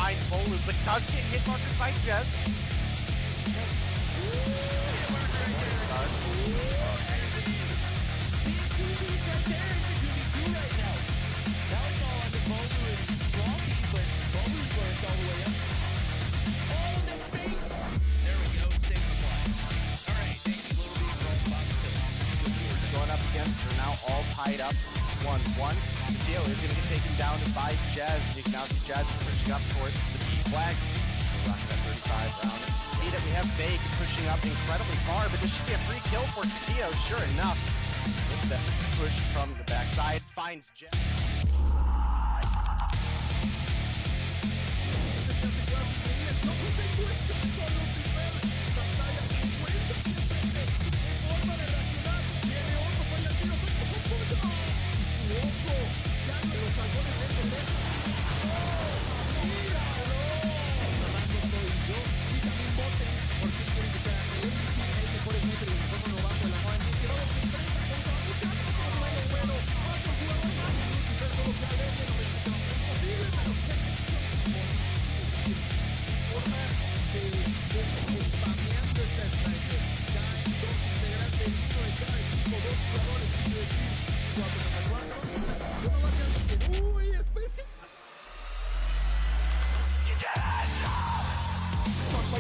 find Bolu, but does get hit markers by Jez. They're now all tied up 1-1. Theo is going to get taken down by Jazz. You can now see Jazz pushing up towards the B flag. We're rocking that 35 round. See that we have Vague pushing up incredibly far, but this should be a free kill for Theo, sure enough. With the push from the backside, finds Jazz.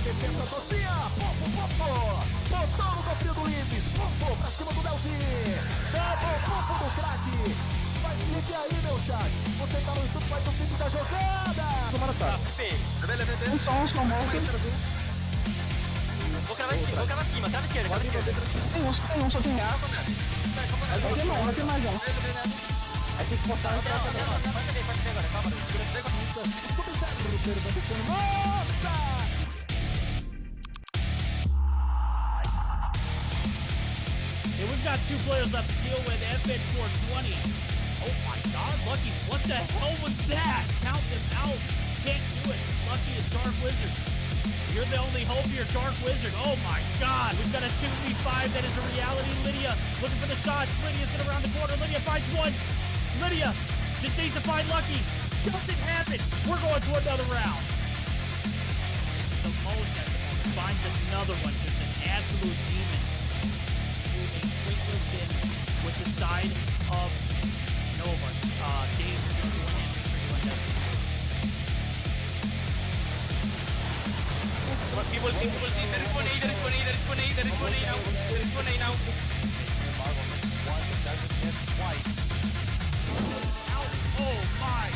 Licença, torcinha! Pofo! Botão no cofrinho do Ibis! Pofo pra cima do Leozinho! Double pofo do craque! Faz clique aí, meu chat! Você tá no YouTube, faz o clique da jogada! Tomara tá! Um som, morto. Vou cavar esquerda, vou cavar cima, cava esquerda, cava esquerda. Tem um, só tem ar. Vai ter mais um. Aí tem que botar essa Pode ver agora, calma, segura. Sub-Zero perdendo. Nossa! And we've got two players left to deal with. FN 420. Oh my god, Lucky, what the hell was that? Count them out. Can't do it. Lucky is Dark Wizard. You're the only hope here, Dark Wizard. Oh my god, we've got a 2v5 that is a reality. Lydia looking for the shots. Lydia's gonna round the corner. Lydia finds one. Lydia just needs to find Lucky. Doesn't happen. We're going to another round. The most at the moment finds another one. Just an absolute demon. Moving quickest in with the side of Nova. Dave, you're going to one in. People see, there is one A now. Doesn't miss twice. Oh my!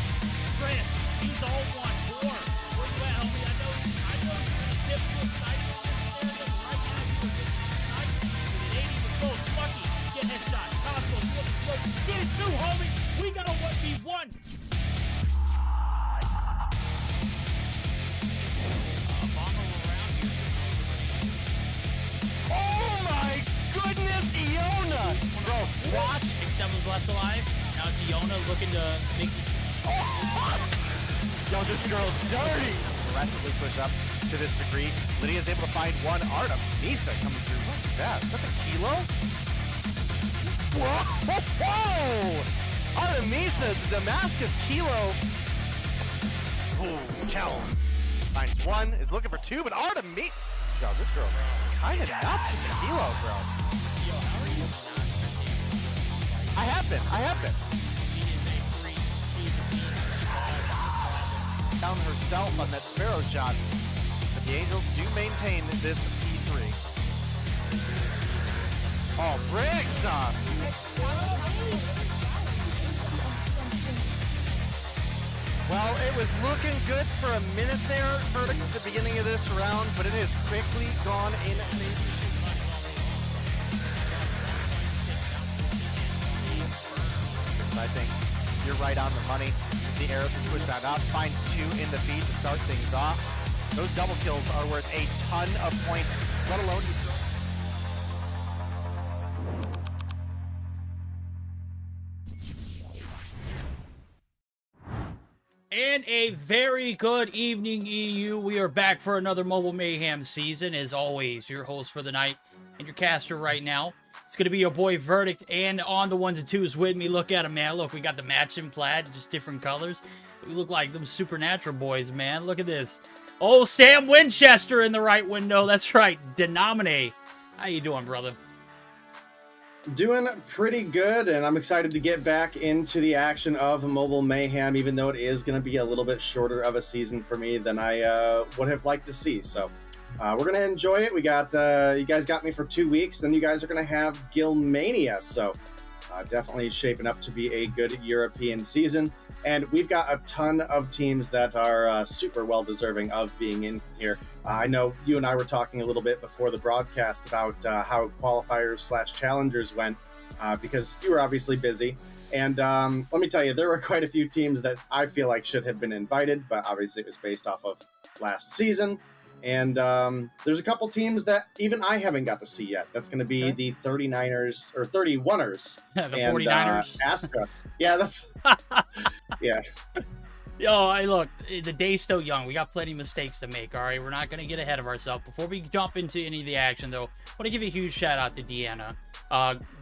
Chris, he's all 1-4. Where you at, homie? I know you're in a typical sniper scenario, but right now you're getting sniped with an 80 with close. Lucky, get headshot. Cosmo, you want the smoke? Get it too, homie! We got a 1v1! Oh my goodness, Iona! Bro, watch. X7 was left alive. Now it's Iona looking to make this. Yo, this girl's dirty! Aggressively push up to this degree. Lydia's able to find one. Artem, Nisa coming through. What's that? Is that the kilo? Whoa! Artemisa, the Damascus kilo. Ooh, Chels finds one, is looking for two, but Artemisa. Yo, this girl kind of nuts with the kilo, bro. Yo, how are you? I have been. Down herself on that Sparrow shot, but the Angels do maintain this P3. Oh, brick stuff! Well, it was looking good for a minute there, Verdict, at the beginning of this round, but it has quickly gone in. I think you're right on the money. The Arrows can push that up, finds two in the feed to start things off. Those double kills are worth a ton of points, let alone. And a very good evening, EU. We are back for another Mobile Mayhem season. As always, your host for the night and your caster right now. It's going to be your boy Verdict, and on the ones and twos with me. Look at him, man. Look, we got the matching plaid, just different colors. We look like them Supernatural boys, man. Look at this. Oh, Sam Winchester in the right window. That's right. Denominate. How you doing, brother? Doing pretty good, and I'm excited to get back into the action of Mobile Mayhem, even though it is going to be a little bit shorter of a season for me than I would have liked to see. So we're going to enjoy it. We got you guys got me for 2 weeks, then you guys are going to have Gilmania. So definitely shaping up to be a good European season. And we've got a ton of teams that are super well deserving of being in here. I know you and I were talking a little bit before the broadcast about how qualifiers/challengers went because you were obviously busy. And let me tell you, there were quite a few teams that I feel like should have been invited, but obviously it was based off of last season. And there's a couple teams that even I haven't got to see yet. That's going to be the 39ers or 31ers. The and, 49ers. Astra. Yeah, that's... yeah. Yo, hey, look, the day's still young. We got plenty of mistakes to make, all right? We're not going to get ahead of ourselves. Before we jump into any of the action, though, I want to give a huge shout-out to Deanna.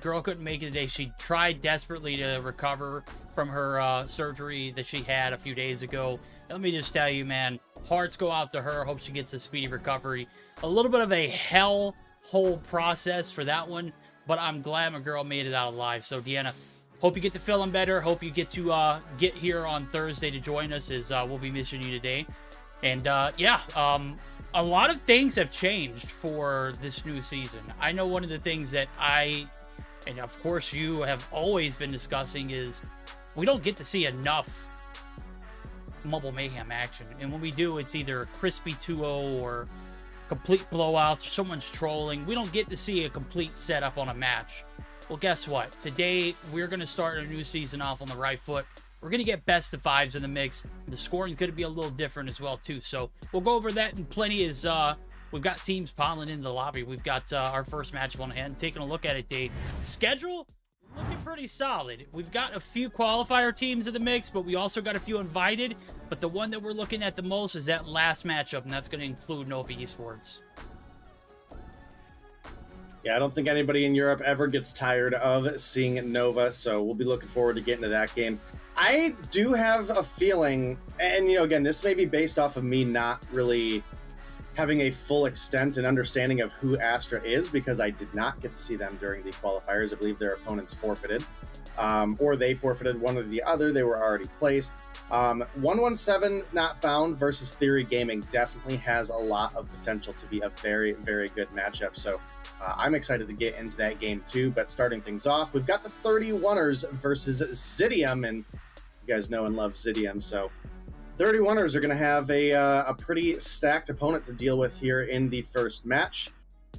Girl couldn't make it today. She tried desperately to recover from her surgery that she had a few days ago. Let me just tell you, man, hearts go out to her. Hope she gets a speedy recovery. A little bit of a hellhole process for that one, but I'm glad my girl made it out alive. So, Deanna, hope you get to feeling better. Hope you get to get here on Thursday to join us, as we'll be missing you today. And yeah, a lot of things have changed for this new season. I know one of the things that and of course you have always been discussing, is we don't get to see enough Mobile Mayhem action. And when we do, it's either crispy 2-0 or complete blowouts, or someone's trolling. We don't get to see a complete setup on a match. Well, guess what? Today, we're going to start a new season off on the right foot. We're going to get best of fives in the mix. The scoring is going to be a little different as well, too. So we'll go over that and plenty, as we've got teams piling into the lobby. We've got our first matchup on hand. Taking a look at it, Dave. Schedule looking pretty solid. We've got a few qualifier teams in the mix, but we also got a few invited. But the one that we're looking at the most is that last matchup, and that's going to include Nova Esports. Yeah, I don't think anybody in Europe ever gets tired of seeing Nova, so we'll be looking forward to getting to that game. I do have a feeling, and again, this may be based off of me not really having a full extent and understanding of who Astra is, because I did not get to see them during the qualifiers. I believe their opponents forfeited, or they forfeited, one or the other. They were already placed. 117 Not Found versus Theory Gaming definitely has a lot of potential to be a very, very good matchup. So I'm excited to get into that game too. But starting things off, we've got the 31ers versus Zidium, and you guys know and love Zidium. So 31ers are going to have a pretty stacked opponent to deal with here in the first match.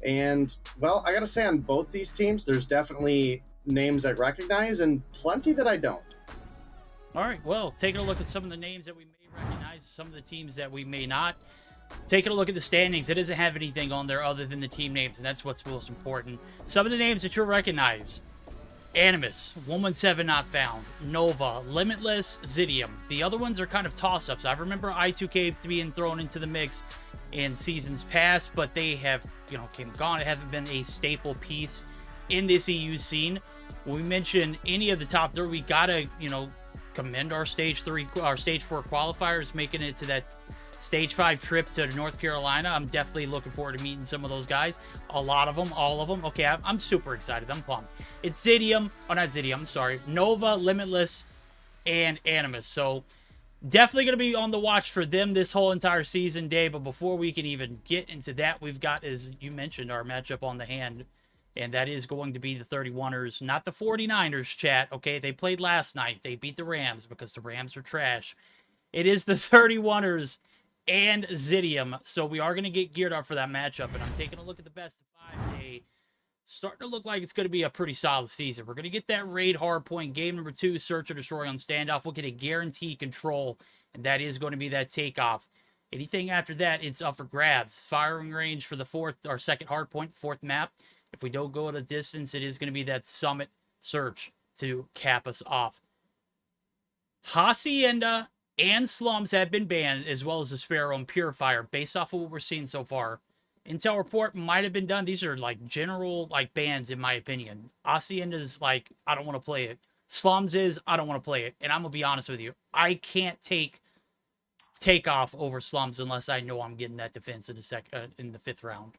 And, well, I got to say, on both these teams, there's definitely names I recognize and plenty that I don't. All right, well, taking a look at some of the names that we may recognize, some of the teams that we may not. Taking a look at the standings, it doesn't have anything on there other than the team names, and that's what's most important. Some of the names that you'll recognize: Animus, 117 Not Found, Nova, Limitless, Zidium. The other ones are kind of toss-ups. I remember I2K being thrown into the mix in seasons past, but they have, came and gone. It haven't been a staple piece in this EU scene. When we mention any of the top three, we gotta, commend our stage 4 qualifiers making it to that stage 5 trip to North Carolina. I'm definitely looking forward to meeting some of those guys. A lot of them, all of them. Okay, I'm super excited. I'm pumped. It's Zidium, not Zidium, I'm sorry. Nova, Limitless, and Animus. So definitely going to be on the watch for them this whole entire season, Dave. But before we can even get into that, we've got, as you mentioned, our matchup on the hand. And that is going to be the 31ers, not the 49ers, chat. Okay, they played last night. They beat the Rams because the Rams are trash. It is the 31ers and Zidium. So we are going to get geared up for that matchup. And I'm taking a look at the best of 5 day. Starting to look like it's going to be a pretty solid season. We're going to get that raid hardpoint. Game number 2, search or destroy on standoff. We'll get a guaranteed control, and that is going to be that takeoff. Anything after that, it's up for grabs. Firing range for the second hardpoint, 4th map. If we don't go at a distance, it is going to be that summit search to cap us off. Hacienda and Slums have been banned, as well as the Sparrow and Purifier, based off of what we're seeing so far. Intel report might have been done. These are like general bans, in my opinion. Hacienda's I don't want to play it. Slums is, I don't want to play it. And I'm going to be honest with you. I can't take Takeoff over Slums unless I know I'm getting that defense in the 5th round.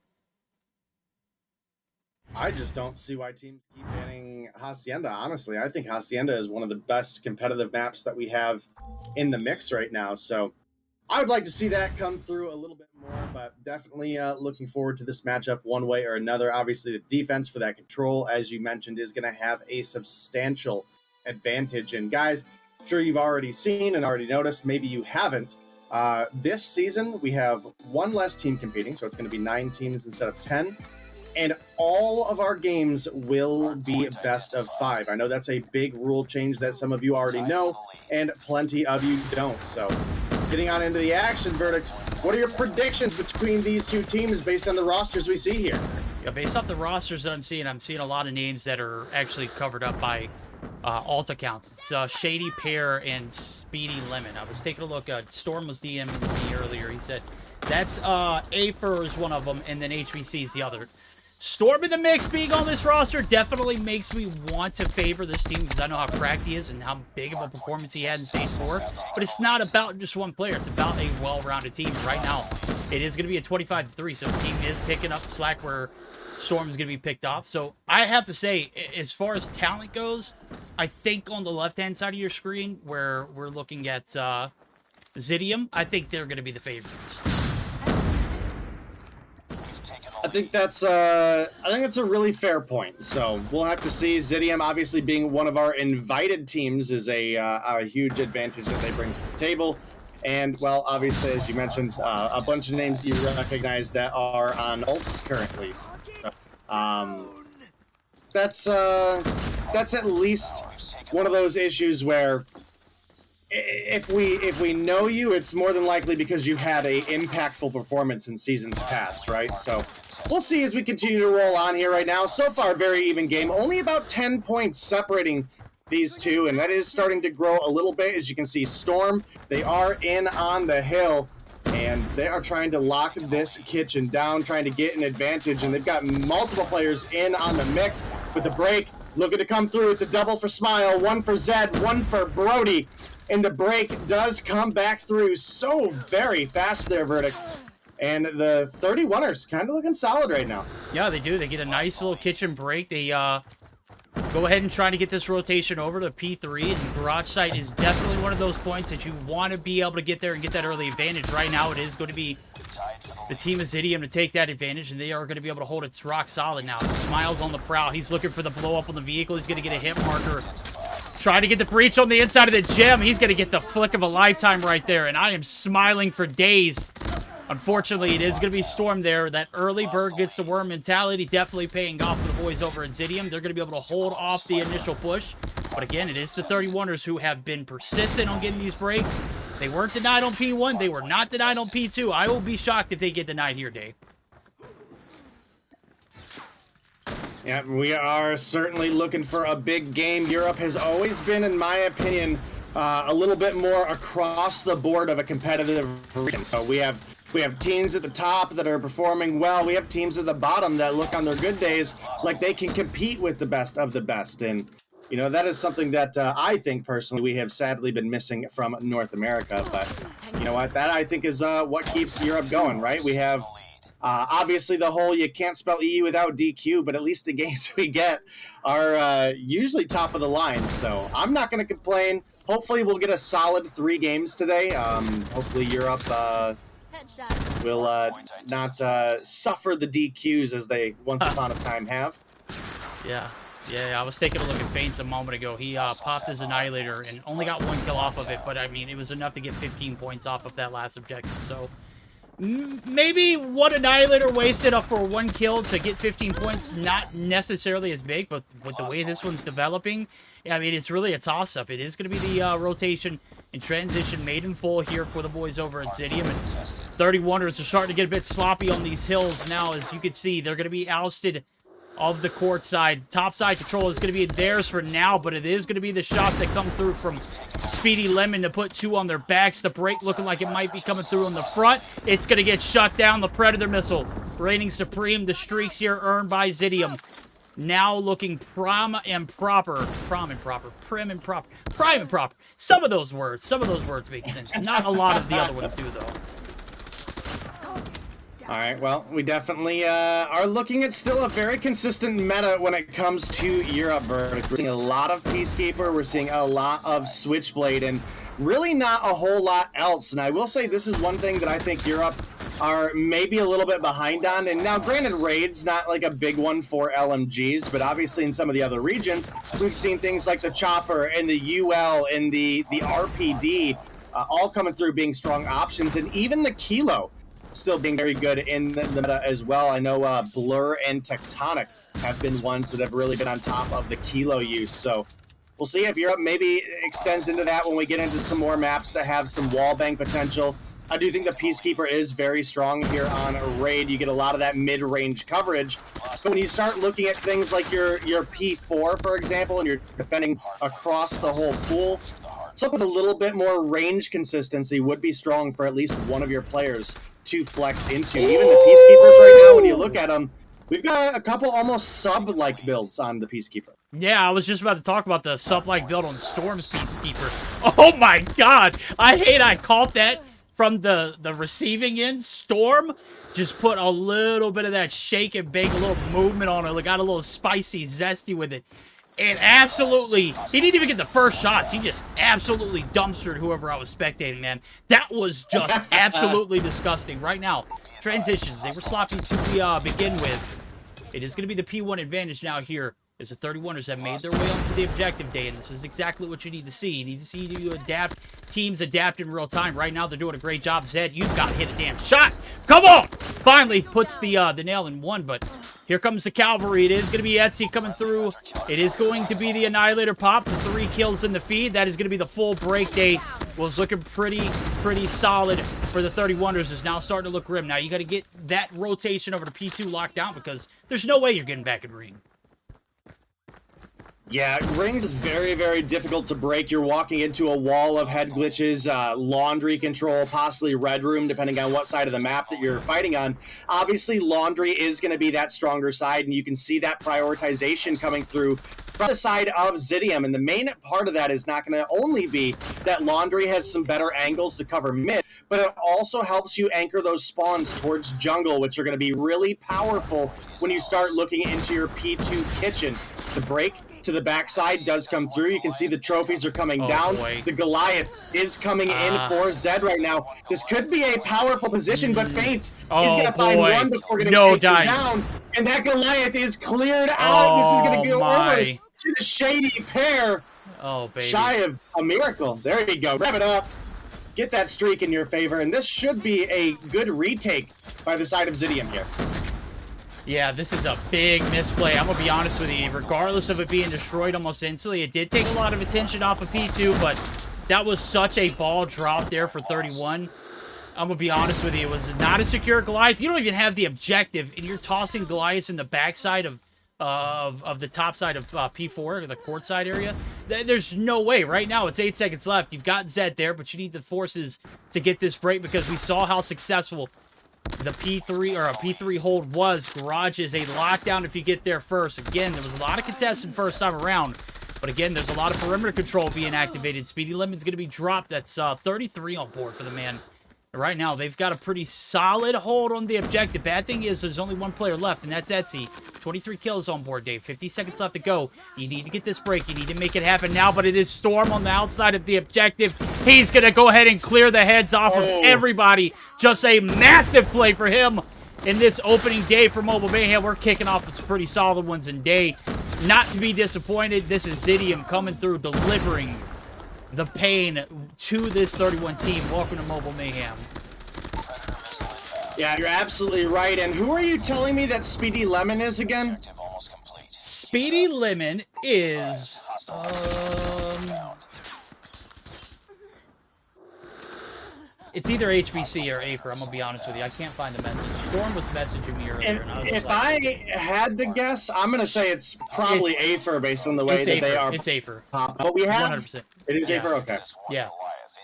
I just don't see why teams keep banning Hacienda, honestly. I think Hacienda is one of the best competitive maps that we have in the mix right now. So I would like to see that come through a little bit more, but definitely looking forward to this matchup one way or another. Obviously, the defense for that control, as you mentioned, is going to have a substantial advantage. And guys, I'm sure you've already seen and already noticed, maybe you haven't. This season, we have one less team competing, so it's going to be 9 teams instead of 10. And all of our games will be best of 5. I know that's a big rule change that some of you already know, and plenty of you don't. So getting on into the action, Verdict, what are your predictions between these two teams based on the rosters we see here? Yeah, based off the rosters that I'm seeing a lot of names that are actually covered up by alt accounts. It's Shady Pear and Speedy Lemon. I was taking a look. Storm was DMing me earlier. He said that's Afer is one of them, and then HBC is the other. Storm in the mix being on this roster definitely makes me want to favor this team because I know how cracked he is and how big of a performance he had in Stage 4. But it's not about just one player. It's about a well-rounded team. Right now, it is going to be a 25-3, so the team is picking up the slack where Storm is going to be picked off. So I have to say, as far as talent goes, I think on the left-hand side of your screen where we're looking at Zidium, I think they're going to be the favorites. I think that's a really fair point. So we'll have to see. Zidium, obviously being one of our invited teams, is a huge advantage that they bring to the table. And well, obviously, as you mentioned, a bunch of names you recognize that are on alts currently. That's at least one of those issues where if we know you, it's more than likely because you had a impactful performance in seasons past, right? So we'll see as we continue to roll on here right now. So far, very even game. Only about 10 points separating these two, and that is starting to grow a little bit. As you can see, Storm, they are in on the hill, and they are trying to lock this kitchen down, trying to get an advantage, and they've got multiple players in on the mix. With the break looking to come through, it's a double for Smile, one for Zed, one for Brody. And the break does come back through so very fast there, Verdict. And the 31ers kind of looking solid right now. Yeah, they do. They get a nice little kitchen break. They go ahead and try to get this rotation over to P3. And Garage Site is definitely one of those points that you want to be able to get there and get that early advantage. Right now, it is going to be the team of Zidium to take that advantage, and they are going to be able to hold it rock solid now. Smiles on the prowl. He's looking for the blow up on the vehicle. He's going to get a hit marker. Trying to get the breach on the inside of the gym. He's going to get the flick of a lifetime right there, and I am smiling for days. Unfortunately, it is going to be Storm there. That early bird gets the worm mentality definitely paying off for the boys over at Zidium. They're going to be able to hold off the initial push. But again, it is the 31ers who have been persistent on getting these breaks. They weren't denied on P1. They were not denied on P2. I will be shocked if they get denied here, Dave. Yeah, we are certainly looking for a big game. Europe has always been, in my opinion, a little bit more across the board of a competitive region. So we have teams at the top that are performing well. We have teams at the bottom that look on their good days like they can compete with the best of the best. And, you know, that is something that I think personally we have sadly been missing from North America. But you know what? That I think is what keeps Europe going, right? We have obviously the whole you can't spell EU without DQ, but at least the games we get are usually top of the line. So I'm not going to complain. Hopefully we'll get a solid 3 games today. Hopefully Europe will not suffer the DQs as they once upon a time have. Yeah, I was taking a look at Feints a moment ago. He popped his Annihilator and only got 1 kill off of it, but I mean, it was enough to get 15 points off of that last objective. So maybe one Annihilator wasted for 1 kill to get 15 points, not necessarily as big, but with the way this one's developing, I mean, it's really a toss-up. It is going to be the rotation and transition made in full here for the boys over at Zidium. And 31ers are starting to get a bit sloppy on these hills now. As you can see, they're going to be ousted of the court side. Top side control is going to be theirs for now, but it is going to be the shots that come through from Speedy Lemon to put 2 on their backs. The break looking like it might be coming through on the front. It's going to get shut down. The Predator missile reigning supreme. The streaks here earned by Zidium. now looking prim and proper. Some of those words make sense. Not a lot of the other ones do, though. All right, well, we definitely are looking at still a very consistent meta when it comes to Europe verdict. We're seeing a lot of Peacekeeper, we're seeing a lot of Switchblade, and really not a whole lot else. And I will say this is one thing that I think Europe are maybe a little bit behind on. And now, granted, Raid's not like a big one for LMGs, but obviously in some of the other regions, we've seen things like the Chopper and the UL and the RPD all coming through being strong options, and even the Kilo still being very good in the meta as well. I know Blur and Tectonic have been ones that have really been on top of the Kilo use. So we'll see if Europe maybe extends into that when we get into some more maps that have some wallbang potential. I do think the Peacekeeper is very strong here on a Raid. You get a lot of that mid-range coverage. But when you start looking at things like your P4, for example, and you're defending across the whole pool, something with a little bit more range consistency would be strong for at least one of your players to flex into. Even the Peacekeepers right now, when you look at them, we've got a couple almost sub-like builds on the Peacekeeper. Yeah, I was just about to talk about the sub-like build on Storm's Peacekeeper. Oh my god! I caught that from the receiving end. Storm just put a little bit of that shake and bake, a little movement on it. It got a little spicy, zesty with it. And absolutely, he didn't even get the first shots. He just absolutely dumpstered whoever I was spectating, man. That was just absolutely disgusting. Right now, transitions, they were sloppy to begin with. It is going to be the P1 advantage now here. There's the 31ers that made their way onto the objective day, and this is exactly what you need to see. You need to see you adapt, teams adapt in real time. Right now, they're doing a great job. Zed, you've got to hit a damn shot. Come on! Finally puts the nail in one, but here comes the cavalry. It is going to be Etsy coming through. It is going to be the Annihilator pop, the 3 kills in the feed. That is going to be the full break day. Was looking pretty solid for the 31ers. Is now starting to look grim. Now, you got to get that rotation over to P2 locked down because there's no way you're getting back in ring. Yeah, rings is very, very difficult to break. You're walking into a wall of head glitches, laundry control, possibly red room, depending on what side of the map that you're fighting on. Obviously, laundry is going to be that stronger side, and you can see that prioritization coming through from the side of Zidium. And the main part of that is not going to only be that laundry has some better angles to cover mid, but it also helps you anchor those spawns towards jungle, which are going to be really powerful when you start looking into your P2 kitchen. The break to the backside does come through. You can see the trophies are coming down. Boy. The Goliath is coming in for Zed right now. This could be a powerful position, but Faints is going to find one before going to take him down. And that Goliath is cleared out. This is going to go over to the shady pair. Oh, baby. Shy of a miracle. There you go. Wrap it up. Get that streak in your favor. And this should be a good retake by the side of Zidium here. Yeah, this is a big misplay. I'm going to be honest with you. Regardless of it being destroyed almost instantly, it did take a lot of attention off of P2, but that was such a ball drop there for 31. I'm going to be honest with you. It was not a secure Goliath. You don't even have the objective, and you're tossing Goliaths in the backside of the top side of P4, the court side area. There's no way. Right now, it's 8 seconds left. You've got Zed there, but you need the forces to get this break because we saw how successful the P3 hold was. Garage is a lockdown if you get there first. Again, there was a lot of contested first time around. But again, there's a lot of perimeter control being activated. Speedy limit's going to be dropped. That's 33 on board for the man. Right now, they've got a pretty solid hold on the objective. Bad thing is there's only one player left, and that's Etsy. 23 kills on board, Dave. 50 seconds left to go. You need to get this break. You need to make it happen now, but it is Storm on the outside of the objective. He's going to go ahead and clear the heads off of everybody. Just a massive play for him in this opening day for Mobile Mayhem. We're kicking off with some pretty solid ones in day. Not to be disappointed, this is Zidium coming through, delivering the pain to this 31 team. Welcome to Mobile Mayhem. Yeah, you're absolutely right. And who are you telling me that Speedy Lemon is again? Speedy Lemon is it's either HBC or Afer. I'm gonna be honest with you. I can't find the message. Storm was messaging me earlier. And I was if I had to guess, I'm gonna say it's probably Afer based on the way that they are. It's Afer. But we have 100%. It is Afer. Okay. Yeah.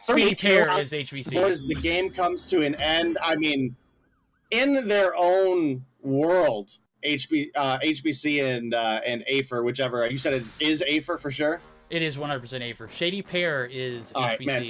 Speedy pair is HBC. As the game comes to an end, I mean, in their own world, HBC and Afer, whichever. You said it is Afer for sure? It is 100% Afer. Shady Pear is All HBC. right, man,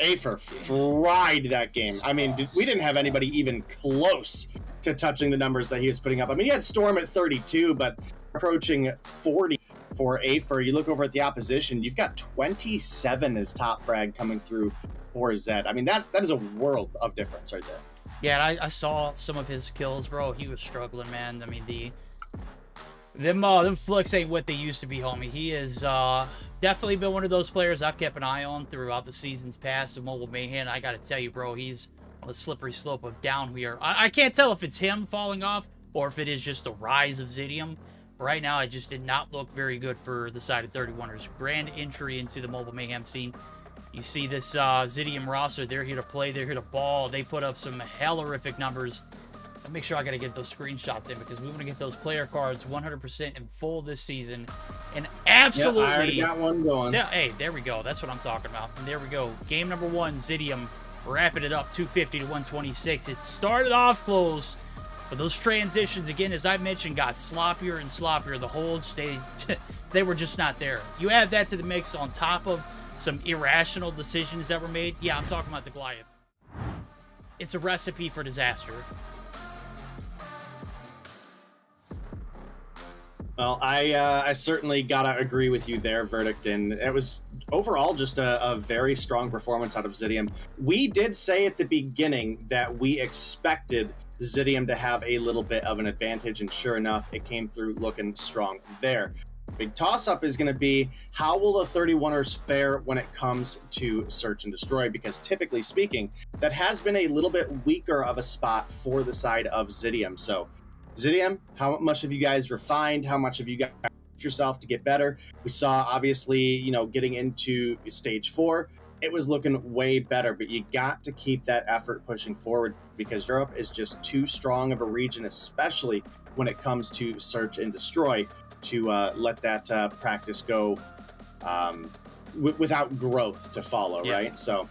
Afer fried that game. I mean, we didn't have anybody even close to touching the numbers that he was putting up. I mean, he had Storm at 32, but approaching 40 for Afer. You look over at the opposition, you've got 27 as top frag coming through for Zed. I mean, that is a world of difference right there. Yeah, I saw some of his kills, bro. He was struggling, man. I mean, them flicks ain't what they used to be, homie. He is definitely been one of those players I've kept an eye on throughout the seasons past of Mobile Mayhem. I gotta tell you, bro, he's on the slippery slope of down here. I can't tell if it's him falling off or if it is just the rise of Zidium. Right now, it just did not look very good for the side of 31ers. Grand entry into the Mobile Mayhem scene. You see this Zidium roster, they're here to play, they're here to ball. They put up some hellorific numbers. I'll make sure I gotta get those screenshots in because we want to get those player cards 100% in full this season. And absolutely... Yep, I already got one going. Hey, there we go. That's what I'm talking about. And there we go. Game number 1, Zidium, wrapping it up 250 to 126. It started off close, but those transitions, again, as I mentioned, got sloppier and sloppier. The holds, they were just not there. You add that to the mix on top of some irrational decisions that were made. Yeah, I'm talking about the Goliath. It's a recipe for disaster. Well, I certainly gotta agree with you there, Verdict, and it was overall just a very strong performance out of Zidium. We did say at the beginning that we expected Zidium to have a little bit of an advantage, and sure enough, it came through looking strong there. Big toss-up is going to be, how will the 31ers fare when it comes to search and destroy? Because typically speaking, that has been a little bit weaker of a spot for the side of Zidium. So Zidium, how much have you guys refined? How much have you got yourself to get better? We saw, obviously, you know, getting into stage 4, it was looking way better, but you got to keep that effort pushing forward because Europe is just too strong of a region, especially when it comes to search and destroy, to let that practice go without growth to follow, right? So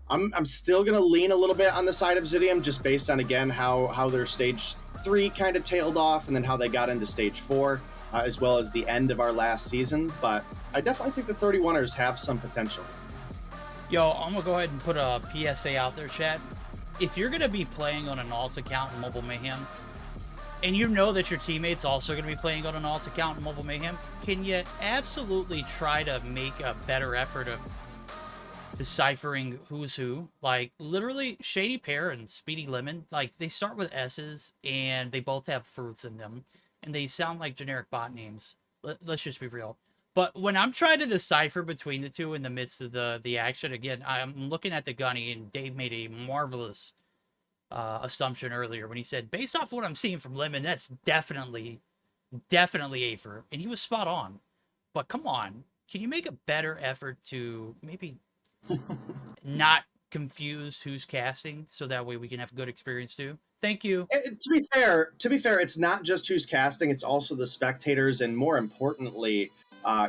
I'm still going to lean a little bit on the side of Zidium just based on, again, how their stage 3 kind of tailed off and then how they got into stage 4, as well as the end of our last season. But I definitely think the 31ers have some potential. Yo, I'm going to go ahead and put a PSA out there, chat. If you're going to be playing on an alt account in Mobile Mayhem, and you know that your teammate's also going to be playing on an alt account in Mobile Mayhem, can you absolutely try to make a better effort of deciphering who's who? Like, literally, Shady Pear and Speedy Lemon, like, they start with S's, and they both have fruits in them, and they sound like generic bot names. Let's just be real. But when I'm trying to decipher between the two in the midst of the action, again, I'm looking at the gunny, and Dave made a marvelous assumption earlier when he said, based off what I'm seeing from Lemon, that's definitely Afer, and he was spot on. But come on, can you make a better effort to maybe not confuse who's casting so that way we can have a good experience too? Thank you. To be fair, it's not just who's casting, it's also the spectators, and more importantly,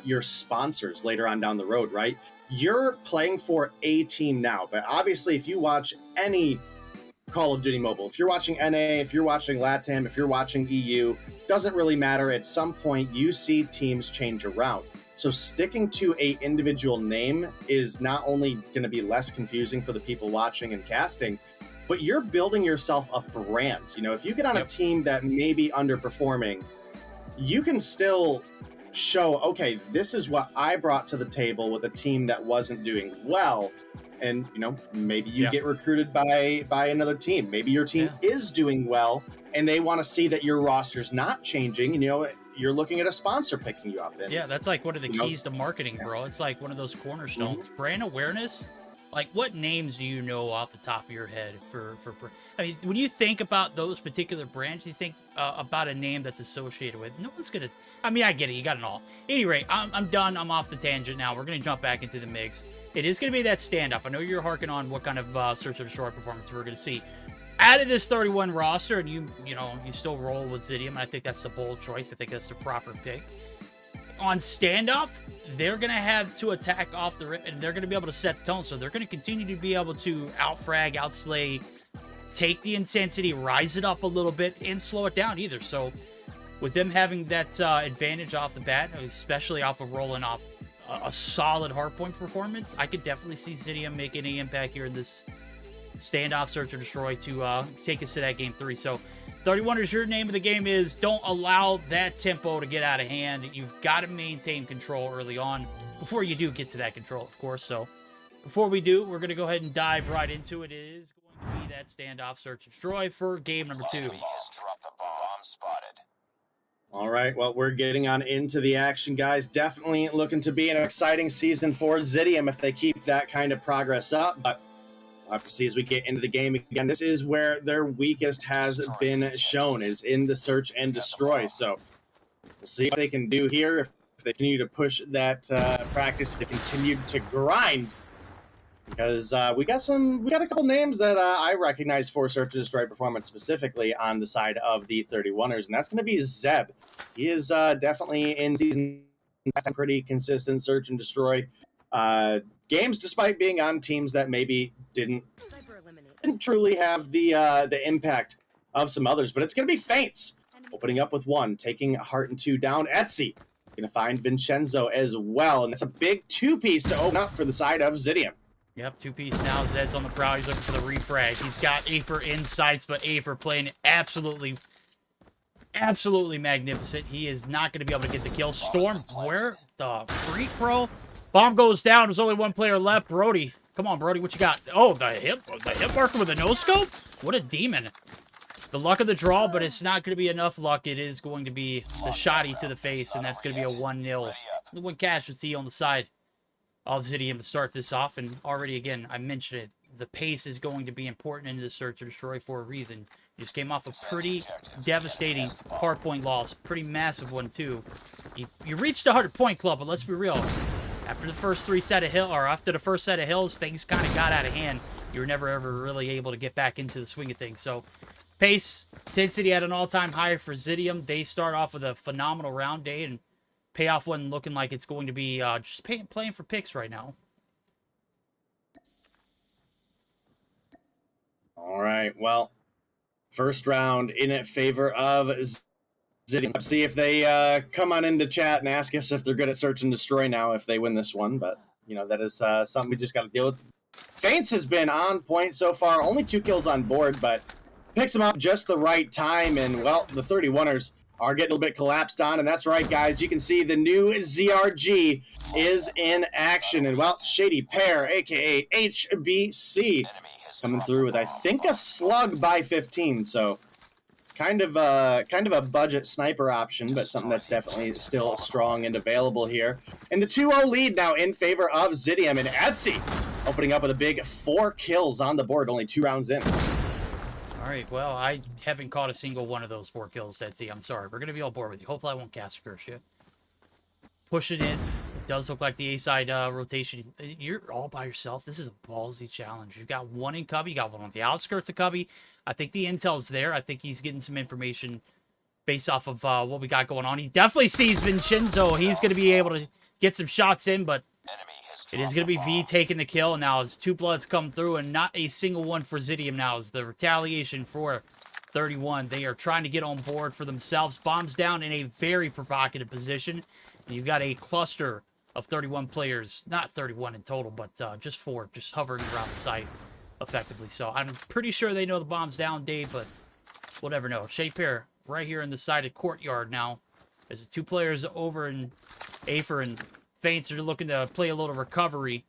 your sponsors later on down the road, right? You're playing for a team now, but obviously if you watch any Call of Duty Mobile, if you're watching NA, if you're watching LATAM, if you're watching EU, doesn't really matter. At some point, you see teams change around. So sticking to a individual name is not only going to be less confusing for the people watching and casting, but you're building yourself a brand. You know, if you get on a team that may be underperforming, you can still show, okay, this is what I brought to the table with a team that wasn't doing well. And, you know, maybe you get recruited by another team. Maybe your team is doing well and they want to see that your roster's not changing. You know, you're looking at a sponsor picking you up. And, yeah, that's like one of the keys to marketing, bro. It's like one of those cornerstones. Brand awareness. Like, what names do you know off the top of your head for I mean, when you think about those particular brands, you think about a name that's associated with. No one's going to... I mean, I get it. You got it all. Anyway, I'm done. I'm off the tangent now. We're going to jump back into the mix. It is going to be that standoff. I know you're harking on what kind of search and destroy performance we're going to see out of this 31 roster, and you still roll with Zidium, and I think that's the bold choice. I think that's the proper pick. On standoff, they're going to have to attack off the rip, and they're going to be able to set the tone, so they're going to continue to be able to outfrag, outslay take the intensity, rise it up a little bit, and slow it down either. So with them having that advantage off the bat, especially off of rolling off a solid hardpoint performance, I could definitely see Zidium making an impact here in this standoff search or destroy to take us to that game 3. So 31ers, your name of the game is don't allow that tempo to get out of hand. You've got to maintain control early on before you do get to that control, of course. So before we do, we're going to go ahead and dive right into it. It is going to be that standoff search and destroy for game number 2. All right, well, we're getting on into the action, guys. Definitely looking to be an exciting season for Zidium if they keep that kind of progress up. But we'll have to see as we get into the game again. This is where their weakest has been shown, is in the search and destroy. So we'll see what they can do here. If they continue to push that practice, if they continue to grind. Because we got a couple names that I recognize for search and destroy performance, specifically on the side of the 31ers, and that's going to be Zeb. He is definitely in season pretty consistent search and destroy games, despite being on teams that maybe didn't truly have the impact of some others. But it's going to be Feints opening up with 1, taking Heart and 2 down. Etsy going to find Vincenzo as well, and that's a big 2-piece to open up for the side of Zidium. Yep, 2-piece now. Zed's on the prowl. He's looking for the refrag. He's got Afer in sights, but Afer playing absolutely magnificent. He is not going to be able to get the kill. Storm, where the freak, bro? Bomb goes down. There's only 1 player left. Brody. Come on, Brody. What you got? Oh, the hip marker with a no-scope? What a demon. The luck of the draw, but it's not going to be enough luck. It is going to be the shotty to the face, and that's going to be a 1-0. The 1 casualty on the side of Zidium to start this off. And already, again, I mentioned it, the pace is going to be important into the search or destroy for a reason. You just came off a pretty devastating hardpoint loss, pretty massive one too. You reached the 100-point club, but let's be real. After the first after the first set of hills, things kind of got out of hand. You were never ever really able to get back into the swing of things. So pace, intensity at an all-time high for Zidium. They start off with a phenomenal round day, and payoff wasn't looking like it's going to be just playing for picks right now. All right, well, first round in favor of Zidium. Let's see if they come on into chat and ask us if they're good at search and destroy now if they win this one. But, you know, that is something we just got to deal with. Feints has been on point so far. Only 2 kills on board, but picks them up just the right time. And, well, the 31ers are getting a little bit collapsed on, and that's right, guys. You can see the new ZRG is in action, and well, Shady Pear, aka HBC, coming through with I think a slug by 15. So kind of a budget sniper option, but something that's definitely still strong and available here. And the 2-0 lead now in favor of Zidium, and Etsy opening up with a big 4 kills on the board, only 2 rounds in. All right, well, I haven't caught a single one of those 4 kills, Etsy. I'm sorry. We're going to be all bored with you. Hopefully I won't cast a curse yet. Push it in. It does look like the A-side rotation. You're all by yourself. This is a ballsy challenge. You've got 1 in Cubby. You got 1 on the outskirts of Cubby. I think the intel's there. I think he's getting some information based off of what we got going on. He definitely sees Vincenzo. He's going to be able to get some shots in, but it is going to be V taking the kill now as 2 bloods come through, and not a single one for Zidium now as the retaliation for 31. They are trying to get on board for themselves. Bombs down in a very provocative position. And you've got a cluster of 31 players, not 31 in total, but just 4, just hovering around the site effectively. So I'm pretty sure they know the bomb's down, Dave, but we'll never know. Shady Pear right here in the side of courtyard now. There's the 2 players over in Afer and Feints are looking to play a little recovery.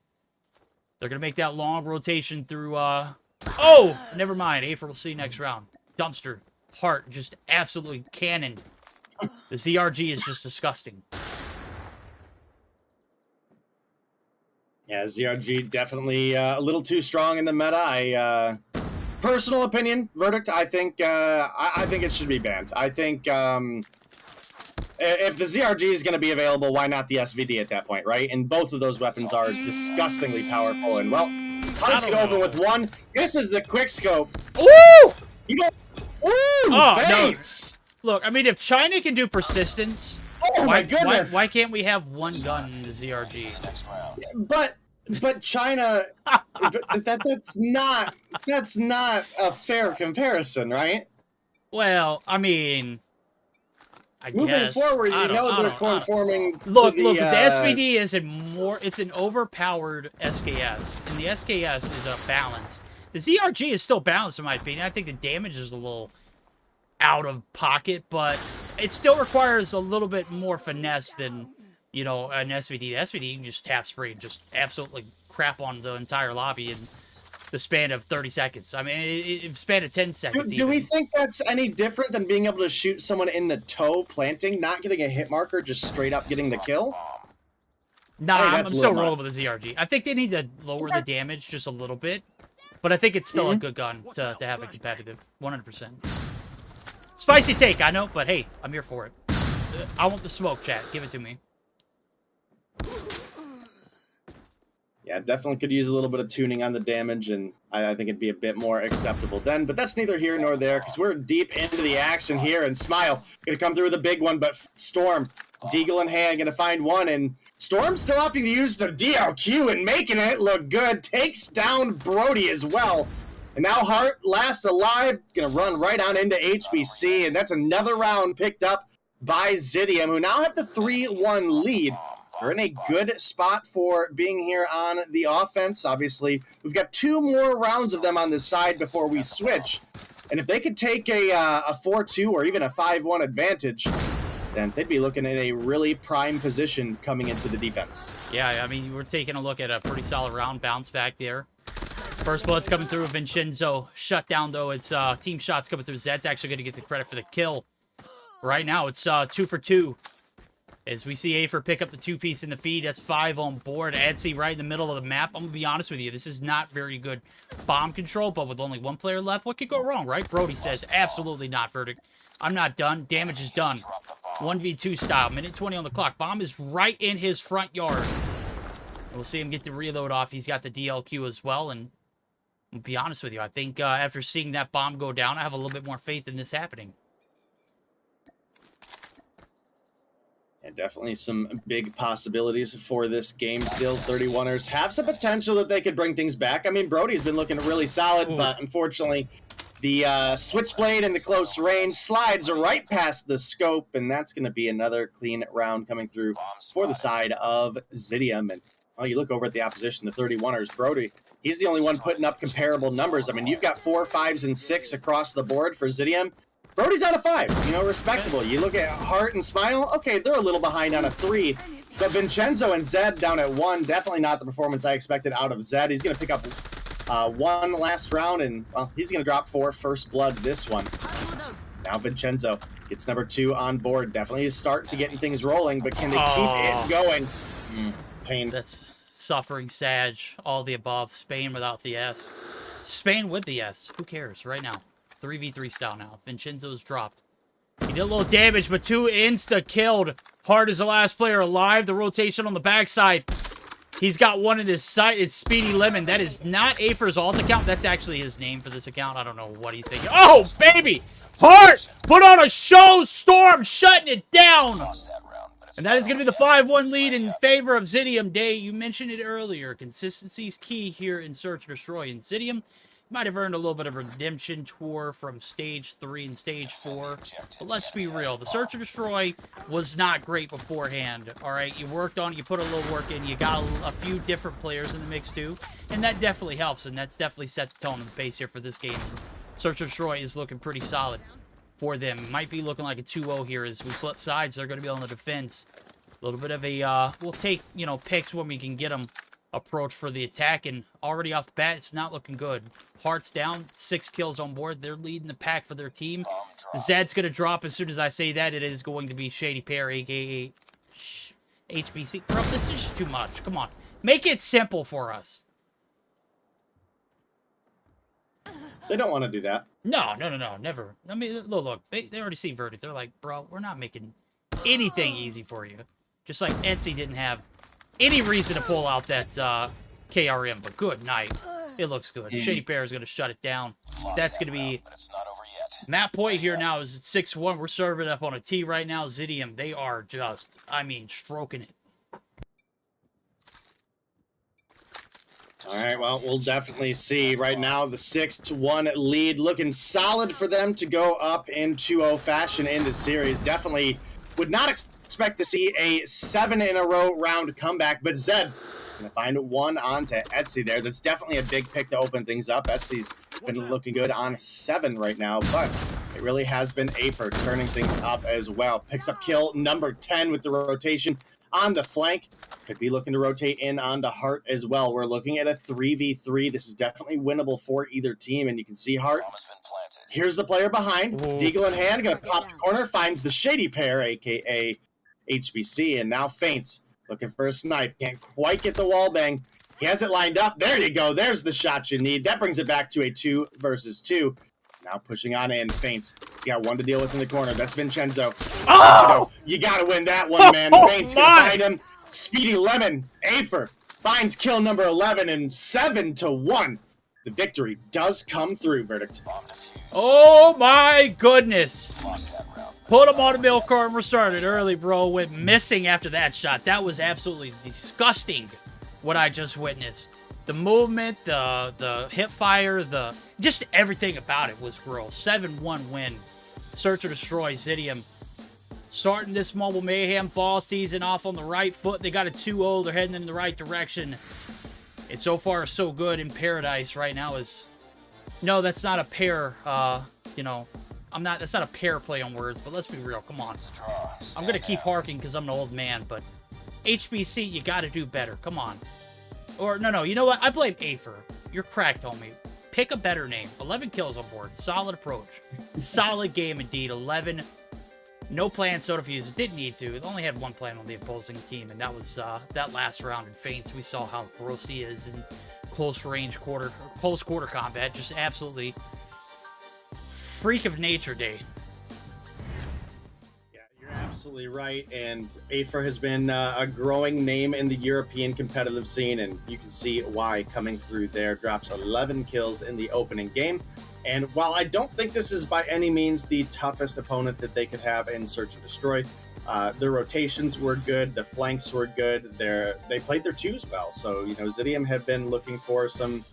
They're going to make that long rotation through, oh! Never mind. Afer will see next round. Dumpster. Heart just absolutely cannon. The ZRG is just disgusting. Yeah, ZRG definitely a little too strong in the meta. Personal opinion, verdict, I think it should be banned. I think if the ZRG is going to be available, why not the SVD at that point, right? And both of those weapons are disgustingly powerful. And, well, Hunt's going to open with 1. This is the quick scope. Ooh! You don't... Ooh, oh, thanks! No. Look, I mean, if China can do persistence, oh, my goodness. Why can't we have 1 gun in the ZRG? But But China, that's not a fair comparison, right? Well, I mean, I Moving guess. forward, I you don't- know I they're don't- conforming Look, to look, the, the SVD is it's an overpowered SKS, and the SKS is a balance. The ZRG is still balanced in my opinion. I think the damage is a little out of pocket, but it still requires a little bit more finesse than, you know, an SVD. The SVD, you can just tap spray and just absolutely crap on the entire lobby in the span of 30 seconds. I mean, it span of 10 seconds. Do we even. think that's any different than being able to shoot someone in the toe planting, not getting a hit marker, just straight up getting the kill? Nah, I think I'm that's a still little rolling with the ZRG. I think they need to lower the damage just a little bit, but I think it's still a good gun to have it competitive. 100%. Spicy take, I know, but hey, I'm here for it. I want the smoke, chat. Give it to me. Yeah, definitely could use a little bit of tuning on the damage, and I think it'd be a bit more acceptable then. But that's neither here nor there, because we're deep into the action here, and Smile going to come through with a big one, but Storm, Deagle in hand, going to find one, and Storm still opting to use the DLQ and making it look good. Takes down Brody as well. And now Hart, last alive, going to run right on into HBC, and that's another round picked up by Zidium, who now have the 3-1 lead. They're in a good spot for being here on the offense. Obviously, we've got 2 more rounds of them on this side before we switch. And if they could take a 4-2 or even a 5-1 advantage, then they'd be looking at a really prime position coming into the defense. Yeah, I mean, we're taking a look at a pretty solid round bounce back there. First blood's coming through. Vincenzo shut down, though. It's team shots coming through. Zed's actually going to get the credit for the kill. Right now, it's 2 for 2. As we see Afer pick up the 2-piece in the feed, that's 5 on board. Adsy right in the middle of the map. I'm going to be honest with you. This is not very good bomb control, but with only 1 player left, what could go wrong, right? Brody says, absolutely not, Verdict. I'm not done. Damage is done. 1v2 style. Minute 20 on the clock. Bomb is right in his front yard. We'll see him get the reload off. He's got the DLQ as well, and I'll be honest with you. I think after seeing that bomb go down, I have a little bit more faith in this happening. And definitely some big possibilities for this game still. 31ers have some potential that they could bring things back. I mean, Brody's been looking really solid, but unfortunately, the Switchblade in the close range slides right past the scope, and that's going to be another clean round coming through for the side of Zidium. And well, you look over at the opposition, the 31ers, Brody, he's the only one putting up comparable numbers. I mean, you've got 4, 5s, and 6 across the board for Zidium. Brody's out of 5, you know, respectable. You look at Hart and Smile, okay, they're a little behind on a 3. But Vincenzo and Zed down at 1, definitely not the performance I expected out of Zed. He's going to pick up 1 last round, and, well, he's going to drop 4 first blood this one. Now Vincenzo gets number 2 on board. Definitely a start to getting things rolling, but can they keep it going? Pain. That's suffering, Sag, all the above. Spain without the S. Spain with the S. Who cares right now? 3v3 style now. Vincenzo's dropped. He did a little damage, but 2 insta-killed. Hart is the last player alive. The rotation on the backside. He's got 1 in his sight. It's Speedy Lemon. That is not Afer's alt account. That's actually his name for this account. I don't know what he's thinking. Oh, baby! Hart put on a show. Storm shutting it down. And that is going to be the 5-1 lead in favor of Zidium. Day, you mentioned it earlier. Consistency is key here in Search and Destroy. And Zidium might have earned a little bit of a redemption tour from Stage 3 and Stage 4. But let's be real. The Search and Destroy was not great beforehand. All right, you worked on it. You put a little work in. You got a few different players in the mix, too. And that definitely helps. And that's definitely set the tone and pace here for this game. Search and Destroy is looking pretty solid for them. Might be looking like a 2-0 here as we flip sides. They're going to be on the defense. A little bit of a, we'll take, you know, picks when we can get them. Approach for the attack, and already off the bat, it's not looking good. Hearts down, 6 kills on board. They're leading the pack for their team. Zed's going to drop as soon as I say that. It is going to be Shady Pear, a.k.a. HBC. Bro, this is just too much. Come on. Make it simple for us. They don't want to do that. No, never. I mean, look, they already see Verdict. They're like, bro, we're not making anything easy for you. Just like Etsy didn't have any reason to pull out that KRM, but good night. It looks good. Shady Bear is going to shut it down. That's going to be map point here now is at 6-1. We're serving up on a T right now. Zidium, they are just, I mean, stroking it. All right, well, we'll definitely see. Right now, the 6-1 lead looking solid for them to go up in 2-0 fashion in the series. Definitely would not expect to see a 7-in-a-row round comeback, but Zed going to find one onto Etsy there. That's definitely a big pick to open things up. Etsy's been looking good on 7 right now, but it really has been Afer turning things up as well. Picks up kill number 10 with the rotation on the flank. Could be looking to rotate in onto Hart as well. We're looking at a 3v3. This is definitely winnable for either team, and you can see Hart. Here's the player behind. Deagle in hand, going to pop the corner, finds the shady pair, a.k.a. HBC, and now feints. Looking for a snipe. Can't quite get the wall bang. He has it lined up. There you go. There's the shot you need. That brings it back to a 2 versus 2. Now pushing on in, feints. He's got one to deal with in the corner. That's Vincenzo. Oh! You got to win that one, man. Feints going to find him. Speedy Lemon. Afer finds kill number 11 and 7-1. The victory does come through, Verdict. Oh my goodness. Put him on a milk cart and started early, bro. Went missing after that shot. That was absolutely disgusting what I just witnessed. The movement, the hip fire, just everything about it was gross. 7-1 win. Search or destroy Zidium. Starting this mobile Mayhem fall season off on the right foot. They got a 2-0. They're heading in the right direction. And so far, so good in Paradise right now is... No, that's not a pair, that's not a pair play on words, but let's be real. Come on. I'm going to keep harking because I'm an old man, but HBC, you got to do better. Come on. Or, no, you know what? I blame Afer. You're cracked, homie. Pick a better name. 11 kills on board. Solid approach. Solid game indeed. 11. No plan soda fuses. Didn't need to. It only had one plan on the opposing team, and that was that last round in feints. We saw how gross he is in close quarter combat. Just absolutely freak of nature day. Yeah, you're absolutely right. And Afer has been a growing name in the European competitive scene, and you can see why coming through there. Drops 11 kills in the opening game. And while I don't think this is by any means the toughest opponent that they could have in Search and Destroy, their rotations were good, the flanks were good, they played their twos well. So, Zidium have been looking for some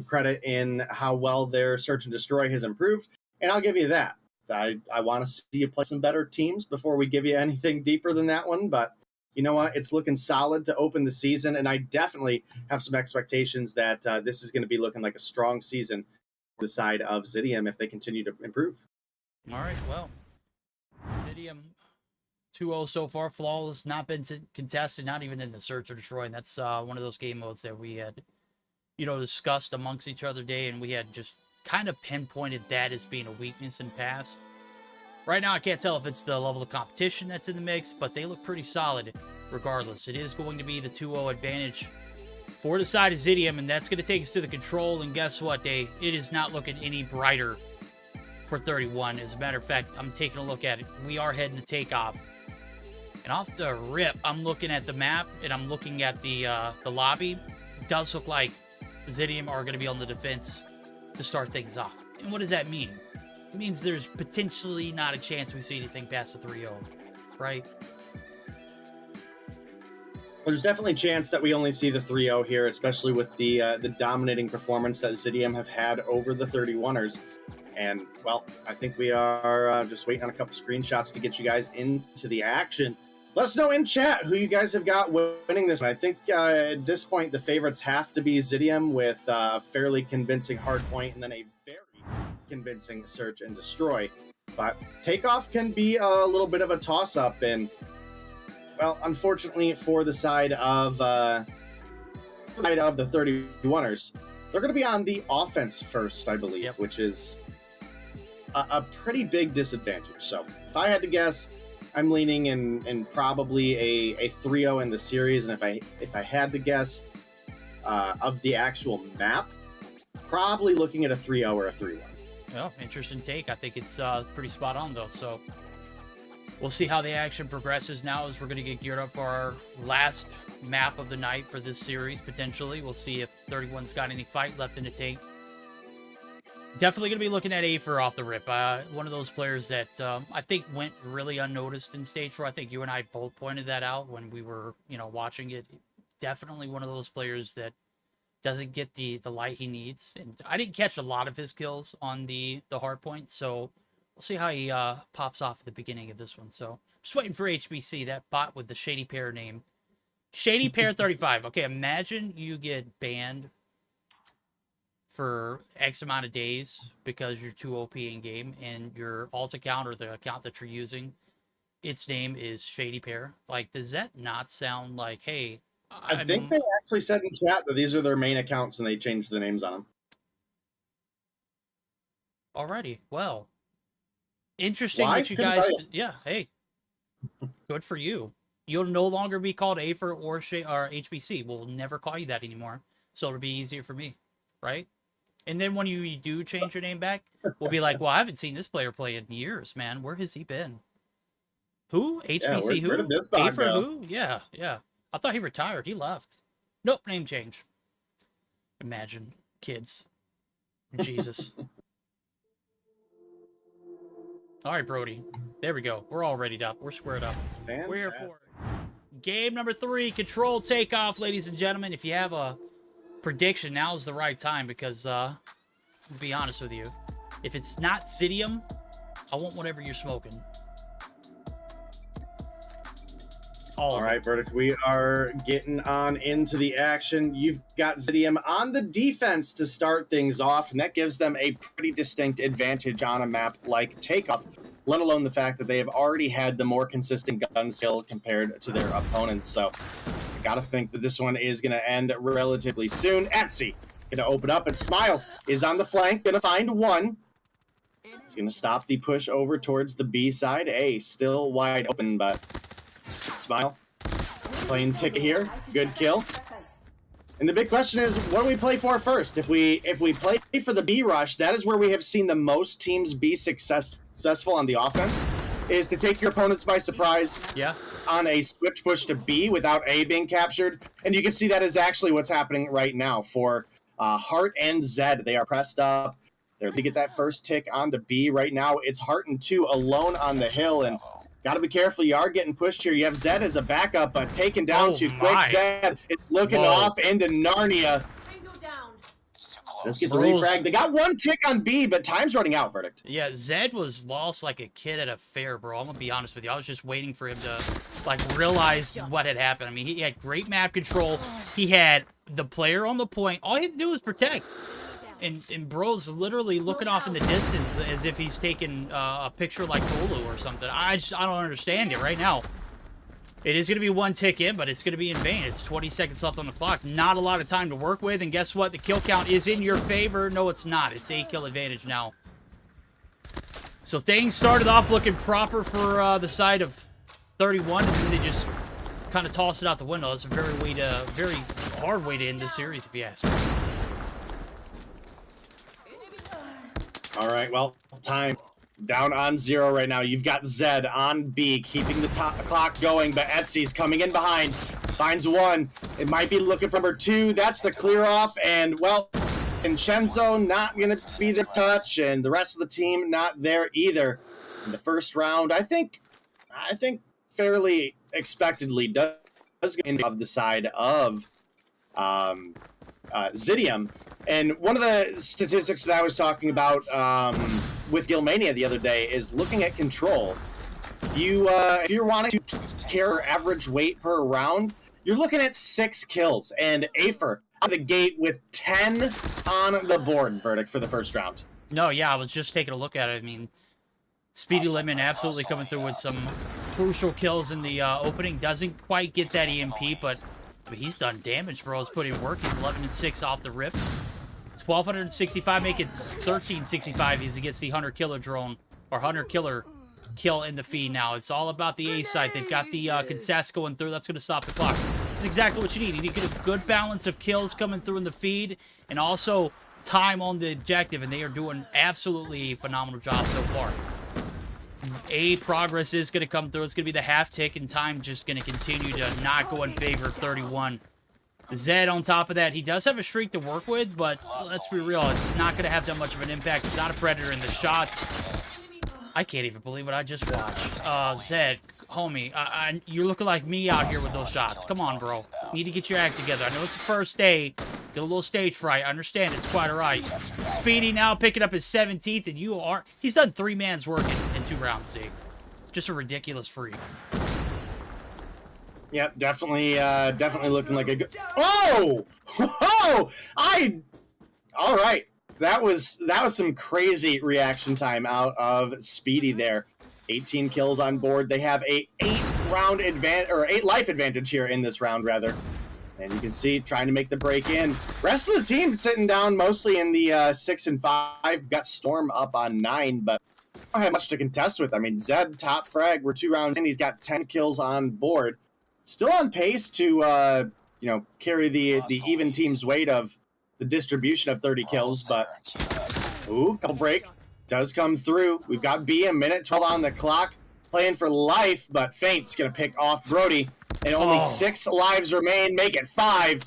credit in how well their Search and Destroy has improved. And I'll give you that. I want to see you play some better teams before we give you anything deeper than that one. But you know what? It's looking solid to open the season. And I definitely have some expectations that this is going to be looking like a strong season the side of Zidium if they continue to improve. All right, well, Zidium 2-0 so far, flawless, not been contested, not even in the Search or Destroy, and that's one of those game modes that we had, discussed amongst each other day, and we had just kind of pinpointed that as being a weakness in past. Right now, I can't tell if it's the level of competition that's in the mix, but they look pretty solid regardless. It is going to be the 2-0 advantage for the side of Zidium, and that's going to take us to the control, and guess what, Dave? It is not looking any brighter for 31. As a matter of fact, I'm taking a look at it. We are heading to takeoff. And off the rip, I'm looking at the map, and I'm looking at the lobby. It does look like Zidium are going to be on the defense to start things off. And what does that mean? It means there's potentially not a chance we see anything past the 3-0, right? There's definitely a chance that we only see the 3-0 here, especially with the dominating performance that Zidium have had over the 31ers. And, well, I think we are just waiting on a couple screenshots to get you guys into the action. Let us know in chat who you guys have got winning this. I think at this point, the favorites have to be Zidium with a fairly convincing hardpoint and then a very convincing Search and Destroy. But Takeoff can be a little bit of a toss-up, and well, unfortunately for the side of the 31ers, they're going to be on the offense first, I believe, yep, which is a pretty big disadvantage. So if I had to guess, I'm leaning in probably a 3-0 in the series, and if I had to guess of the actual map, probably looking at a 3-0 or a 3-1. Well, interesting take. I think it's pretty spot on, though. So we'll see how the action progresses now as we're going to get geared up for our last map of the night for this series, potentially. We'll see if 31's got any fight left in the tank. Definitely going to be looking at Afer off the rip. One of those players that I think went really unnoticed in Stage 4. I think you and I both pointed that out when we were, watching it. Definitely one of those players that doesn't get the light he needs. And I didn't catch a lot of his kills on the hardpoint, so we'll see how he pops off at the beginning of this one. So just waiting for HBC, that bot with the Shady Pear name. Shady Pear 35. Okay, imagine you get banned for X amount of days because you're too OP in game, and your alt account or the account that you're using, its name is Shady Pear. Like, does that not sound like, hey, I think they actually said in chat that these are their main accounts and they changed the names on them. Alrighty, well, interesting Why? that you Couldn't guys, tell you. yeah, hey, good for you. You'll no longer be called AFER or HBC. We'll never call you that anymore, so it'll be easier for me, right? And then when you do change your name back, we'll be like, well, I haven't seen this player play in years, man. Where has he been? Who? HBC who? Where did this bot AFER go? who? Yeah, yeah. I thought he retired. He left. Nope, name change. Imagine. Kids. Jesus. All right, Brody. There we go. We're all readied up. We're squared up. Fantastic. We're here for it. Game number 3, control takeoff, ladies and gentlemen. If you have a prediction, now is the right time because, to be honest with you, if it's not Zidium, I want whatever you're smoking. All right, Verdict, we are getting on into the action. You've got Zidium on the defense to start things off, and that gives them a pretty distinct advantage on a map like Takeoff, let alone the fact that they have already had the more consistent gun skill compared to their opponents. So I got to think that this one is going to end relatively soon. Etsy going to open up, and Smile is on the flank, going to find one. It's going to stop the push over towards the B side. A still wide open, but Smile playing ticket here. Good kill. And the big question is, what do we play for first? If we play for the B rush, that is where we have seen the most teams be successful on the offense, is to take your opponents by surprise. Yeah. On a swift push to B without A being captured. And you can see that is actually what's happening right now for Heart and Zed. They are pressed up. They're to get that first tick onto B right now. It's Heart and 2 alone on the hill, and got to be careful. You are getting pushed here. You have Zed as a backup, but taken down too quick. Zed, it's looking off into Narnia. Let's get the refrag. They got one tick on B, but time's running out, Verdict. Yeah, Zed was lost like a kid at a fair, bro. I'm going to be honest with you. I was just waiting for him to, like, realize what had happened. I mean, he had great map control. He had the player on the point. All he had to do was protect. And bro's literally looking off in the distance as if he's taking a picture like Dolu or something. I don't understand it right now. It is going to be one tick in, but it's going to be in vain. It's 20 seconds left on the clock. Not a lot of time to work with. And guess what? The kill count is in your favor. No, it's not. It's 8 kill advantage now. So things started off looking proper for the side of 31, and then they just kind of tossed it out the window. That's a very hard way to end this series, if you ask me. All right, well, time down on 0 right now. You've got Zed on B, keeping the clock going, but Etsy's coming in behind, finds one. It might be looking for number 2. That's the clear off, and, well, Vincenzo not going to be the touch, and the rest of the team not there either. In the first round, I think fairly expectedly does get of the side of Zidium. And one of the statistics that I was talking about with Gilmania the other day is looking at control. If you're wanting to carry average weight per round, you're looking at 6 kills. And Afer out of the gate with 10 on the board, Verdict, for the first round. No, yeah, I was just taking a look at it. I mean, Speedy Lemon absolutely coming through with some crucial kills in the opening. Doesn't quite get that EMP, but he's done damage, bro. He's putting in work. He's 11-6 off the rip. It's 1,265, make it 1,365. He's against the Hunter Killer drone, or Hunter Killer kill in the feed now. It's all about the A side. They've got the contest going through. That's going to stop the clock. That's exactly what you need. You need to get a good balance of kills coming through in the feed, and also time on the objective, and they are doing absolutely a phenomenal job so far. A progress is going to come through. It's going to be the half tick, and time just going to continue to not go in favor of 31. Zed on top of that, he does have a streak to work with, but let's be real, it's not going to have that much of an impact. He's not a predator in the shots. I can't even believe what I just watched. Zed, homie, you're looking like me out here with those shots. Come on, bro. You need to get your act together. I know it's the first day, Get a little stage fright. I understand. It's quite all right. Speedy now picking up his 17th, and he's done 3 man's work in 2 rounds, Dave. Just a ridiculous freak. Yep, definitely looking like a good. Oh, oh! All right. That was some crazy reaction time out of Speedy there. 18 kills on board. They have a 8 life advantage here in this round, rather. And you can see trying to make the break in. Rest of the team sitting down mostly in the 6 and 5. Got Storm up on 9, but I don't have much to contest with. I mean, Zed top frag. We're 2 rounds in. He's got 10 kills on board. Still on pace to carry the even team's weight of the distribution of 30 kills, but ooh, couple break does come through. We've got B, a minute 12 on the clock, playing for life, but Feint's gonna pick off Brody, and only 6 lives remain, make it 5.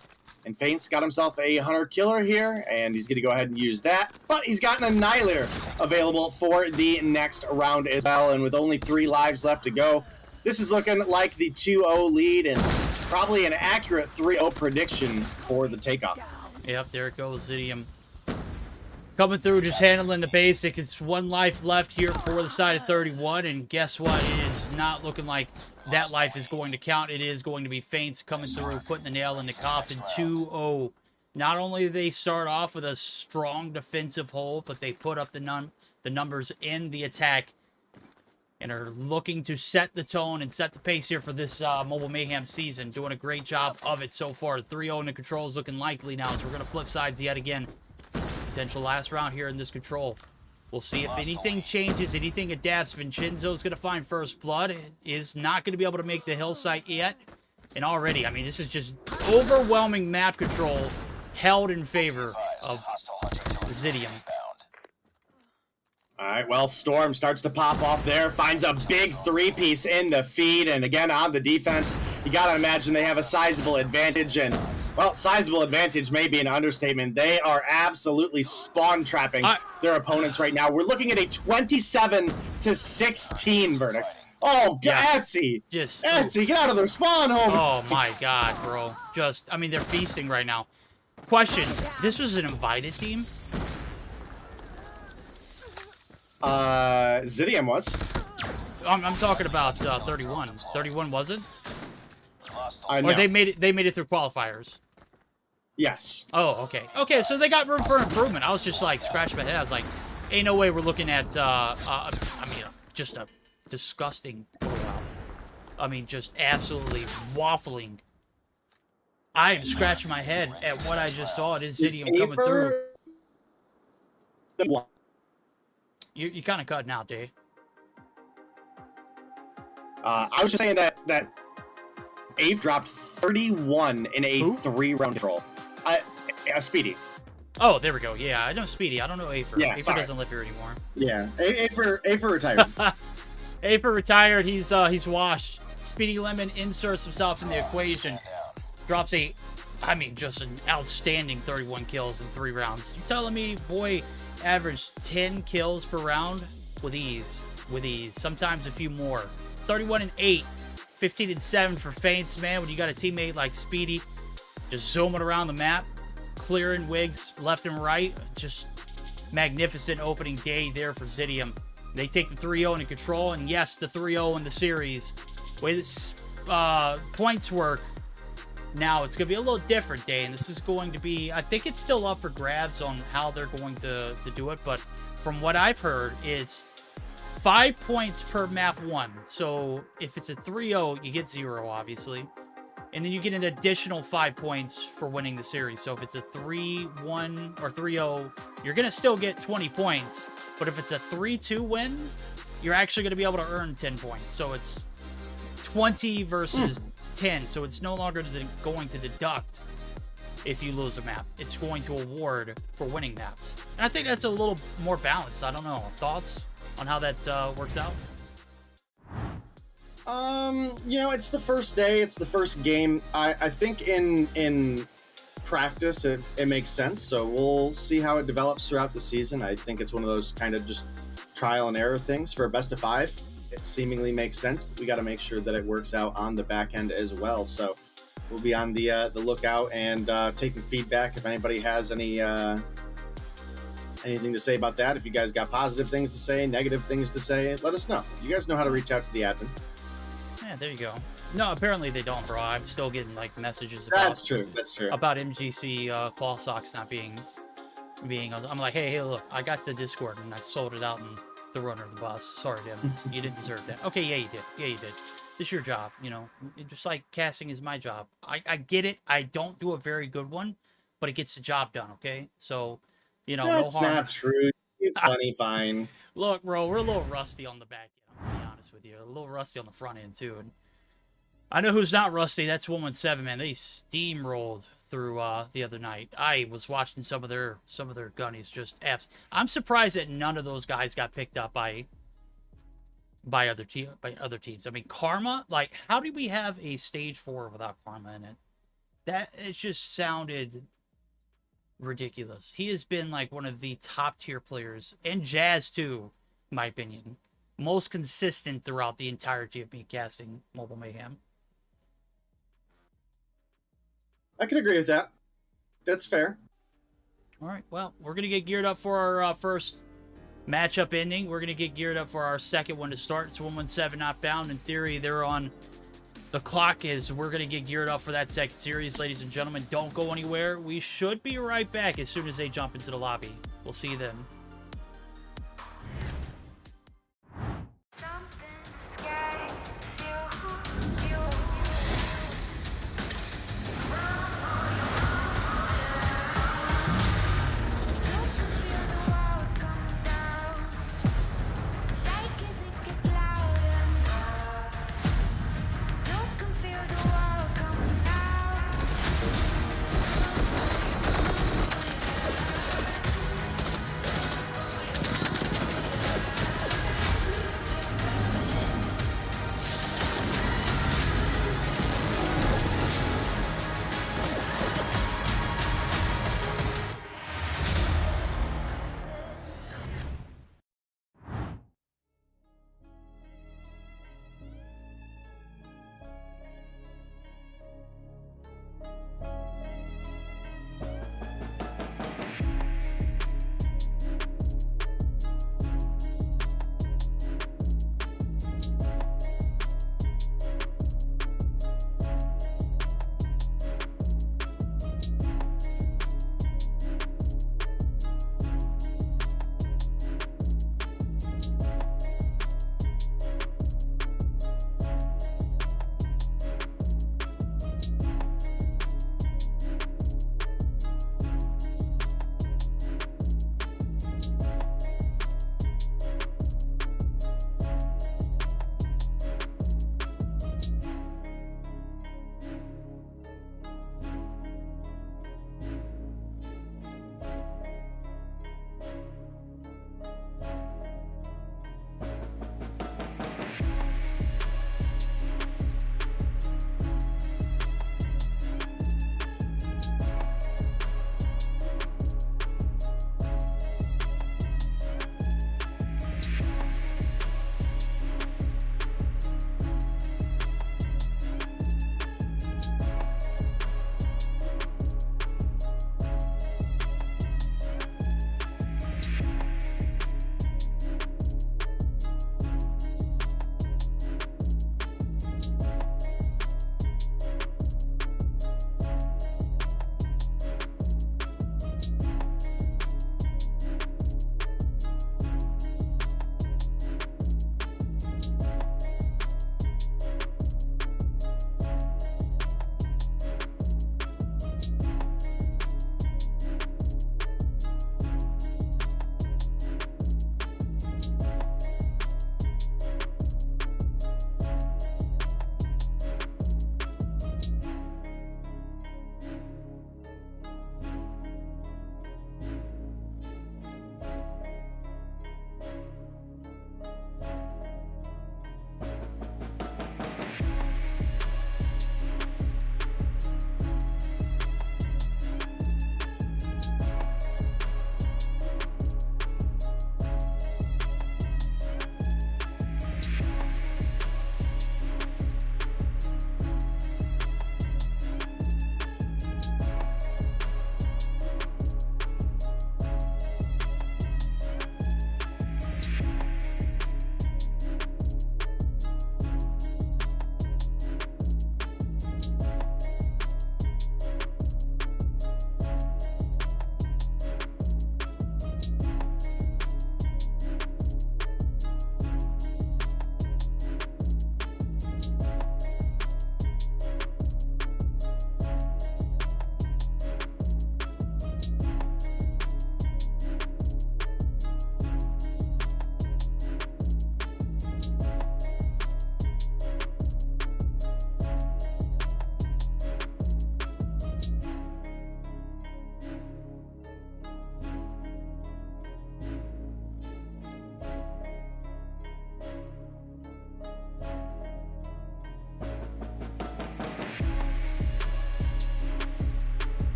And Feint's got himself a hunter killer here, and he's gonna go ahead and use that. But he's got an annihilator available for the next round as well, and with only 3 lives left to go, this is looking like the 2-0 lead and probably an accurate 3-0 prediction for the takeoff. Yep, there it goes, Zidium. Coming through, just handling the basic. It's 1 life left here for the side of 31, and guess what? It is not looking like that life is going to count. It is going to be Feints coming through, putting the nail in the coffin. 2-0. Not only do they start off with a strong defensive hold, but they put up the numbers in the attack and are looking to set the tone and set the pace here for this Mobile Mayhem season. Doing a great job of it so far. 3-0 in the control is looking likely now, so we're going to flip sides yet again. Potential last round here in this control. We'll see if anything changes, anything adapts. Vincenzo's going to find first blood. Is not going to be able to make the hillside yet. And already, I mean, this is just overwhelming map control held in favor of Zidium. All right, well, Storm starts to pop off there, finds a big 3-piece in the feed, and again, on the defense, you got to imagine they have a sizable advantage, and, well, sizable advantage may be an understatement. They are absolutely spawn-trapping their opponents right now. We're looking at a 27-16 verdict. Oh, Etsy! Etsy, get out of their spawn home! Oh, my God, bro. I mean, they're feasting right now. Question, this was an invited team? Zidium was. I'm talking about 31. 31 wasn't? No. Or they made it through qualifiers. Yes. Oh, okay. Okay, so they got room for improvement. I was just like scratching my head. I was like, ain't no way we're looking at I mean, just a disgusting blowout. I mean, just absolutely waffling. I'm scratching my head at what I just saw. It is Zidium coming through. You kind of cutting out, Dave. I was just saying that Ave dropped 31 in a 3-round control. Speedy. Oh, there we go. Yeah, I know Speedy. I don't know Afer. Yeah, Afer doesn't live here anymore. Yeah, Afer retired. Afer retired. He's washed. Speedy Lemon inserts himself in the equation. Drops just an outstanding 31 kills in 3 rounds. You telling me, boy, averaged 10 kills per round with ease. Sometimes a few more. 31-8, 15-7 for Feints, man. When you got a teammate like Speedy, just zooming around the map, clearing wigs left and right. Just magnificent opening day there for Zidium. They take the 3-0 into control, and yes, the 3-0 in the series. The way this points work, now it's going to be a little different day, and this is going to be, I think it's still up for grabs on how they're going to do it, but from what I've heard, it's 5 points per map 1. So if it's a 3-0, you get 0, obviously. And then you get an additional 5 points for winning the series. So if it's a 3-1 or 3-0, you're going to still get 20 points. But if it's a 3-2 win, you're actually going to be able to earn 10 points. So it's 20 versus 10, so it's no longer going to deduct if you lose a map. It's going to award for winning maps. And I think that's a little more balanced. I don't know. Thoughts on how that works out? It's the first day. It's the first game. I think in practice it makes sense. So we'll see how it develops throughout the season. I think it's one of those kind of just trial and error things for a best of 5. It seemingly makes sense, but we got to make sure that it works out on the back end as well. So we'll be on the lookout and taking feedback. If anybody has any anything to say about that, if you guys got positive things to say, negative things to say, let us know. You guys know how to reach out to the admins. Yeah, there you go. No, apparently they don't, bro. I'm still getting like messages about That's true. about MGC claw socks not being. I'm like, hey, look, I got the Discord and I sold it out and the runner of the bus. Sorry, Dennis, you didn't deserve that. Okay, yeah, you did. Yeah, you did. It's your job, you know. Just like casting is my job. I get it. I don't do a very good one, but it gets the job done. Okay, so you know, That's no harm. not true. You're plenty fine. Look, bro, we're a little rusty on the back end. I'm gonna be honest with you. A little rusty on the front end too. And I know who's not rusty. That's 117, man. They steamrolled through the other night. I was watching some of their gunnies, just apps. I'm surprised that none of those guys got picked up by other teams. I mean, Karma, like, how do we have a stage 4 without Karma in it? That it just sounded ridiculous. He has been like one of the top tier players, and Jazz too, in my opinion, most consistent throughout the entirety of me casting Mobile Mayhem. I can agree with that. That's fair. All right, well, we're gonna get geared up for our first matchup ending. We're gonna get geared up for our second one to start. It's 117 not found. In theory, they're on the clock. Is we're gonna get geared up for that second series, ladies and gentlemen. Don't go anywhere. We should be right back as soon as they jump into the lobby. We'll see you then.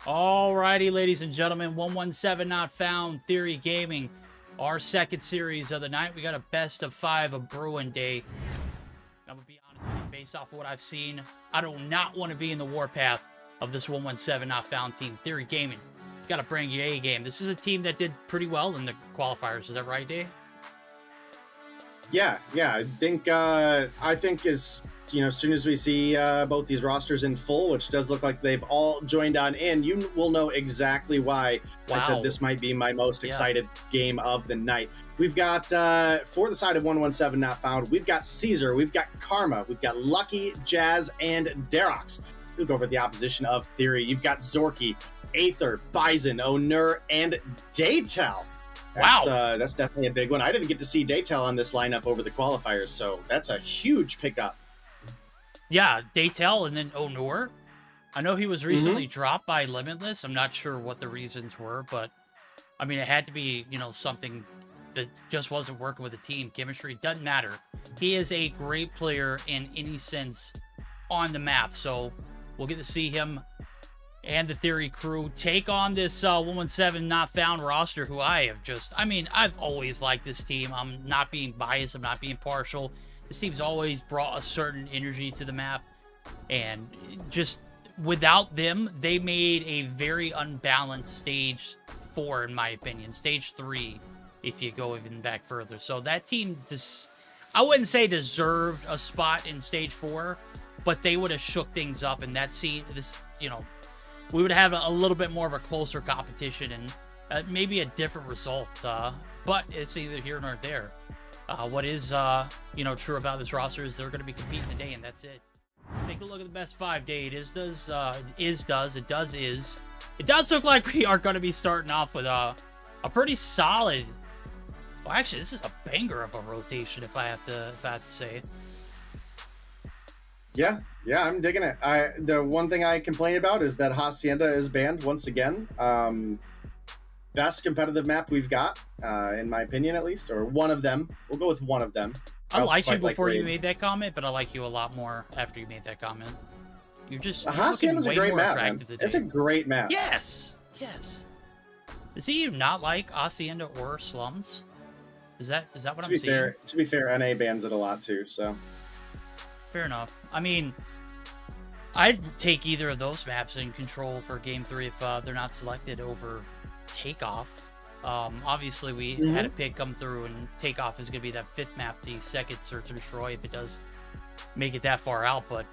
Alrighty, ladies and gentlemen, 117 Not Found, Theory Gaming, our second series of the night. We got a best of 5 of Bruin Day. I'm going to be honest with you, based off of what I've seen, I do not want to be in the warpath of this 117 Not Found team. Theory Gaming, got to bring you a game. This is a team that did pretty well in the qualifiers. Is that right, Dave? Yeah. I think as soon as we see both these rosters in full, which does look like they've all joined on in, you will know exactly why I said this might be my most excited game of the night. We've got, for the side of 117 Not Found, we've got Caesar, we've got Karma, we've got Lucky, Jazz, and Darox. Look over at the opposition of Theory. You've got Zorky, Aether, Bison, Onur, and Daytel. That's definitely a big one. I didn't get to see Daytel on this lineup over the qualifiers, so that's a huge pickup. Yeah, Daytel and then Onur. I know he was recently dropped by Limitless. I'm not sure what the reasons were, but I mean, it had to be, something that just wasn't working with the team. Chemistry doesn't matter. He is a great player in any sense on the map, so we'll get to see him and the Theory crew take on this 117 Not Found roster, who I've always liked this team. I'm not being biased. I'm not being partial. This team's always brought a certain energy to the map, and just without them, they made a very unbalanced stage 4, in my opinion. Stage 3, if you go even back further. So that team, I wouldn't say deserved a spot in stage 4, but they would have shook things up, and we would have a little bit more of a closer competition and maybe a different result. But it's either here nor there. What is, true about this roster is they're going to be competing today, and that's it. Take a look at the best 5 day. It does look like we are going to be starting off with a pretty solid. Well, actually, this is a banger of a rotation, if I have to say. Yeah, I'm digging it. The one thing I complain about is that Hacienda is banned once again. Best competitive map we've got, in my opinion, at least, or one of them. We'll go with one of them. I liked you before you made that comment, but I like you a lot more after you made that comment. You're Hacienda's a great map, man. It's a great map. Yes. Does he not like Hacienda or Slums? Is that what I'm seeing? To be fair, NA bans it a lot too, so. Fair enough. I mean, I'd take either of those maps in control for Game 3 if they're not selected over Takeoff. Obviously, we had a pick come through, and Takeoff is going to be that 5th map, the second Search and Destroy, if it does make it that far out. But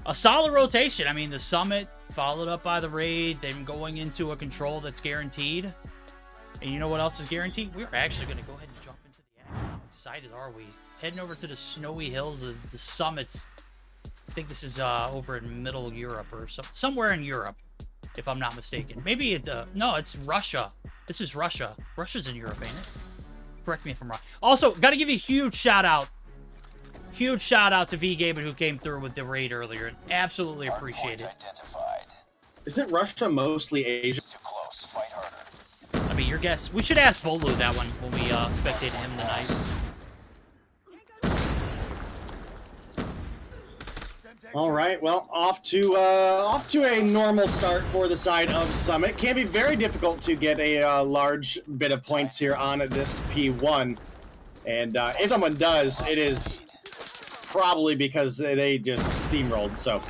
a solid rotation. I mean, the Summit followed up by the Raid, then going into a control that's guaranteed. And you know what else is guaranteed? We're actually going to go ahead and jump into the action. How excited are we? Heading over to the snowy hills of the Summits. I think this is over in Middle Europe or somewhere in Europe, if I'm not mistaken. Maybe no, it's Russia. This is Russia. Russia's in Europe, ain't it? Correct me if I'm wrong. Also, got to give you a huge shout out. Huge shout out to V Gaming, who came through with the raid earlier, and absolutely appreciate it. Isn't Russia mostly Asia? I mean, your guess. We should ask Bolu that one when we spectated him tonight. All right, well, off to a normal start for the side of Summit. Can be very difficult to get a large bit of points here on this P1, and if someone does, it is probably because they just steamrolled. So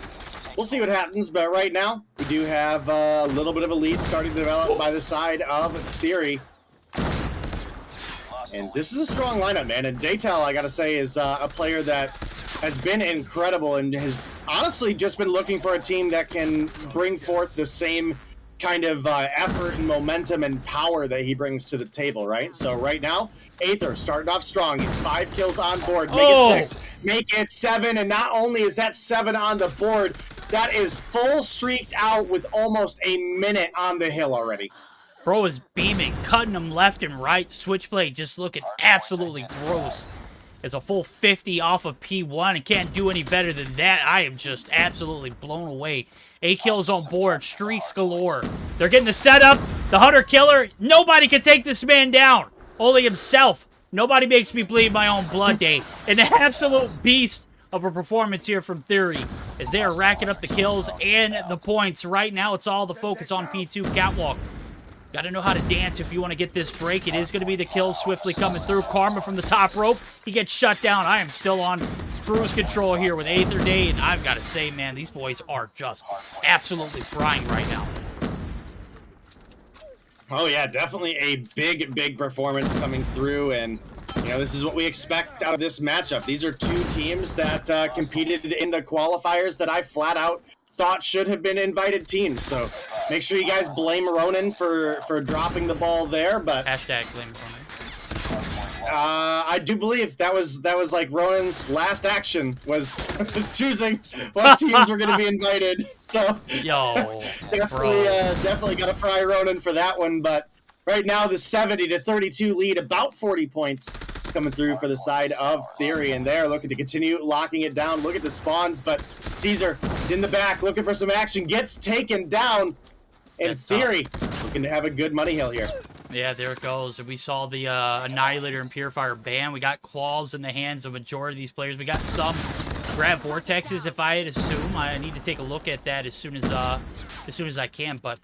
we'll see what happens. But right now, we do have a little bit of a lead starting to develop by the side of Theory. And this is a strong lineup, man. And Daytel, I gotta say, is a player that has been incredible and has honestly just been looking for a team that can bring forth the same kind of effort and momentum and power that he brings to the table, right? So right now, Aether starting off strong. He's 5 kills on board. Make it 6. Make it 7. And not only is that 7 on the board, that is full streaked out with almost a minute on the hill already. Bro is beaming, cutting them left and right. Switchblade just looking absolutely gross. Is a full 50 off of P1 and can't do any better than that. I am just absolutely blown away. 8 kills on board, streaks galore. They're getting the setup. The Hunter Killer, nobody can take this man down. Only himself. Nobody makes me bleed my own blood, Day. And the absolute beast of a performance here from Theory as they are racking up the kills and the points. Right now, it's all the focus on P2 Catwalk. Got to know how to dance if you want to get this break. It is going to be the kills swiftly coming through. Karma from the top rope. He gets shut down. I am still on cruise control here with Aether Day, and I've got to say, man, these boys are just absolutely frying right now. Oh yeah, definitely a big performance coming through, and you know, this is what we expect out of this matchup. These are two teams that competed in the qualifiers that I flat out thought should have been invited teams. So make sure you guys blame Ronan for dropping the ball there, but Hashtag blame Ronan. I do believe that was like Ronan's last action was choosing what teams were going to be invited. So Yo, definitely got to fry Ronan for that one. But right now the 70-32 lead, about 40 points coming through for the side of Theory, and they're looking to continue locking it down. Look at the spawns, but Caesar is in the back looking for some action, gets taken down, and That's Theory looking to have a good money hill here. Yeah, there it goes. We saw the Annihilator and Purifier ban. We got claws in the hands of majority of these players. We got some grab vortexes, if I had assume. I need to take a look at that as soon as I can. But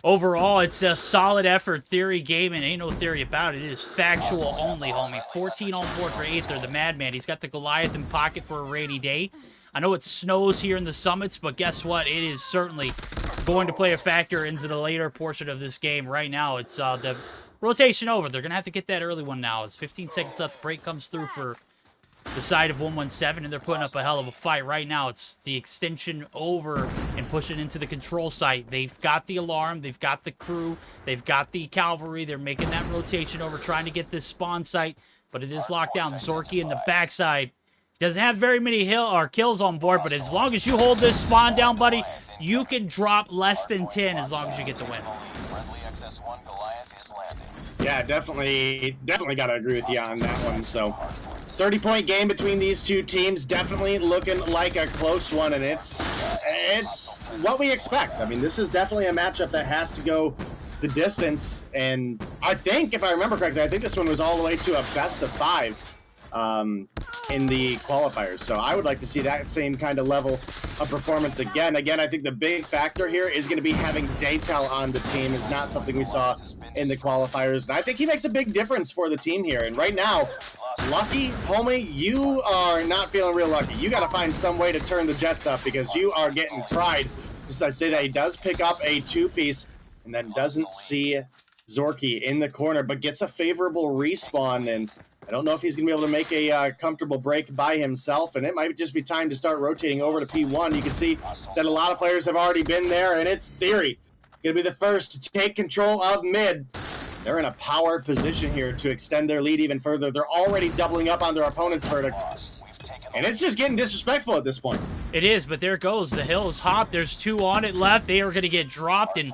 overall, it's a solid effort. Theory gaming, ain't no theory about it. It is factual only, homie. 14 on board for Aether, the Madman. He's got the Goliath in pocket for a rainy day. I know it snows here in the summits, but guess what? It is certainly going to play a factor into the later portion of this game. Right now, it's the rotation over. They're going to have to get that early one now. It's 15 seconds left. The break comes through for the side of 117, and they're putting up a hell of a fight. Right now, it's the extension over and pushing into the control site. They've got the alarm. They've got the crew. They've got the cavalry. They're making that rotation over, trying to get this spawn site, but it is locked down. Zorky in the backside. Doesn't have very many kills on board, but as long as you hold this spawn down, buddy, you can drop less than 10 as long as you get the win. Yeah, definitely got to agree with you on that one. So 30-point game between these two teams, definitely looking like a close one, and it's what we expect. I mean, this is definitely a matchup that has to go the distance, and I think, if I remember correctly, I think this one was all the way to a best of 5. In the qualifiers. So I would like to see that same kind of level of performance again. I think the big factor here is going to be having Daytel on the team. Is not something we saw in the qualifiers. And I think he makes a big difference for the team here. And right now, Lucky, homie, you are not feeling real lucky. You got to find some way to turn the Jets up because you are getting fried. Just I say that he does pick up a 2-piece and then doesn't see Zorky in the corner, but gets a favorable respawn, and I don't know if he's going to be able to make a comfortable break by himself, and it might just be time to start rotating over to P1. You can see that a lot of players have already been there, and it's Theory going to be the first to take control of mid. They're in a power position here to extend their lead even further. They're already doubling up on their opponent's verdict, and it's just getting disrespectful at this point. It is, but there it goes. The hill is hopped. There's 2 on it left. They are going to get dropped, and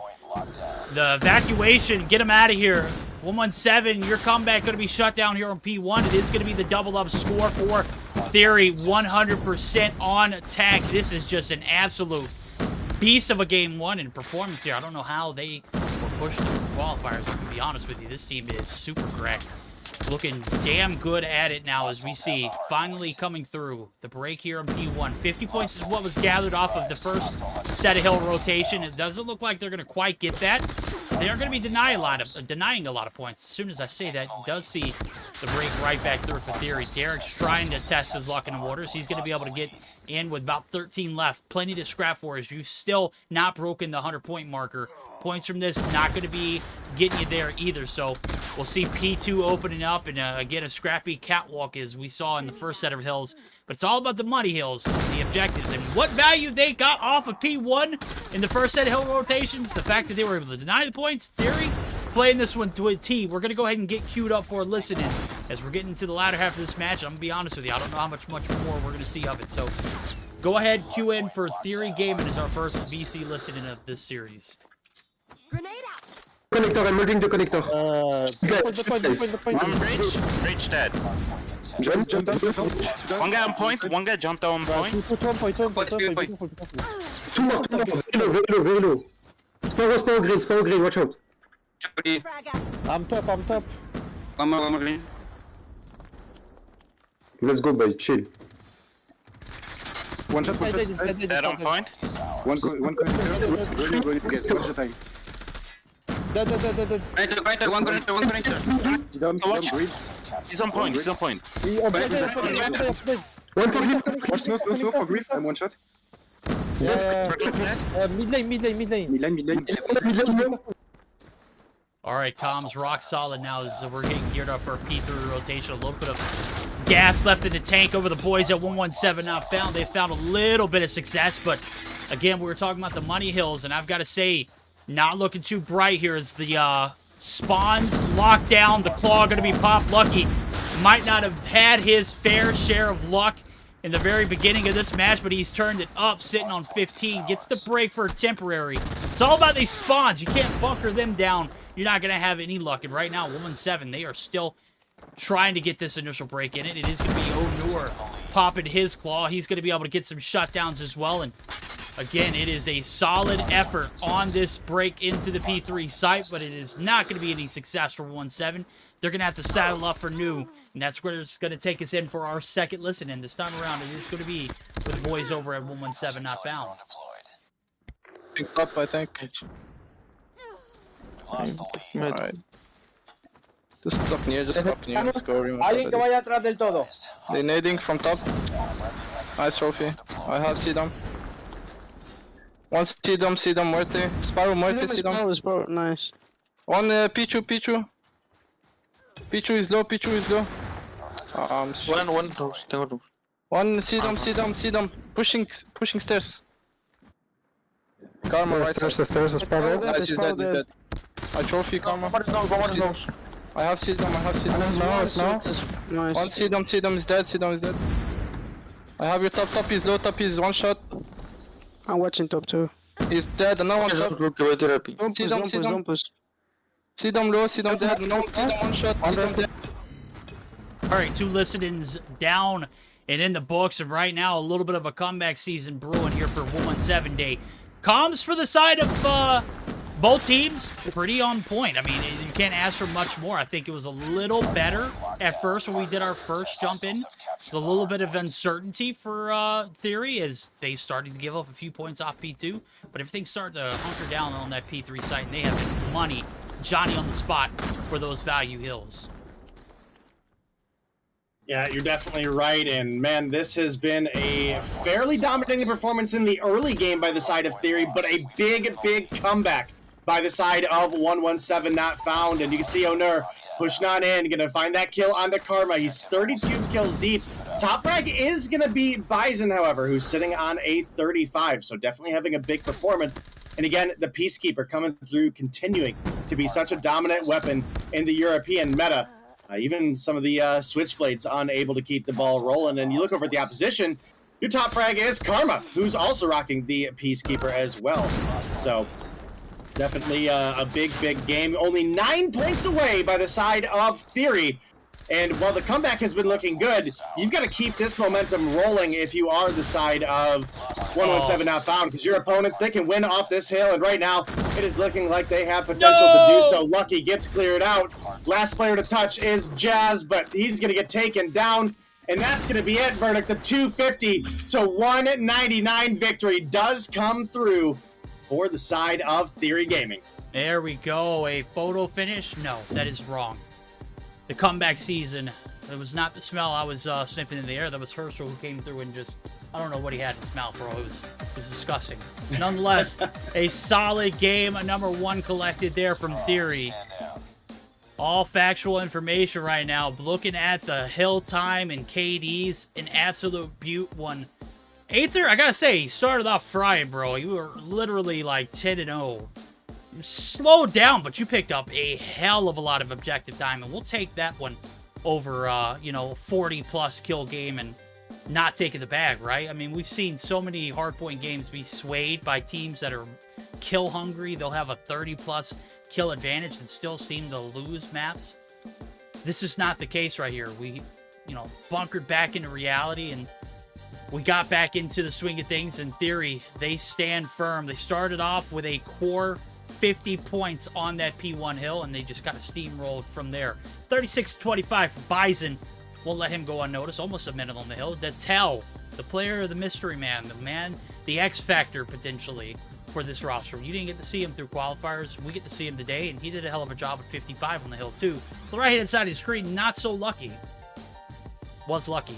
the evacuation, get them out of here. 117, your comeback going to be shut down here on P1. It is going to be the double-up score for Theory, 100% on attack. This is just an absolute beast of a game one in performance here. I don't know how they were pushed through the qualifiers. I'm going to be honest with you. This team is super correct. Looking damn good at it now as we see finally coming through the break here on P1. 50 points is what was gathered off of the first set of hill rotation. It doesn't look like they're going to quite get that. They are going to be denying a lot of points. As soon as I say that, he does see the break right back through for Theory. Derek's trying to test his luck in the waters. He's going to be able to get in with about 13 left. Plenty to scrap for as you've still not broken the 100-point marker. Points from this not going to be getting you there either. So we'll see P2 opening up and again a scrappy catwalk as we saw in the first set of hills. But it's all about the money hills and the objectives and what value they got off of P1 in the first set of hill rotations. The fact that they were able to deny the points. Theory playing this one to a T. We're going to go ahead and get queued up for listening as we're getting into the latter half of this match. I'm going to be honest with you. I don't know how much more we're going to see of it. So go ahead, queue in for Theory Gaming as our first VC listening of this series. Grenade out. Connector, I'm moving the connector. One bridge dead. Jump. One guy on point, one guy jumped on point. Two more. Very low. Spawn green, watch out. I'm top. One more green. Let's go, boy, chill. One shot, one shot. Dead on point. One connector. Going to guess. One shot time. Dead. Connector, one connector. Sit down, breathe. He's on point. He's on point. One for green. Watch snow for green. I'm one shot. Mid lane. Mid lane. All right, comms rock solid now as we're getting geared up for a P3 rotation. A little bit of gas left in the tank over the boys at 117 not found. They found a little bit of success, but again, we were talking about the money hills, and I've got to say, not looking too bright here as the spawns locked down. The claw going to be popped. Lucky might not have had his fair share of luck in the very beginning of this match, but he's turned it up, sitting on 15. Gets the break for a temporary. It's all about these spawns. You can't bunker them down. You're not going to have any luck. And right now, 117, they are still trying to get this initial break in it. It is going to be Onur popping his claw. He's going to be able to get some shutdowns as well. And again, it is a solid effort on this break into the P3 site, but it is not going to be any success for 117. They're going to have to saddle up for new, and that's where it's going to take us in for our second listen. And this time around, it is going to be with the boys over at 117 not found. Picked up, I think. Alright. Just stop near, Let's go. Alguien que vaya atrás del todo. They're nading from top. Nice trophy. I have Zidium. One Zidium muerte. Sparrow muerte, Zidium. Sparrow, nice. One Pichu. Pichu is low. One Zidium. Pushing stairs. Karma right side. Stairs, Sparrow. Nice, he's dead. I trophy Karma. I have Zidium. Nice. One Zidium is dead. I have your top is low, top is one shot. I'm watching top too. He's dead, another one shot. Don't push. Zidium low, Zidium dead, no, Zidium one shot, Zidium dead. All right, 2 listenings down and in the books, and right now a little bit of a comeback season brewing here for 117 Day. Comms for the side of both teams, pretty on point. I mean, you can't ask for much more. I think it was a little better at first when we did our first jump in. There's a little bit of uncertainty for Theory as they started to give up a few points off P2, but everything's starting to hunker down on that P3 site, and they have money, Johnny on the spot for those value hills. Yeah, you're definitely right, and man, this has been a fairly dominating performance in the early game by the side of Theory, but a big comeback by the side of 117 not found, and you can see Onur pushing on in, gonna find that kill onto Karma. He's 32 kills deep. Top frag is gonna be Bison, however, who's sitting on a 35, so definitely having a big performance. And again, the Peacekeeper coming through, continuing to be such a dominant weapon in the European meta. Even some of the Switchblades unable to keep the ball rolling. And you look over at the opposition, your top frag is Karma, who's also rocking the Peacekeeper as well. So definitely a big game. Only 9 points away by the side of Theory. And while the comeback has been looking good, you've got to keep this momentum rolling if you are the side of 117 not found, because your opponents, they can win off this hill, and right now it is looking like they have potential to do so. Lucky gets cleared out. Last player to touch is Jazz, but he's going to get taken down, and that's going to be it. Verdict, the 250 to 199 victory does come through for the side of Theory Gaming. There we go. A photo finish? No, that is wrong. The comeback season, it was not the smell I was sniffing in the air. That was Herschel who came through and just, I don't know what he had in his mouth, bro. It was disgusting. Nonetheless, a solid game, a #1 collected there from Theory. All factual information right now. Looking at the hill time and KDs, an absolute beaut one. Aether, I gotta say, he started off frying, bro. You were literally like 10-0. Slowed down, but you picked up a hell of a lot of objective time, and we'll take that one over, 40-plus kill game and not taking the bag, right? I mean, we've seen so many hardpoint games be swayed by teams that are kill hungry. They'll have a 30-plus kill advantage and still seem to lose maps. This is not the case right here. We, bunkered back into reality, and we got back into the swing of things. In Theory, they stand firm. They started off with a core 50 points on that P1 hill, and they just got steamrolled from there. 36-25 for Bison. Won't let him go unnoticed. Almost a minute on the hill. That's hell. The player, the mystery man, the X factor potentially for this roster. You didn't get to see him through qualifiers. We get to see him today, and he did a hell of a job at 55 on the hill too. The right-hand side of the screen, not so lucky. Was lucky.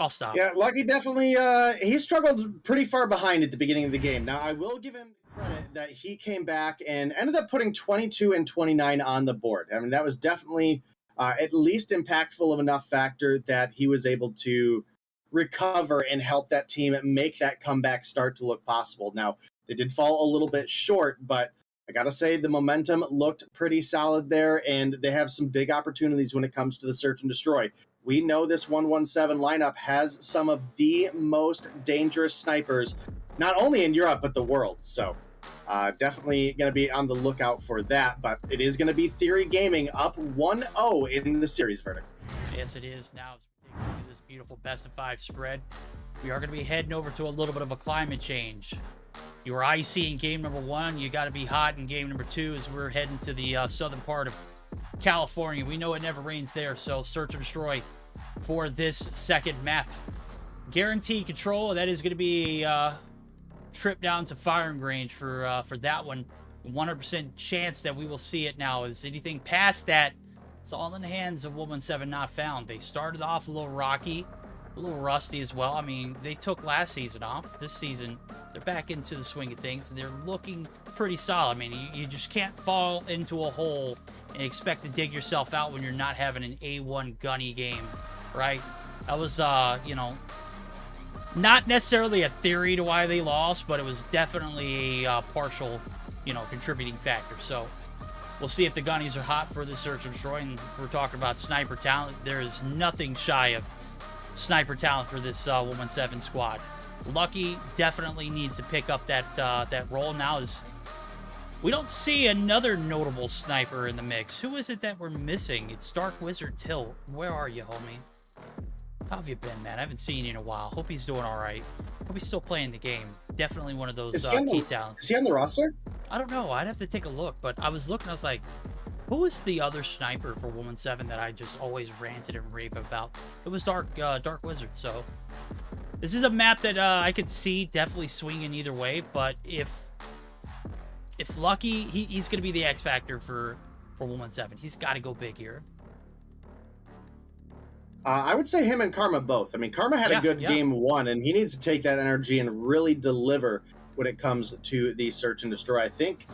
I'll stop. Yeah, Lucky definitely, he struggled pretty far behind at the beginning of the game. Now, I will give him credit that he came back and ended up putting 22 and 29 on the board. I mean, that was definitely at least impactful of enough factor that he was able to recover and help that team make that comeback start to look possible. Now, they did fall a little bit short, but I got to say the momentum looked pretty solid there, and they have some big opportunities when it comes to the search and destroy. We know this 117 lineup has some of the most dangerous snipers, not only in Europe, but the world. So definitely going to be on the lookout for that. But it is going to be Theory Gaming up 1-0 in the series verdict. Yes, it is. Now it's taking this beautiful best-of-5 spread. We are going to be heading over to a little bit of a climate change. You were icy in game number 1. You got to be hot in game number 2 as we're heading to the southern part of California. We know it never rains there, so search and destroy for this second map. Guaranteed control. That is going to be a trip down to firing range for that one. 100% chance that we will see it now. Is anything past that, it's all in the hands of 117 not found. They started off a little rocky, a little rusty as well. I mean, they took last season off. This season, they're back into the swing of things, and they're looking pretty solid. I mean, you just can't fall into a hole and expect to dig yourself out when you're not having an A1 gunny game, right? That was, you know, not necessarily a theory to why they lost, but it was definitely a partial, you know, contributing factor. So we'll see if the gunnies are hot for this search and destroy. And we're talking about sniper talent. There is nothing shy of sniper talent for this 117 squad. Lucky definitely needs to pick up that role now. As we don't see another notable sniper in the mix. Who is it that we're missing? It's Dark Wizard Till. Where are you, homie? How have you been, man? I haven't seen you in a while. Hope he's doing all right. Hope he's still playing the game. Definitely one of those key talents. Is he on the roster? I don't know. I'd have to take a look. But I was looking. I was like, who is the other sniper for 117 that I just always ranted and raved about? It was Dark Wizard. So this is a map that I could see definitely swinging either way. But if Lucky, he's going to be the X factor for 117. He's got to go big here. I would say him and Karma both. I mean, Karma had a good game 1, and he needs to take that energy and really deliver when it comes to the search and destroy. I think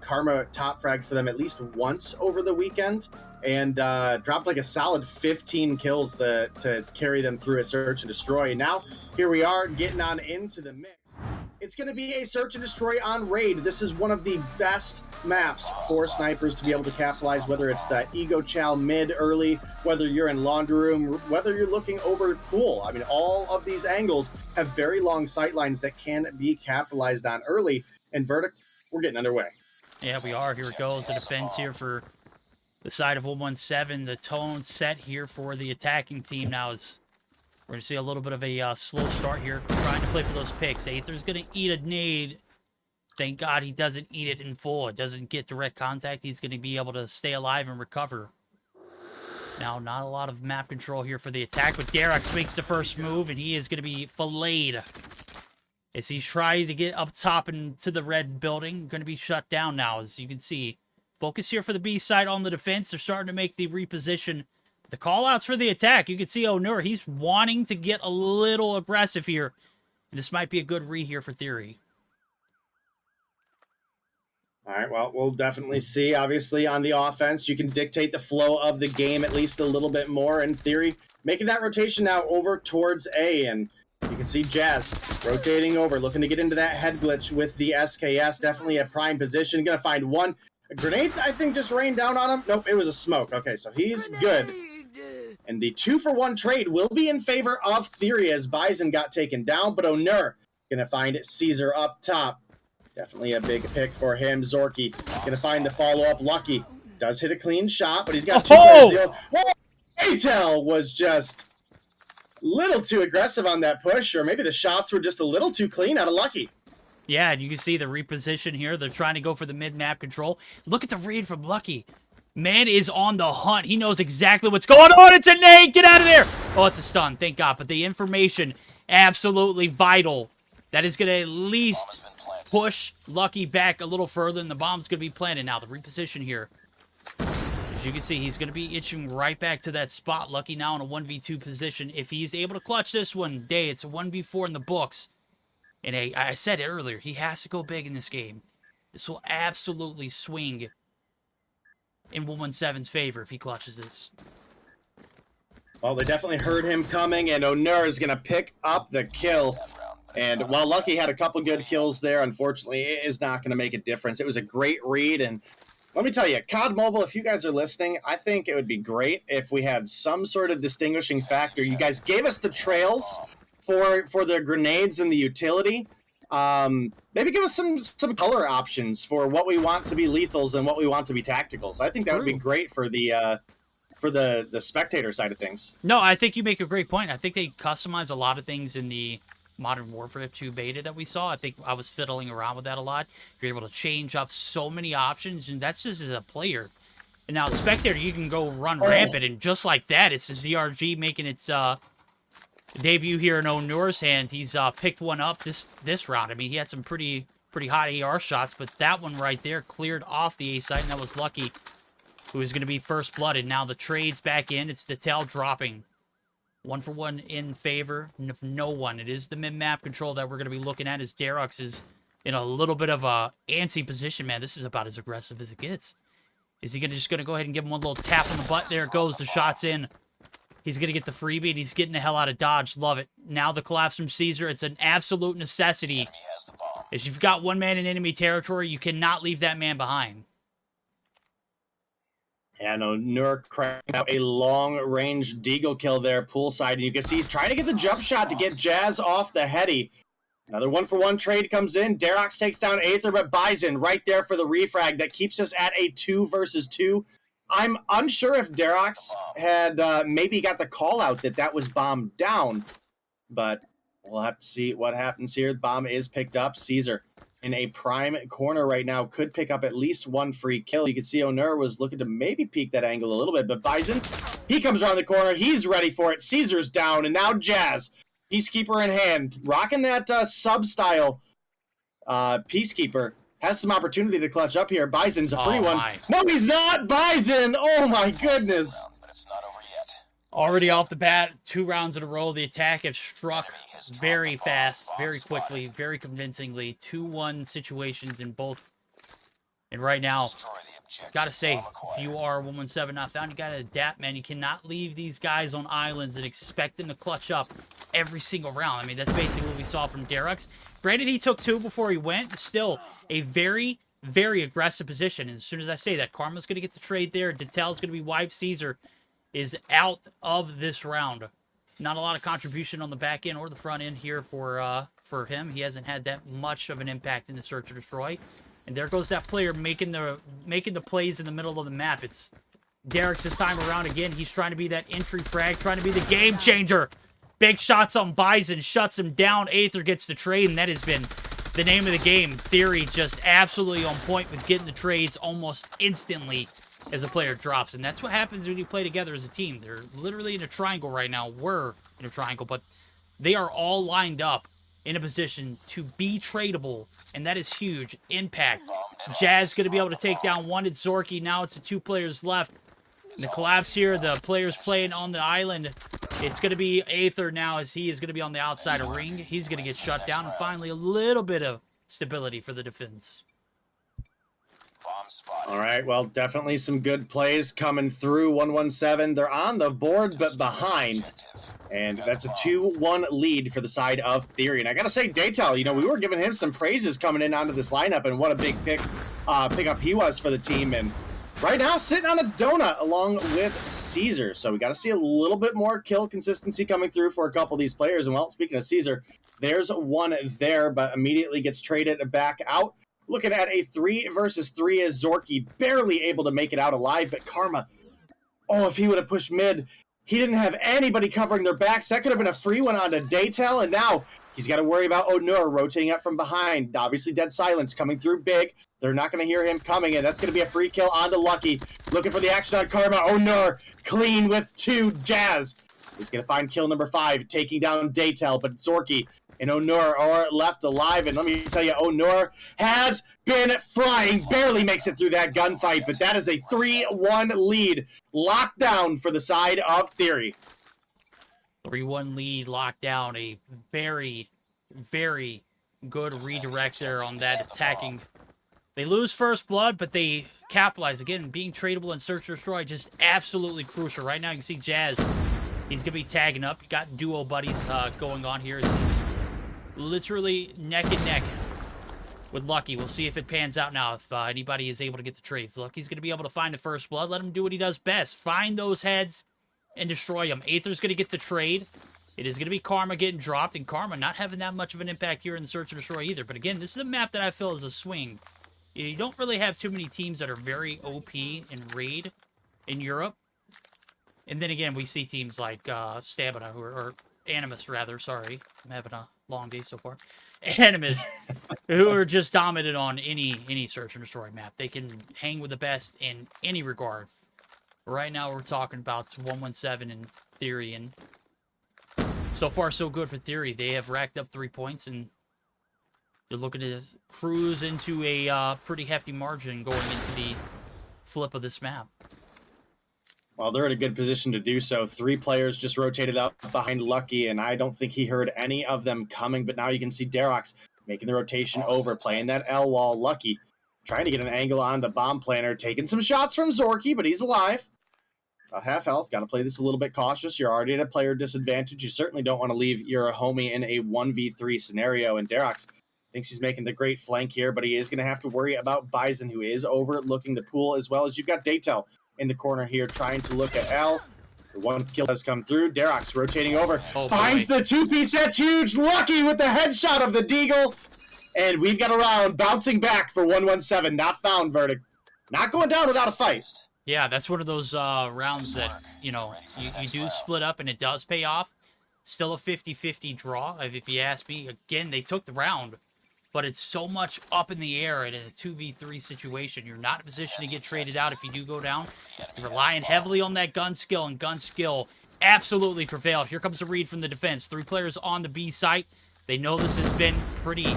Karma top fragged for them at least once over the weekend and dropped like a solid 15 kills to carry them through a search and destroy. And now here we are getting on into the mix. It's going to be a search and destroy on raid. This is one of the best maps for snipers to be able to capitalize, whether it's that ego chow mid early, whether you're in laundry room, whether you're looking over pool. I mean, all of these angles have very long sight lines that can be capitalized on early. And verdict, we're getting underway. Yeah, we are. Here it goes. The defense here for the side of 117. The tone set here for the attacking team now is we're going to see a little bit of a slow start here, trying to play for those picks. Aether's going to eat a nade. Thank God he doesn't eat it in full. It doesn't get direct contact. He's going to be able to stay alive and recover. Now, not a lot of map control here for the attack, but Derex makes the first move, and he is going to be filleted as he's trying to get up top into the red building. Going to be shut down now, as you can see. Focus here for the B side on the defense. They're starting to make the reposition. The call-outs for the attack. You can see Onur, he's wanting to get a little aggressive here. And this might be a good re here for Theory. All right, well, we'll definitely see. Obviously, on the offense, you can dictate the flow of the game at least a little bit more. In theory, making that rotation now over towards A. And you can see Jazz rotating over, looking to get into that head glitch with the SKS. Definitely a prime position. Going to find one. A grenade, I think, just rained down on him. Nope, it was a smoke. Okay, so he's good. And the 2-for-1 trade will be in favor of Theory as Bison got taken down, but Onur gonna find Caesar up top. Definitely a big pick for him. Zorky gonna find the follow-up. Lucky does hit a clean shot, but he's got two players deal. Atel was just a little too aggressive on that push, or maybe the shots were just a little too clean out of Lucky. Yeah, and you can see the reposition here. They're trying to go for the mid-map control. Look at the read from Lucky. Man is on the hunt. He knows exactly what's going on. It's a nade. Get out of there. Oh, it's a stun. Thank God. But the information, absolutely vital. That is going to at least push Lucky back a little further, and the bomb's going to be planted. Now, the reposition here. As you can see, he's going to be itching right back to that spot. Lucky now in a 1v2 position. If he's able to clutch this one, day, it's a 1v4 in the books. And I said it earlier, he has to go big in this game. This will absolutely swing in 117's favor if he clutches this. Well, they definitely heard him coming, and Onur is going to pick up the kill. And while Lucky had a couple good kills there, unfortunately, it is not going to make a difference. It was a great read, and let me tell you, COD Mobile, if you guys are listening, I think it would be great if we had some sort of distinguishing factor. You guys gave us the trails for the grenades and the utility. Maybe give us some color options for what we want to be lethals and what we want to be tacticals. I think that would be great for the spectator side of things. No, I think you make a great point. I think they customize a lot of things in the Modern Warfare 2 beta that we saw. I think I was fiddling around with that a lot. You're able to change up so many options, and that's just as a player. And now, spectator, you can go run rampant, and just like that, it's the ZRG making its debut here in Onur's hand. He's picked one up this round. I mean, he had some pretty hot AR shots, but that one right there cleared off the A site, and that was Lucky, who is going to be first blooded. Now the trade's back in. It's the tail dropping. 1-for-1 in favor of no one. It is the mid-map control that we're going to be looking at as Derux is in a little bit of a antsy position. Man, this is about as aggressive as it gets. Is he just going to go ahead and give him one little tap on the butt? There it goes. The shot's in. He's going to get the freebie, and he's getting the hell out of dodge. Love it. Now the collapse from Caesar. It's an absolute necessity. As you've got one man in enemy territory, you cannot leave that man behind. And Onur cracked out a long-range deagle kill there, poolside. And you can see he's trying to get the jump shot to get Jazz off the heady. Another 1-for-1 trade comes in. Derox takes down Aether, but Bison right there for the refrag. That keeps us at a 2 versus 2. I'm unsure if Derox had maybe got the call out that was bombed down, but we'll have to see what happens here. The bomb is picked up. Caesar in a prime corner right now could pick up at least one free kill. You can see Onur was looking to maybe peek that angle a little bit, but Bison, he comes around the corner. He's ready for it. Caesar's down, and now Jazz, Peacekeeper in hand, rocking that sub-style Peacekeeper. Has some opportunity to clutch up here. Bison's a free one. No, he's not! Bison! Oh my goodness! Already off the bat, 2 rounds in a row. The attack has struck very fast, very quickly, very convincingly. 2-1 situations in both. And right now, gotta say, if you are 117 not found, you gotta adapt, man. You cannot leave these guys on islands and expect them to clutch up every single round. I mean, that's basically what we saw from Derux. Granted, he took 2 before he went. Still, a very, very aggressive position. And as soon as I say that, Karma's going to get the trade there. Detel's going to be wiped. Caesar is out of this round. Not a lot of contribution on the back end or the front end here for him. He hasn't had that much of an impact in the search and destroy. And there goes that player making the plays in the middle of the map. It's Derek's this time around again. He's trying to be that entry frag, trying to be the game changer. Big shots on Bison, shuts him down. Aether gets the trade, and that has been the name of the game. Theory just absolutely on point with getting the trades almost instantly as a player drops. And that's what happens when you play together as a team. They're literally in a triangle right now. We're in a triangle, but they are all lined up in a position to be tradable, and that is huge. Impact. Jazz going to be able to take down one. It's Zorky. Now it's the 2 players left. The collapse here, the players playing on the island. It's going to be Aether now, as he is going to be on the outside of ring. He's going to get shut down, and finally a little bit of stability for the defense. All right, well, definitely some good plays coming through. 117, they're on the board, but behind. And that's a 2-1 lead for the side of Theory. And I got to say, Daytel, you know, we were giving him some praises coming in onto this lineup, and what a big pickup he was for the team. And right now, sitting on a donut along with Caesar. So we got to see a little bit more kill consistency coming through for a couple of these players. And well, speaking of Caesar, there's one there, but immediately gets traded back out. Looking at a 3 versus 3 as Zorky barely able to make it out alive, but Karma, oh, if he would have pushed mid, he didn't have anybody covering their backs. That could have been a free one onto Daytel, and now He's got to worry about Onur rotating up from behind. Obviously, dead silence coming through big. They're not going to hear him coming, and that's going to be a free kill onto Lucky. Looking for the action on Karma. Onur clean with 2. Jazz. He's going to find kill number 5, taking down Daytel, but Zorky and Onur are left alive. And let me tell you, Onur has been flying. Barely makes it through that gunfight, but that is a 3-1 lead. Locked down for the side of Theory. 3-1 lead, locked down. A very, very good redirect there on that attacking. They lose first blood, but they capitalize. Again, being tradable and search and destroy, just absolutely crucial. Right now, you can see Jazz. He's going to be tagging up. You got duo buddies going on here as he's literally neck and neck with Lucky. We'll see if it pans out now, if anybody is able to get the trades. Lucky's going to be able to find the first blood. Let him do what he does best. Find those heads and destroy them. Aether's going to get the trade. It is going to be Karma getting dropped, and Karma not having that much of an impact here in the search and destroy either. But again, this is a map that I feel is a swing. You don't really have too many teams that are very OP in Raid in Europe. And then again, we see teams like Stamina, or Animus, rather. Sorry, I'm having a long day so far. Animus, who are just dominant on any search and destroy map. They can hang with the best in any regard. Right now, we're talking about 117 and Theory, and so far, so good for Theory. They have racked up 3 points, and they're looking to cruise into a pretty hefty margin going into the flip of this map. Well, they're in a good position to do so. 3 players just rotated up behind Lucky, and I don't think he heard any of them coming. But now you can see Derox making the rotation over, playing that L wall. Lucky trying to get an angle on the bomb planter, taking some shots from Zorky, but he's alive. About half health. Got to play this a little bit cautious. You're already at a player disadvantage. You certainly don't want to leave your homie in a 1v3 scenario. And Derox thinks he's making the great flank here, but he is going to have to worry about Bison, who is overlooking the pool, as well as you've got Daytel in the corner here trying to look at L. The 1 kill has come through. Derox rotating over. Finds the 2-piece. That's huge. Lucky with the headshot of the Deagle. And we've got a round bouncing back for 117. Not found, verdict. Not going down without a fight. Yeah, that's one of those rounds that, you know, you do split up and it does pay off. Still a 50-50 draw, if you ask me. Again, they took the round, but it's so much up in the air in a 2v3 situation. You're not in a position to get traded out if you do go down. You're relying heavily on that gun skill, and gun skill absolutely prevailed. Here comes a read from the defense. 3 players on the B site. They know this has been pretty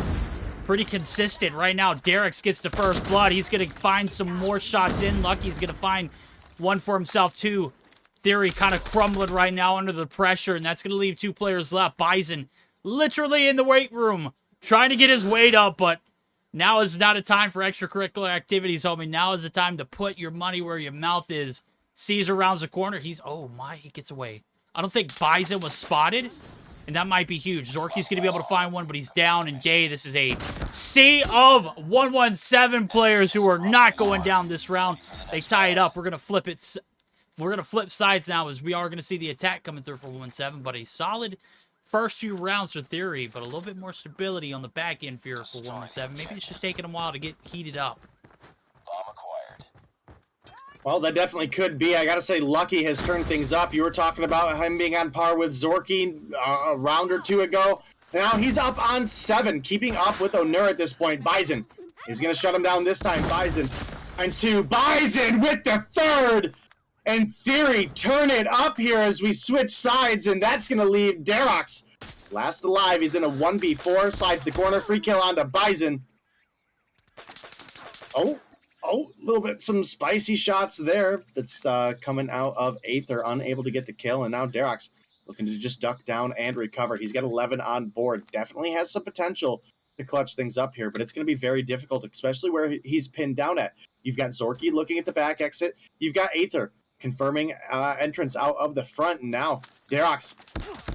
consistent. Right now, Derek's gets the first blood. He's going to find some more shots in. Lucky's going to find one for himself, too. Theory kind of crumbling right now under the pressure, and that's going to leave 2 players left. Bison literally in the weight room, trying to get his weight up, but now is not a time for extracurricular activities, homie. Now is the time to put your money where your mouth is. Caesar rounds the corner. Oh my, he gets away. I don't think Bison was spotted, and that might be huge. Zorky's going to be able to find one, but he's down. And Day, this is a sea of 117 players who are not going down this round. They tie it up. We're going to flip it. We're going to flip sides now, as we are going to see the attack coming through for 117, but a solid first 2 rounds for Theory, but a little bit more stability on the back end for 117. Maybe it's just taking them a while to get heated up. Well, that definitely could be. I got to say, Lucky has turned things up. You were talking about him being on par with Zorky a round or 2 ago. Now he's up on 7, keeping up with Onur at this point. Bison is going to shut him down this time. Bison finds 2. Bison with the 3rd. And Theory turn it up here as we switch sides, and that's going to leave Derox last alive. He's in a 1v4, slides the corner, free kill onto Bison. Oh, a little bit, some spicy shots there. That's coming out of Aether, unable to get the kill, and now Derox looking to just duck down and recover. He's got 11 on board. Definitely has some potential to clutch things up here, but it's going to be very difficult, especially where he's pinned down at. You've got Zorky looking at the back exit. You've got Aether confirming entrance out of the front, and now Derox,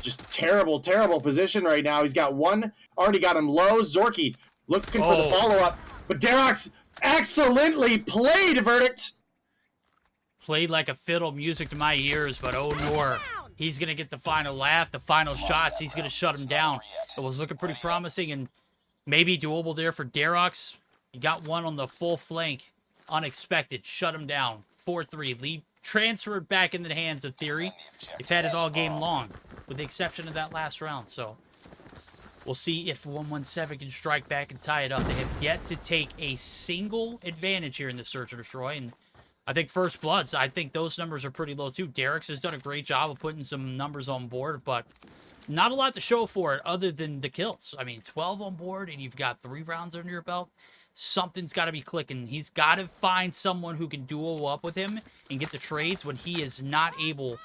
just terrible position right now. He's got 1, already got him low. Zorky looking for the follow-up, but Derox excellently played, verdict. Played like a fiddle, music to my ears, but Onur, he's going to get the final laugh, the final shots. He's going to shut him down. It was looking pretty promising and maybe doable there for Derox. He got one on the full flank, unexpected, shut him down. 4-3, lead transferred back into the hands of Theory. They've had it all game long, with the exception of that last round. So We'll see if 117 can strike back and tie it up. They have yet to take a single advantage here in the search and destroy. And I think First Bloods, I think those numbers are pretty low too. Derek's has done a great job of putting some numbers on board, but not a lot to show for it other than the kills. I mean, 12 on board and you've got 3 rounds under your belt. Something's got to be clicking. He's got to find someone who can duo up with him and get the trades when he is not able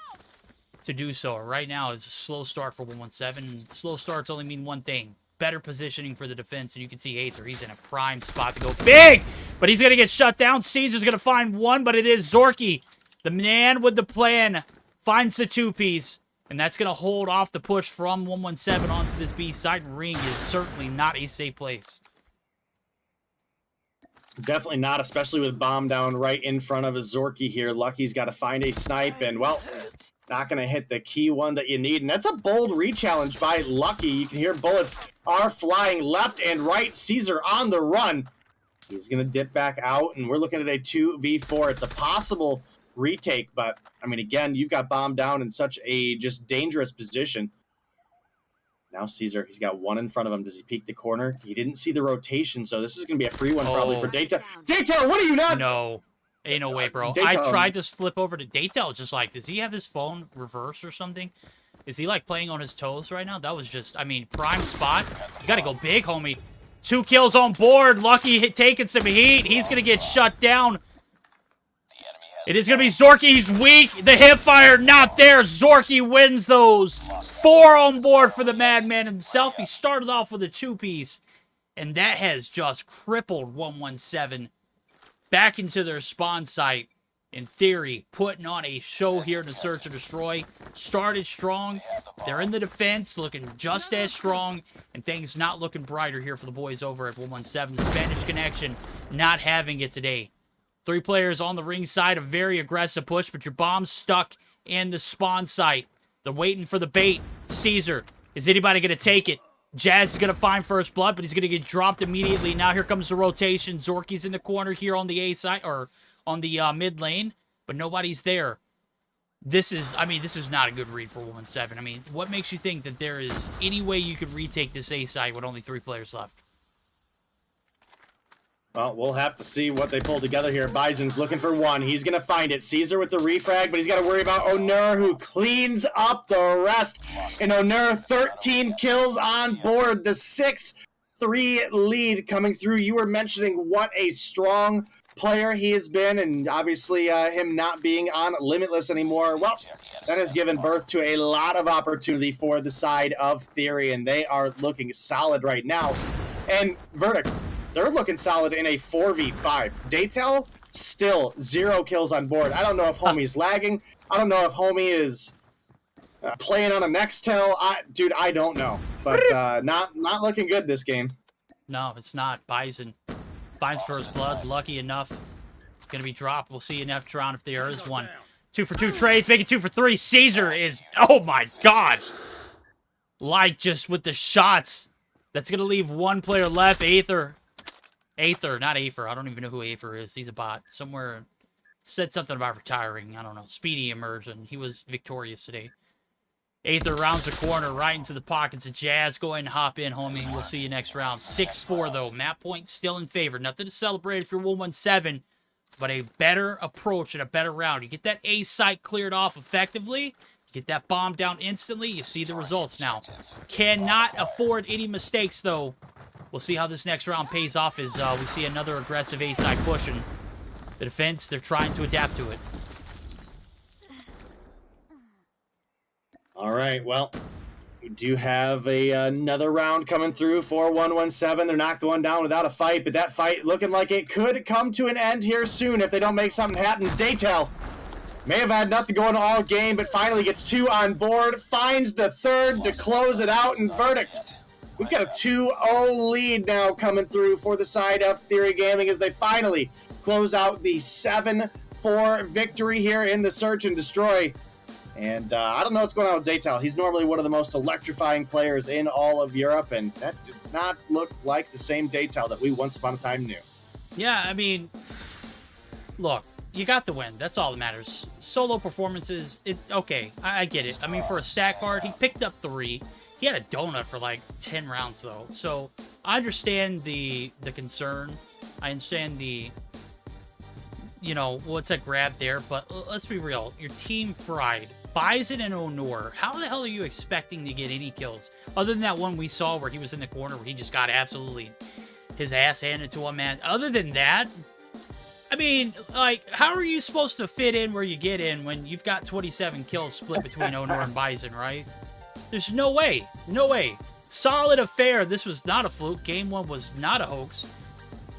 to do so. Right now is a slow start for 117. Slow starts only mean one thing. Better positioning for the defense, and you can see Aether. He's in a prime spot to go big, but he's going to get shut down. Caesar's going to find one, but it is Zorky. The man with the plan finds the 2-piece, and that's going to hold off the push from 117 onto this B side. Ring is certainly not a safe place. Definitely not, especially with bomb down right in front of a Zorky here. Lucky's got to find a snipe, and, well, not going to hit the key one that you need. And that's a bold re-challenge by Lucky. You can hear bullets are flying left and right. Caesar on the run. He's going to dip back out, and we're looking at a 2v4. It's a possible retake, but, I mean, again, you've got bomb down in such a just dangerous position. Now Caesar, he's got one in front of him. Does he peek the corner? He didn't see the rotation, so this is going to be a free one probably for Daytel. Daytel, what are you not? No. Ain't no way, bro. Daytel. I tried to flip over to Daytel, just like, does he have his phone reversed or something? Is he, like, playing on his toes right now? That was just, I mean, prime spot. You got to go big, homie. 2 kills on board. Lucky taking some heat. He's going to get shut down. It is going to be Zorky. He's weak. The hip fire not there. Zorky wins those. 4 on board for the madman himself. He started off with a 2-piece, and that has just crippled 117 back into their spawn site. In theory, putting on a show here to search and destroy. Started strong. They're in the defense, looking just as strong, and things not looking brighter here for the boys over at 117. The Spanish Connection not having it today. 3 players on the ring side, a very aggressive push, but your bomb's stuck in the spawn site. They're waiting for the bait. Caesar, is anybody going to take it? Jazz is going to find first blood, but he's going to get dropped immediately. Now here comes the rotation. Zorky's in the corner here on the A side, or on the mid lane, but nobody's there. This is not a good read for 117. I mean, what makes you think that there is any way you could retake this A side with only 3 players left? Well, we'll have to see what they pull together here. Bison's looking for one. He's going to find it. Caesar with the refrag, but he's got to worry about Onur, who cleans up the rest. And Onur, 13 kills on board. The 6-3 lead coming through. You were mentioning what a strong player he has been, and obviously him not being on Limitless anymore. Well, that has given birth to a lot of opportunity for the side of Theory, and they are looking solid right now. And Verdict, they're looking solid in a 4v5. Daytel, still 0 kills on board. I don't know if Homie's lagging. I don't know if Homie is playing on a Nextel. Dude, I don't know. But not looking good this game. No, it's not. Bison finds first blood. Lucky enough. Going to be dropped. We'll see you next round if there is one. 2 for 2 trades. Make it 2 for 3. Caesar is... Oh, my God. Like, just with the shots. That's going to leave 1 player left. Aether, not Aether. I don't even know who Aether is. He's a bot. Somewhere said something about retiring. I don't know. Speedy emerged, and he was victorious today. Aether rounds the corner right into the pockets of Jazz. Go ahead and hop in, homie. We'll see you next round. 6-4, though. Map point still in favor. Nothing to celebrate if you're 117, but a better approach and a better round. You get that A site cleared off effectively. You get that bomb down instantly. You see the results now. Cannot afford any mistakes, though. We'll see how this next round pays off as we see another aggressive A-side push, and the defense, they're trying to adapt to it. All right, well, we do have another round coming through for 117. They're not going down without a fight, but that fight looking like it could come to an end here soon if they don't make something happen. Daytel may have had nothing going all game, but finally gets 2 on board, finds the 3rd to close it out, and Verdict. We've got a 2-0 lead now coming through for the side of Theory Gaming as they finally close out the 7-4 victory here in the Search and Destroy. And I don't know what's going on with Daytel. He's normally one of the most electrifying players in all of Europe, and that did not look like the same Daytel that we once upon a time knew. Yeah, I mean, look, you got the win. That's all that matters. Solo performances, okay, I get it. I mean, for a stat card, he picked up 3. He had a donut for like 10 rounds though. So I understand the concern. I understand the, you know, what's a grab there, but let's be real. Your team fried. Bison and Honor. How the hell are you expecting to get any kills? Other than that one we saw where he was in the corner where he just got absolutely his ass handed to him, man. Other than that, I mean, like, how are you supposed to fit in where you get in when you've got 27 kills split between Honor and Bison, right? There's no way. No way. Solid affair. This was not a fluke. Game 1 was not a hoax.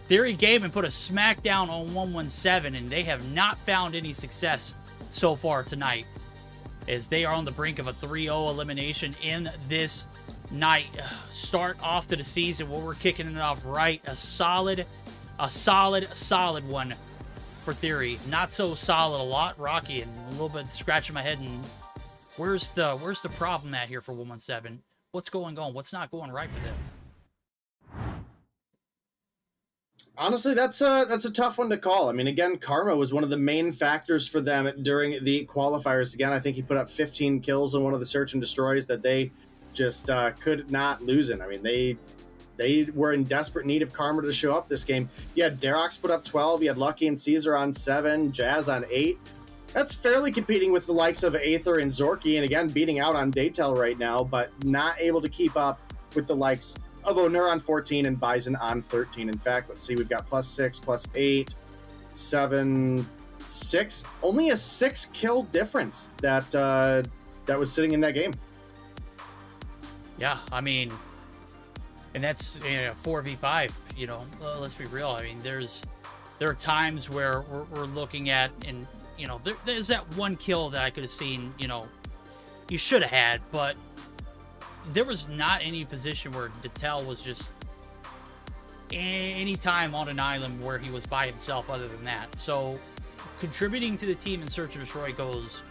Theory gave and put a smackdown on 117, and they have not found any success so far tonight, as they are on the brink of a 3-0 elimination in this night. Start off to the season where we're kicking it off right. A solid one for Theory. Not so solid, a lot rocky, and a little bit scratching my head. And where's the problem at here for 117? What's going on? What's not going right for them? Honestly, that's a tough one to call. I mean, again, Karma was one of the main factors for them during the qualifiers. Again, I think he put up 15 kills in one of the search and destroys that they just could not lose in. I mean, they were in desperate need of Karma to show up this game. You had Derox put up 12. You had Lucky and Caesar on 7. Jazz on 8. That's fairly competing with the likes of Aether and Zorky, and again, beating out on Daytel right now, but not able to keep up with the likes of Honor on 14 and Bison on 13. In fact, let's see, we've got +6, +8, 7, 6. Only a 6 kill difference that was sitting in that game. Yeah, I mean, and that's 4v5. You know, let's be real. I mean, there are times where we're looking at, and you know, there's that one kill that I could have seen. You know, you should have had, but there was not any position where Daytel was just any time on an island where he was by himself other than that. So contributing to the team in Search and Destroy goes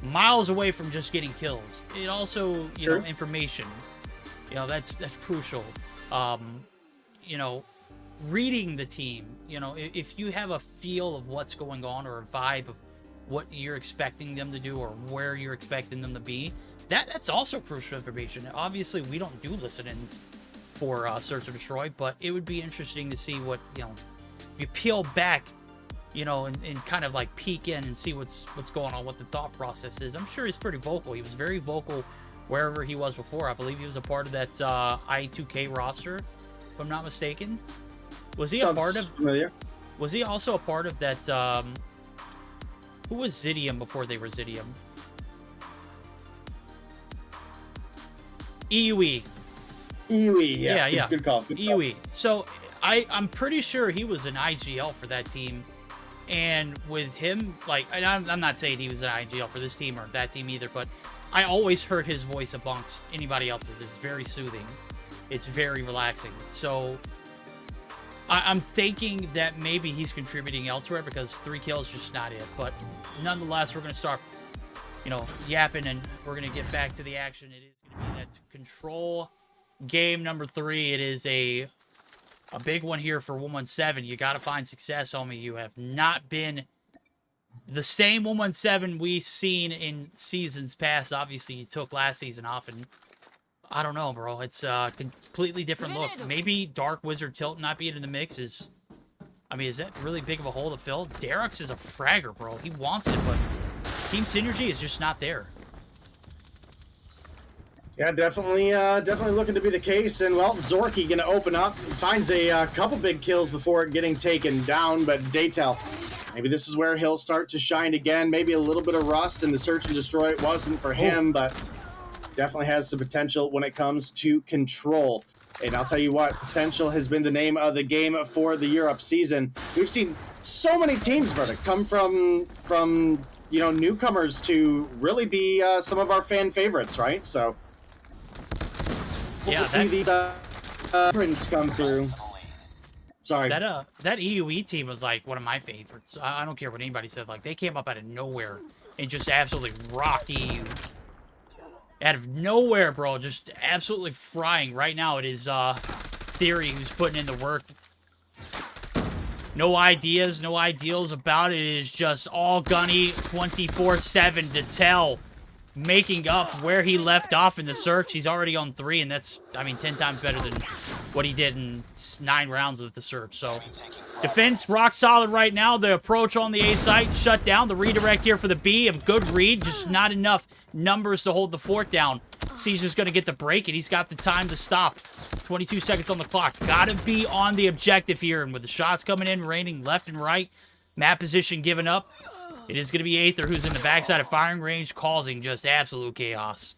miles away from just getting kills. It also, you know, information. You know, that's crucial. You know, reading the team. You know, if you have a feel of what's going on or a vibe of what you're expecting them to do or where you're expecting them to be, that's also crucial information. Obviously, we don't do listen-ins for Search and Destroy, but it would be interesting to see what, you know, if you peel back, you know, and kind of like peek in and see what's going on, what the thought process is. I'm sure he's pretty vocal. He was very vocal wherever he was before. I believe he was a part of that I2K roster, if I'm not mistaken. Was he a part of? Familiar. Was he also a part of that? Who was Zidium before they were Zidium? EUE. EUE, yeah. Yeah. Good call. EUE. So I'm pretty sure he was an IGL for that team. And with him, like, and I'm not saying he was an IGL for this team or that team either, but I always heard his voice amongst anybody else's. It's very soothing. It's very relaxing. So I'm thinking that maybe he's contributing elsewhere because 3 kills is just not it. But nonetheless, we're going to start, you know, yapping, and we're going to get back to the action. It is going to be that Control game number 3. It is a big one here for 117. You got to find success, homie. You have not been the same 117 we've seen in seasons past. Obviously, you took last season off, and I don't know, bro. It's a completely different look. Maybe Dark Wizard Tilt not being in the mix is... I mean, is that really big of a hole to fill? Derox is a fragger, bro. He wants it, but team synergy is just not there. Yeah, definitely looking to be the case. And, well, Zorky going to open up. Finds a couple big kills before getting taken down, but Daytel, maybe this is where he'll start to shine again. Maybe a little bit of rust in the Search and Destroy. It wasn't for him, but definitely has some potential when it comes to Control. And I'll tell you what, potential has been the name of the game for the Europe season. We've seen so many teams, brother, come from you know, newcomers to really be some of our fan favorites, right? So we'll see these prints come through. Sorry. That EUE team was like one of my favorites. I don't care what anybody said. Like, they came up out of nowhere and just absolutely rocked EU. Out of nowhere, bro. Just absolutely frying. Right now, it is Theory who's putting in the work. No ideas, no ideals about it. It is just all gunny 24/7 to tell. making up where he left off in the search. He's already on 3, and that's, I mean, 10 times better than what he did in 9 rounds of the search. So, defense rock solid right now. The approach on the A site shut down. The redirect here for the B, a good read, just not enough numbers to hold the fort down. Caesar's going to get the break, and he's got the time to stop. 22 seconds on the clock. Got to be on the objective here, and with the shots coming in, raining left and right, map position given up, it is going to be Aether who's in the backside of firing range, causing just absolute chaos.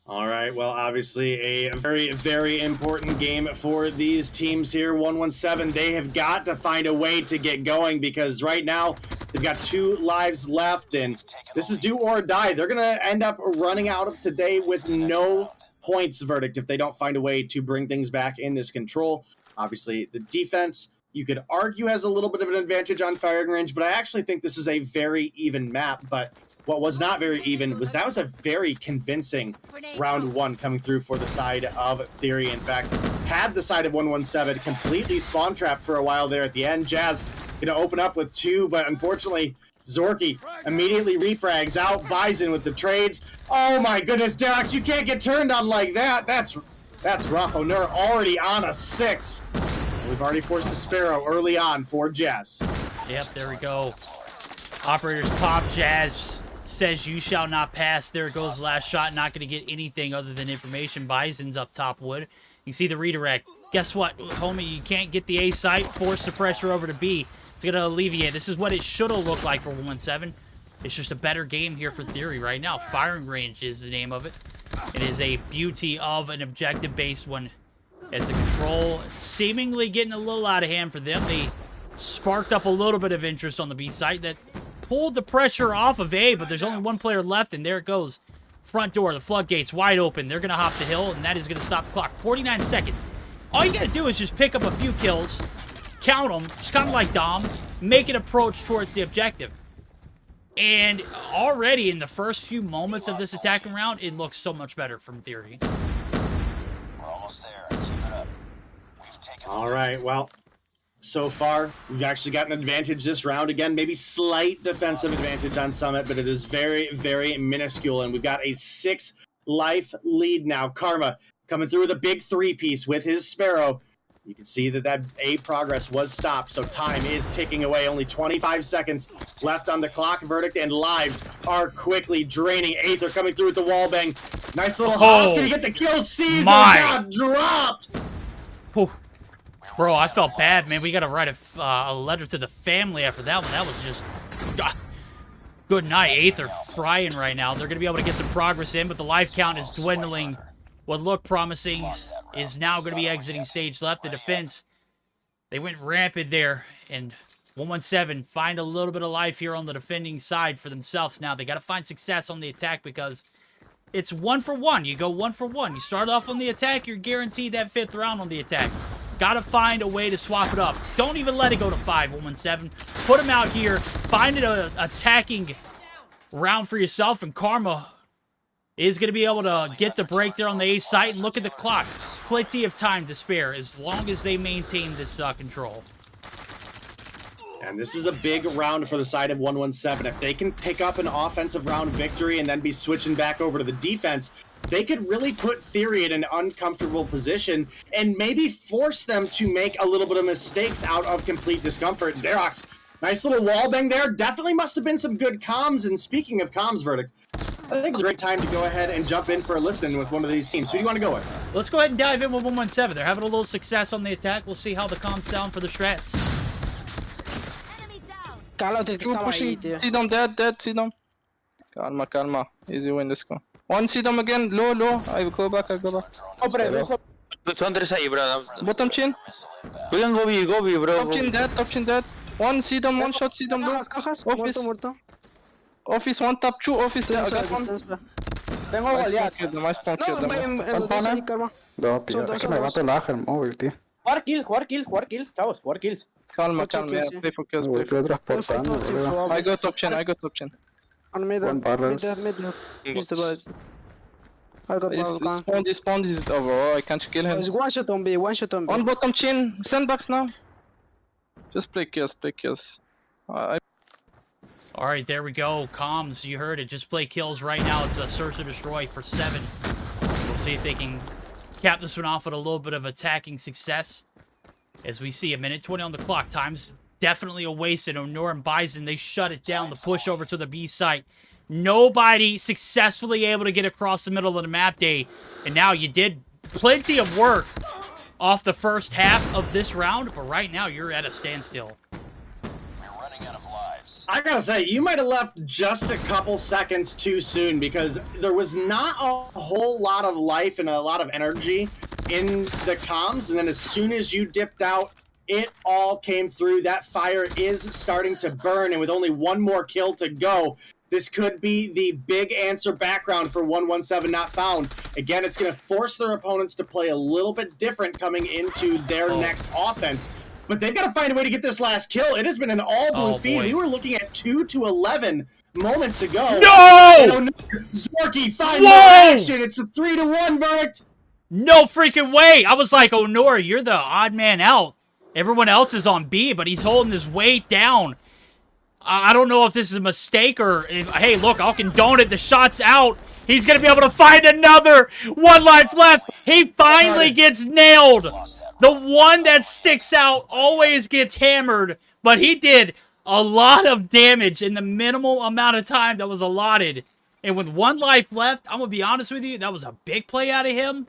All right, well, obviously a very, very important game for these teams here. 117, they have got to find a way to get going because right now they've got 2 lives left, and this is do or die. They're going to end up running out of today with no points verdict if they don't find a way to bring things back in this control. Obviously, the defense, you could argue, has a little bit of an advantage on firing range, but I actually think this is a very even map. But what was not very even was that was a very convincing round 1 coming through for the side of Theory. In fact, had the side of 117 completely spawn trapped for a while there at the end. Jazz going to open up with 2, but unfortunately, Zorky immediately refrags out. Bison with the trades. Oh my goodness, Dex, you can't get turned on like that. That's rough. Onur already on a 6. We've already forced a Sparrow early on for Jazz. Yep, there we go. Operators pop. Jazz says you shall not pass. There goes last shot. Not going to get anything other than information. Bison's up top wood. You see the redirect. Guess what, homie? You can't get the A site. Force the pressure over to B. It's going to alleviate. This is what it should have looked like for 117. It's just a better game here for Theory right now. Firing range is the name of it. It is a beauty of an objective-based one. As the control seemingly getting a little out of hand for them. They sparked up a little bit of interest on the B site that pulled the pressure off of A, but there's only 1 player left, and there it goes. Front door, the floodgates wide open. They're going to hop the hill, and that is going to stop the clock. 49 seconds. All you got to do is just pick up a few kills, count them, just kind of like Dom, make an approach towards the objective. And already in the first few moments of this attacking round, it looks so much better from Theory. We're almost there. Keep it up. We've taken. All right, well, so far, we've actually got an advantage this round. Again, maybe slight defensive advantage on Summit, but it is very, very minuscule, and we've got a 6 life lead now. Karma coming through with a big 3-piece with his Sparrow. You can see that A progress was stopped, so time is ticking away. Only 25 seconds left on the clock. Verdict and lives are quickly draining. Aether coming through with the wall bang. Nice little hop. Can he get the kill? Caesar got dropped. Whew. Bro, I felt bad, man. We got to write a letter to the family after that one. That was just... good night. Aether frying right now. They're going to be able to get some progress in, but the life count is dwindling. What looked promising is now going to be exiting stage left. The defense, they went rampant there, and 117 find a little bit of life here on the defending side for themselves now. They got to find success on the attack because it's 1 for 1. You go 1 for 1. You start off on the attack, you're guaranteed that 5th round on the attack. Got to find a way to swap it up. Don't even let it go to 5, 117. Put them out here. Find an attacking round for yourself, and Karma is going to be able to get the break there on the A site. And look at the clock. Plenty of time to spare as long as they maintain this control. And this is a big round for the side of 117. If they can pick up an offensive round victory and then be switching back over to the defense, they could really put Theory in an uncomfortable position and maybe force them to make a little bit of mistakes out of complete discomfort. Derox, nice little wall bang there. Definitely must have been some good comms. And speaking of comms, Verdict, I think it's a great time to go ahead and jump in for a listen with one of these teams. Who do you want to go with? Let's go ahead and dive in with 117. They're having a little success on the attack. We'll see how the comms sound for the strats. Cálate el que estaba ahí, tío. Zidium dead, Zidium. Calma. Easy win, let's go. 1 Zidium again, low. I go back. Son 3 ahí, bro. Bottom chin. We can go B, bro. Top chin dead. 1 Zidium, 1 shot Zidium low. Cajas, muerto. Office, 1 top, 2 office. I got one. Tengo Goliath. Nice spawn kill them. Los dos ahí, Karma. No, tío, es que me mato el ángel móvil, tío. Jugar kills, chavos, jugar kills. Calma, kills, yeah. Play for kills, Voy transportando, bro. I go top chin. On mid, One barrels. mid. Use the bullets. I got barrel This spawn is over. Oh, I can't kill him. There's one shot on B. On bottom chin. Sandbox now. Just play kills. All right, there we go. Comms, you heard it. Just play kills right now. It's a search and destroy for 7. We'll see if they can cap this one off with a little bit of attacking success. As we see, 1:20 on the clock. Time's definitely a wasted. Onur and Bison, they shut it down. The push over to the B site. Nobody successfully able to get across the middle of the map day. And now you did plenty of work off the first half of this round, but right now you're at a standstill. I gotta say, you might have left just a couple seconds too soon because there was not a whole lot of life and a lot of energy in the comms, and then as soon as you dipped out, it all came through. That fire is starting to burn, and with only one more kill to go, this could be the big answer background for 117 not found. Again, it's going to force their opponents to play a little bit different coming into their next offense. But they've got to find a way to get this last kill. It has been an all-blue feed. Boy. We were looking at 2 to 11 moments ago. No! Zorky finds action. It's a 3 to 1 verdict. No freaking way! I was like, Onur, you're the odd man out. Everyone else is on B, but he's holding his weight down. I don't know if this is a mistake or if, hey, look, I'll condone it. The shot's out. He's going to be able to find another. 1 life left. He finally gets nailed. The one that sticks out always gets hammered, but he did a lot of damage in the minimal amount of time that was allotted. And with 1 life left, I'm going to be honest with you, that was a big play out of him.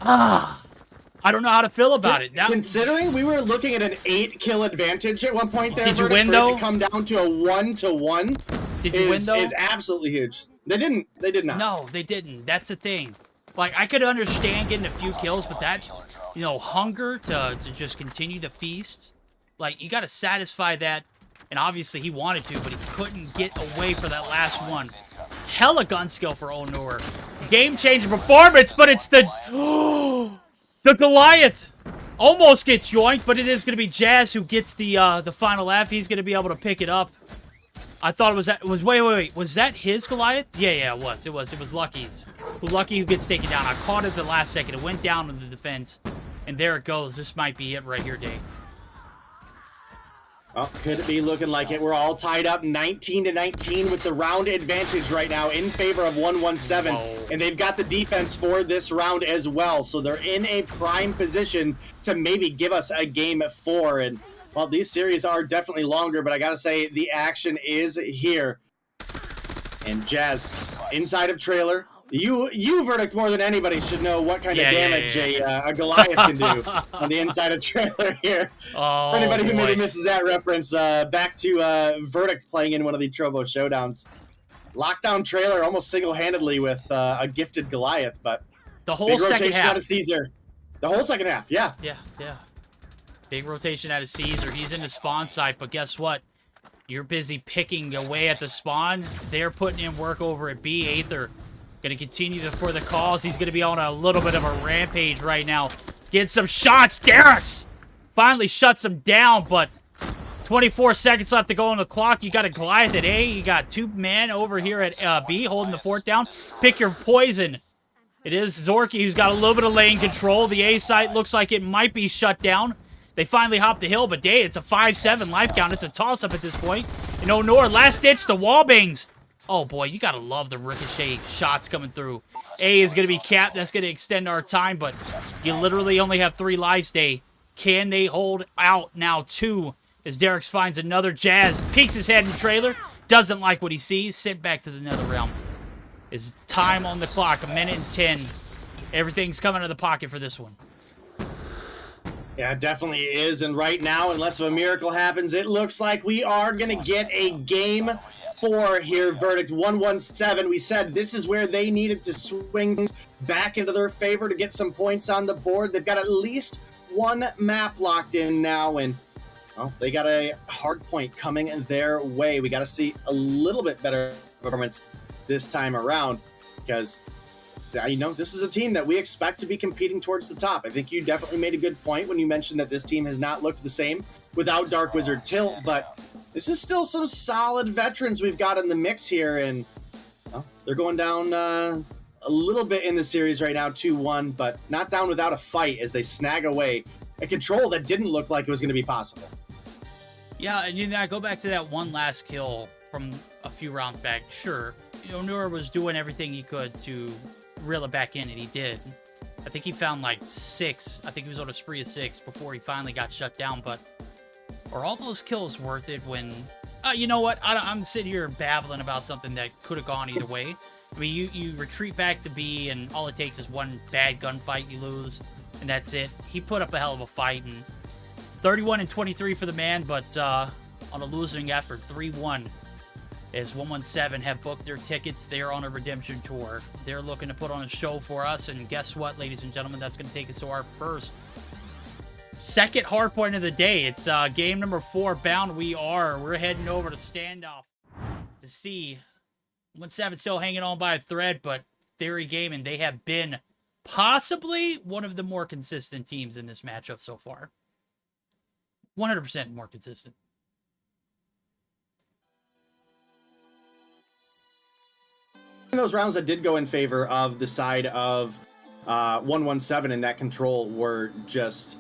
I don't know how to feel about it. Now, considering we were looking at an 8-kill advantage at one point there, did you win for though? it to come down to a 1 to 1 Did you win though? Is absolutely huge. They didn't. They did not. No, they didn't. That's the thing. Like, I could understand getting a few kills, but that, you know, hunger to just continue to feast, like, you got to satisfy that. And obviously he wanted to, but he couldn't get away for that last one. Hella gun skill for Onur. Game-changing performance, but it's the... the Goliath almost gets joinked, but it is going to be Jazz who gets the final F. He's going to be able to pick it up. I thought it was wait. Was that his Goliath? Yeah, it was. It was Lucky's. Lucky who gets taken down. I caught it at the last second. It went down in the defense. And there it goes. This might be it right here, Dave. Oh, could it be looking like it? We're all tied up 19 to 19 with the round advantage right now in favor of 117. Whoa. And they've got the defense for this round as well. So they're in a prime position to maybe give us a game 4. And, well, these series are definitely longer, but I got to say the action is here. And Jazz, inside of trailer. You Verdict, more than anybody should know what kind of damage a Goliath can do on the inside of trailer here. Oh, For anybody who boy. maybe misses that reference, back to Verdict playing in one of the Trovo showdowns. Lockdown trailer almost single-handedly with a gifted Goliath, but The whole big second rotation half. out of Caesar. The whole second half, yeah. Yeah. Big rotation out of Caesar. He's in the spawn site, but guess what? You're busy picking away at the spawn. They're putting in work over at B. Aether going to continue for the calls. He's going to be on a little bit of a rampage right now. Get some shots. Derek's finally shuts him down, but 24 seconds left to go on the clock. You got a Goliath at A. You got 2 men over here at B holding the fort down. Pick your poison. It is Zorky who's got a little bit of lane control. The A site looks like it might be shut down. They finally hop the hill, but Day, it's a 5-7 life count. It's a toss-up at this point. And Onur, last ditch, the wall bangs. Oh, boy, you got to love the ricochet shots coming through. A is going to be capped. That's going to extend our time, but you literally only have 3 lives, Day. Can they hold out now 2 as Derek's finds another Jazz, peeks his head in the trailer, doesn't like what he sees, sent back to the nether realm. Is time on the clock, 1:10. Everything's coming out of the pocket for this one. Yeah, it definitely is, and right now, unless a miracle happens, it looks like we are going to get a game 4 here, Verdict 117. We said this is where they needed to swing back into their favor to get some points on the board. They've got at least 1 map locked in now, and well, they got a hard point coming their way. We got to see a little bit better performance this time around because, you know, this is a team that we expect to be competing towards the top. I think you definitely made a good point when you mentioned that this team has not looked the same without Dark Wizard Tilt, but this is still some solid veterans we've got in the mix here, and well, they're going down a little bit in the series right now, 2-1, but not down without a fight as they snag away a control that didn't look like it was going to be possible. Yeah, and you know, I go back to that one last kill from a few rounds back. Sure, Onur was doing everything he could to reel it back in, and he did. I think he found like 6. I think he was on a spree of 6 before he finally got shut down. But are all those kills worth it when... you know what? I'm sitting here babbling about something that could have gone either way. I mean, you retreat back to B, and all it takes is one bad gunfight, you lose, and that's it. He put up a hell of a fight, and 31 and 23 for the man, but on a losing effort, 3-1. As 117 have booked their tickets. They're on a redemption tour. They're looking to put on a show for us, and guess what, ladies and gentlemen? That's going to take us to our second hardpoint of the day. It's game number 4 bound. We're heading over to standoff to see 117 still hanging on by a thread, but Theory Gaming, they have been possibly one of the more consistent teams in this matchup so far. 100% more consistent. Those rounds that did go in favor of the side of 117 in that control were just...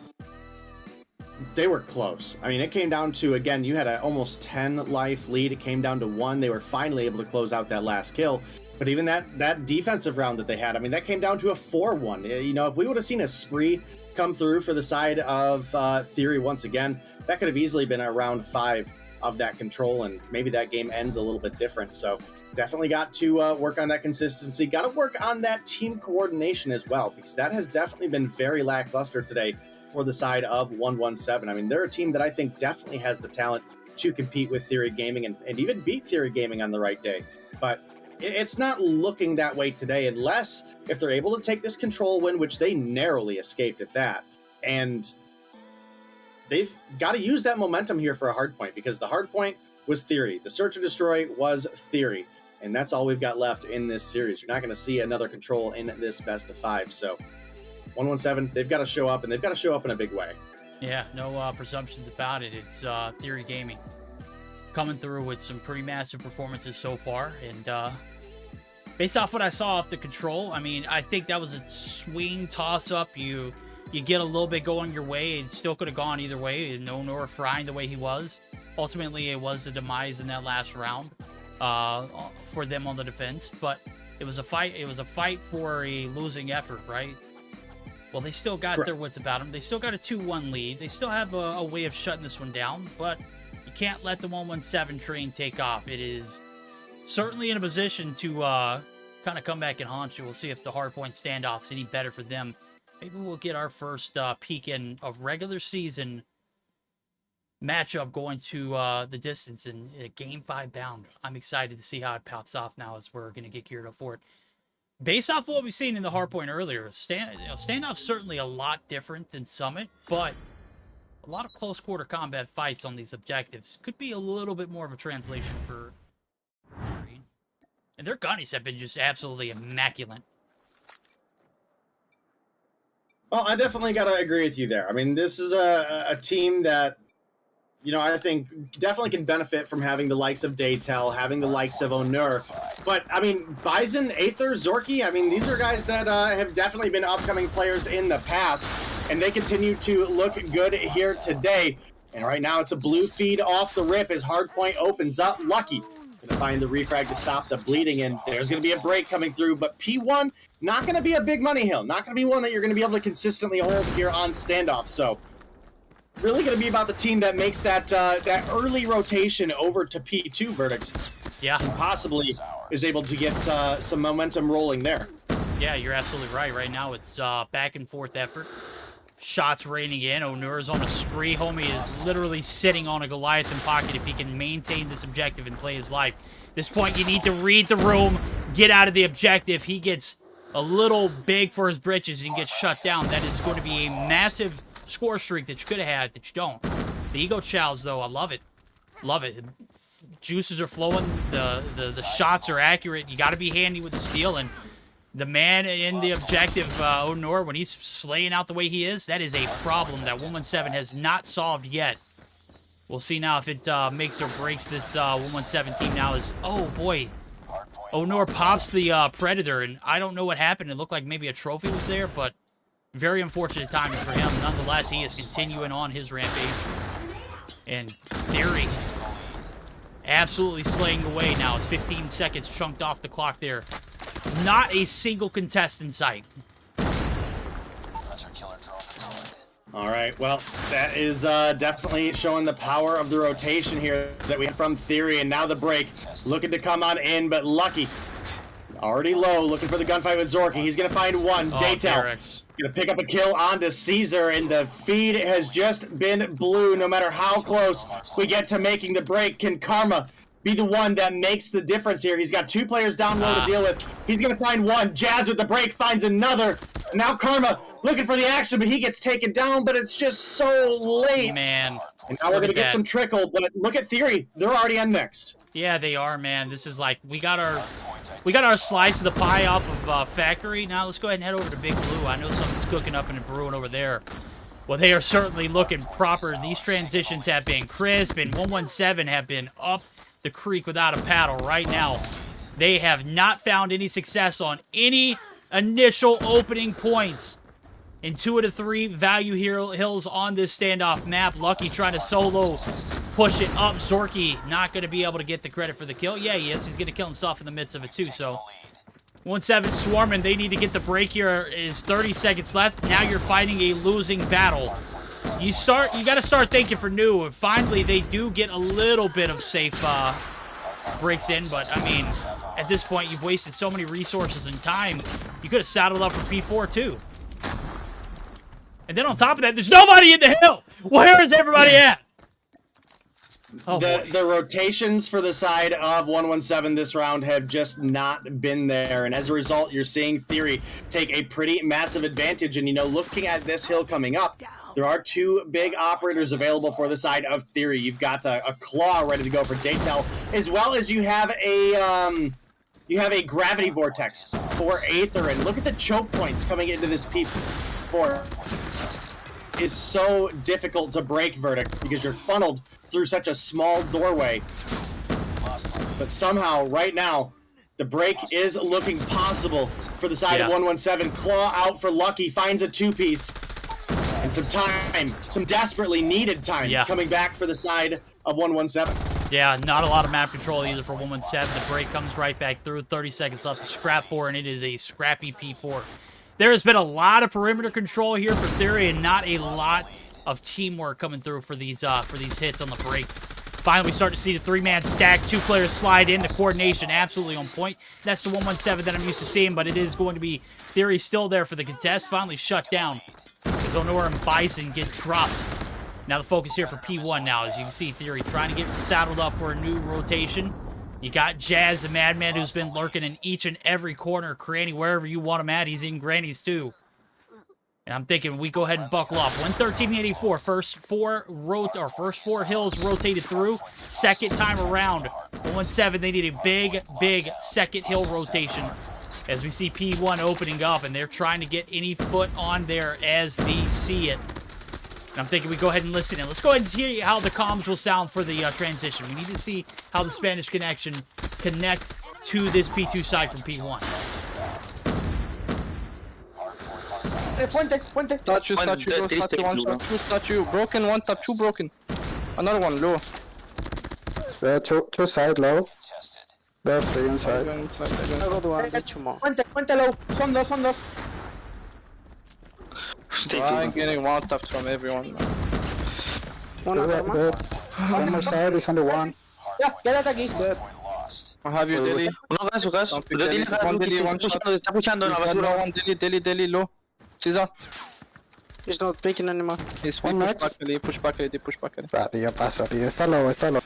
they were close. I mean, it came down to, again, you had an almost 10 life lead. It came down to 1. They were finally able to close out that last kill. But even that defensive round that they had, I mean, that came down to a 4-1. You know, if we would have seen a spree come through for the side of Theory once again, that could have easily been a round 5 of that control, and maybe that game ends a little bit different. So definitely got to work on that consistency. Got to work on that team coordination as well, because that has definitely been very lackluster today for the side of 117. I mean, they're a team that I think definitely has the talent to compete with Theory Gaming and even beat Theory Gaming on the right day. But it's not looking that way today, unless if they're able to take this control win, which they narrowly escaped at that. And they've got to use that momentum here for a hard point, because the hard point was Theory. The Search and Destroy was Theory. And that's all we've got left in this series. You're not going to see another control in this best of 5. So 117, they've got to show up, and they've got to show up in a big way. Yeah, no presumptions about it. It's Theory Gaming coming through with some pretty massive performances so far. And based off what I saw off the control, I mean, I think that was a swing toss-up. You get a little bit going your way. It still could have gone either way. And Onur frying the way he was. Ultimately, it was the demise in that last round for them on the defense. But it was a fight. It was a fight for a losing effort, right? Well, they still got their wits about them. They still got a 2-1 lead. They still have a way of shutting this one down. But you can't let the 117 train take off. It is certainly in a position to kind of come back and haunt you. We'll see if the hardpoint standoff's any better for them. Maybe we'll get our first peek in of regular season matchup going to the distance in game 5 bound. I'm excited to see how it pops off now as we're going to get geared up for it. Based off what we've seen in the hardpoint earlier, standoff's certainly a lot different than Summit, but a lot of close quarter combat fights on these objectives could be a little bit more of a translation for Theory. And their gunnies have been just absolutely immaculate. Well, I definitely got to agree with you there. I mean, this is a team that, you know, I think definitely can benefit from having the likes of Daytel, having the likes of Onur. But, I mean, Bison, Aether, Zorky, I mean, these are guys that have definitely been upcoming players in the past, and they continue to look good here today. And right now, it's a blue feed off the rip as Hardpoint opens up. Lucky gonna find the refrag to stop the bleeding, and there's gonna be a break coming through. But P1, not gonna be a big money hill. Not gonna be one that you're gonna be able to consistently hold here on standoff. So really going to be about the team that makes that that early rotation over to P2 verdict. Yeah. And possibly is able to get some momentum rolling there. Yeah, you're absolutely right. Right now, it's back and forth effort. Shots raining in. Onur's on a spree. Homie is literally sitting on a Goliathan pocket if he can maintain this objective and play his life. At this point, you need to read the room, get out of the objective. He gets a little big for his britches and gets shut down. That is going to be a massive score streak that you could have had that you don't. The ego chows, though, I love it. Love it. Juices are flowing. The shots are accurate. You got to be handy with the steal. And the man in the objective, Onur, when he's slaying out the way he is, that is a problem that 117 has not solved yet. We'll see now if it makes or breaks this 117 team now. Oh, boy. Onur pops the Predator, and I don't know what happened. It looked like maybe a trophy was there, but very unfortunate timing for him. Nonetheless, he is continuing on his rampage. And Theory absolutely slaying away now. It's 15 seconds chunked off the clock there. Not a single contest in sight. All right, well, that is definitely showing the power of the rotation here that we have from Theory, and now the break looking to come on in, but Lucky already low, looking for the gunfight with Zorky. He's gonna find one. Daytel gonna pick up a kill onto Caesar, and the feed has just been blue. No matter how close we get to making the break, can Karma be the one that makes the difference here? He's got 2 players down low to deal with. He's gonna find one. Jazz with the break finds another. Now Karma looking for the action, but he gets taken down, but it's just so late. Man. And now we're gonna get some trickle, but look at Theory. They're already on next. Yeah, they are, man. This is like, we got our slice of the pie off of Factory. Now let's go ahead and head over to Big Blue. I know something's cooking up and brewing over there. Well, they are certainly looking proper. These transitions have been crisp, and 117 have been up the creek without a paddle right now. They have not found any success on any initial opening points in 2 of the 3 value hills on this standoff map. Lucky trying to solo push it up. Zorky not going to be able to get the credit for the kill. Yeah, he is. He's going to kill himself in the midst of it too. So 1-7 swarming. They need to get the break here. Is 30 seconds left. Now you're fighting a losing battle. You got to start thinking for new. Finally, they do get a little bit of safe breaks in, but I mean, at this point, you've wasted so many resources and time. You could have saddled up for P4 too. And then on top of that, there's nobody in the hill. Where is everybody at? Oh, the rotations for the side of 117 this round have just not been there, and as a result, you're seeing Theory take a pretty massive advantage. And you know, looking at this hill coming up, there are 2 big operators available for the side of Theory. You've got a Claw ready to go for Daytel, as well as you have a Gravity Vortex for Aether. And look at the choke points coming into this P4. Is so difficult to break, Verdict, because you're funneled through such a small doorway. But somehow, right now, the break is looking possible for the side of 117. Claw out for Lucky, finds a 2-piece. And some time, some desperately needed time coming back for the side of 117. Yeah, not a lot of map control either for 117. The break comes right back through. 30 seconds left to scrap for, and it is a scrappy P4. There has been a lot of perimeter control here for Theory, and not a lot of teamwork coming through for these hits on the breaks. Finally, we start to see the 3-man stack. 2 players slide in. The coordination absolutely on point. That's the 117 that I'm used to seeing, but it is going to be Theory still there for the contest. Finally shut down as Honor and Bison get dropped. Now the focus here for P1 now, as you can see, Theory trying to get saddled up for a new rotation. You got Jazz, the Madman, who's been lurking in each and every corner, cranny, wherever you want him at. He's in grannies, too. And I'm thinking we go ahead and buckle up. 113-84, first four hills rotated through. Second time around, 117, they need a big second hill rotation. As we see P1 opening up, and they're trying to get any foot on there as they see it. And I'm thinking we go ahead and listen in. Let's go ahead and see how the comms will sound for the transition. We need to see how the Spanish connection connect to this P2 side from P1. Puente. Statue, statue. Broken, 1 tap, 2 broken. Another one, low. There are two side low. There are 3 inside. I got one, there's 2 more. Puente low. Son dos. I'm getting 1 taps from everyone. One of them. One more side is on the 1. Ya, quédate aquí. I have you, Deli. Uno gas. Don't pick Deli, Deli. 1 Deli, 1 shot. está puchando en la basura. 1 Deli, low. Caesar. He's not picking anymore. He's One max. push back. Tío, pasa, tío. Está low.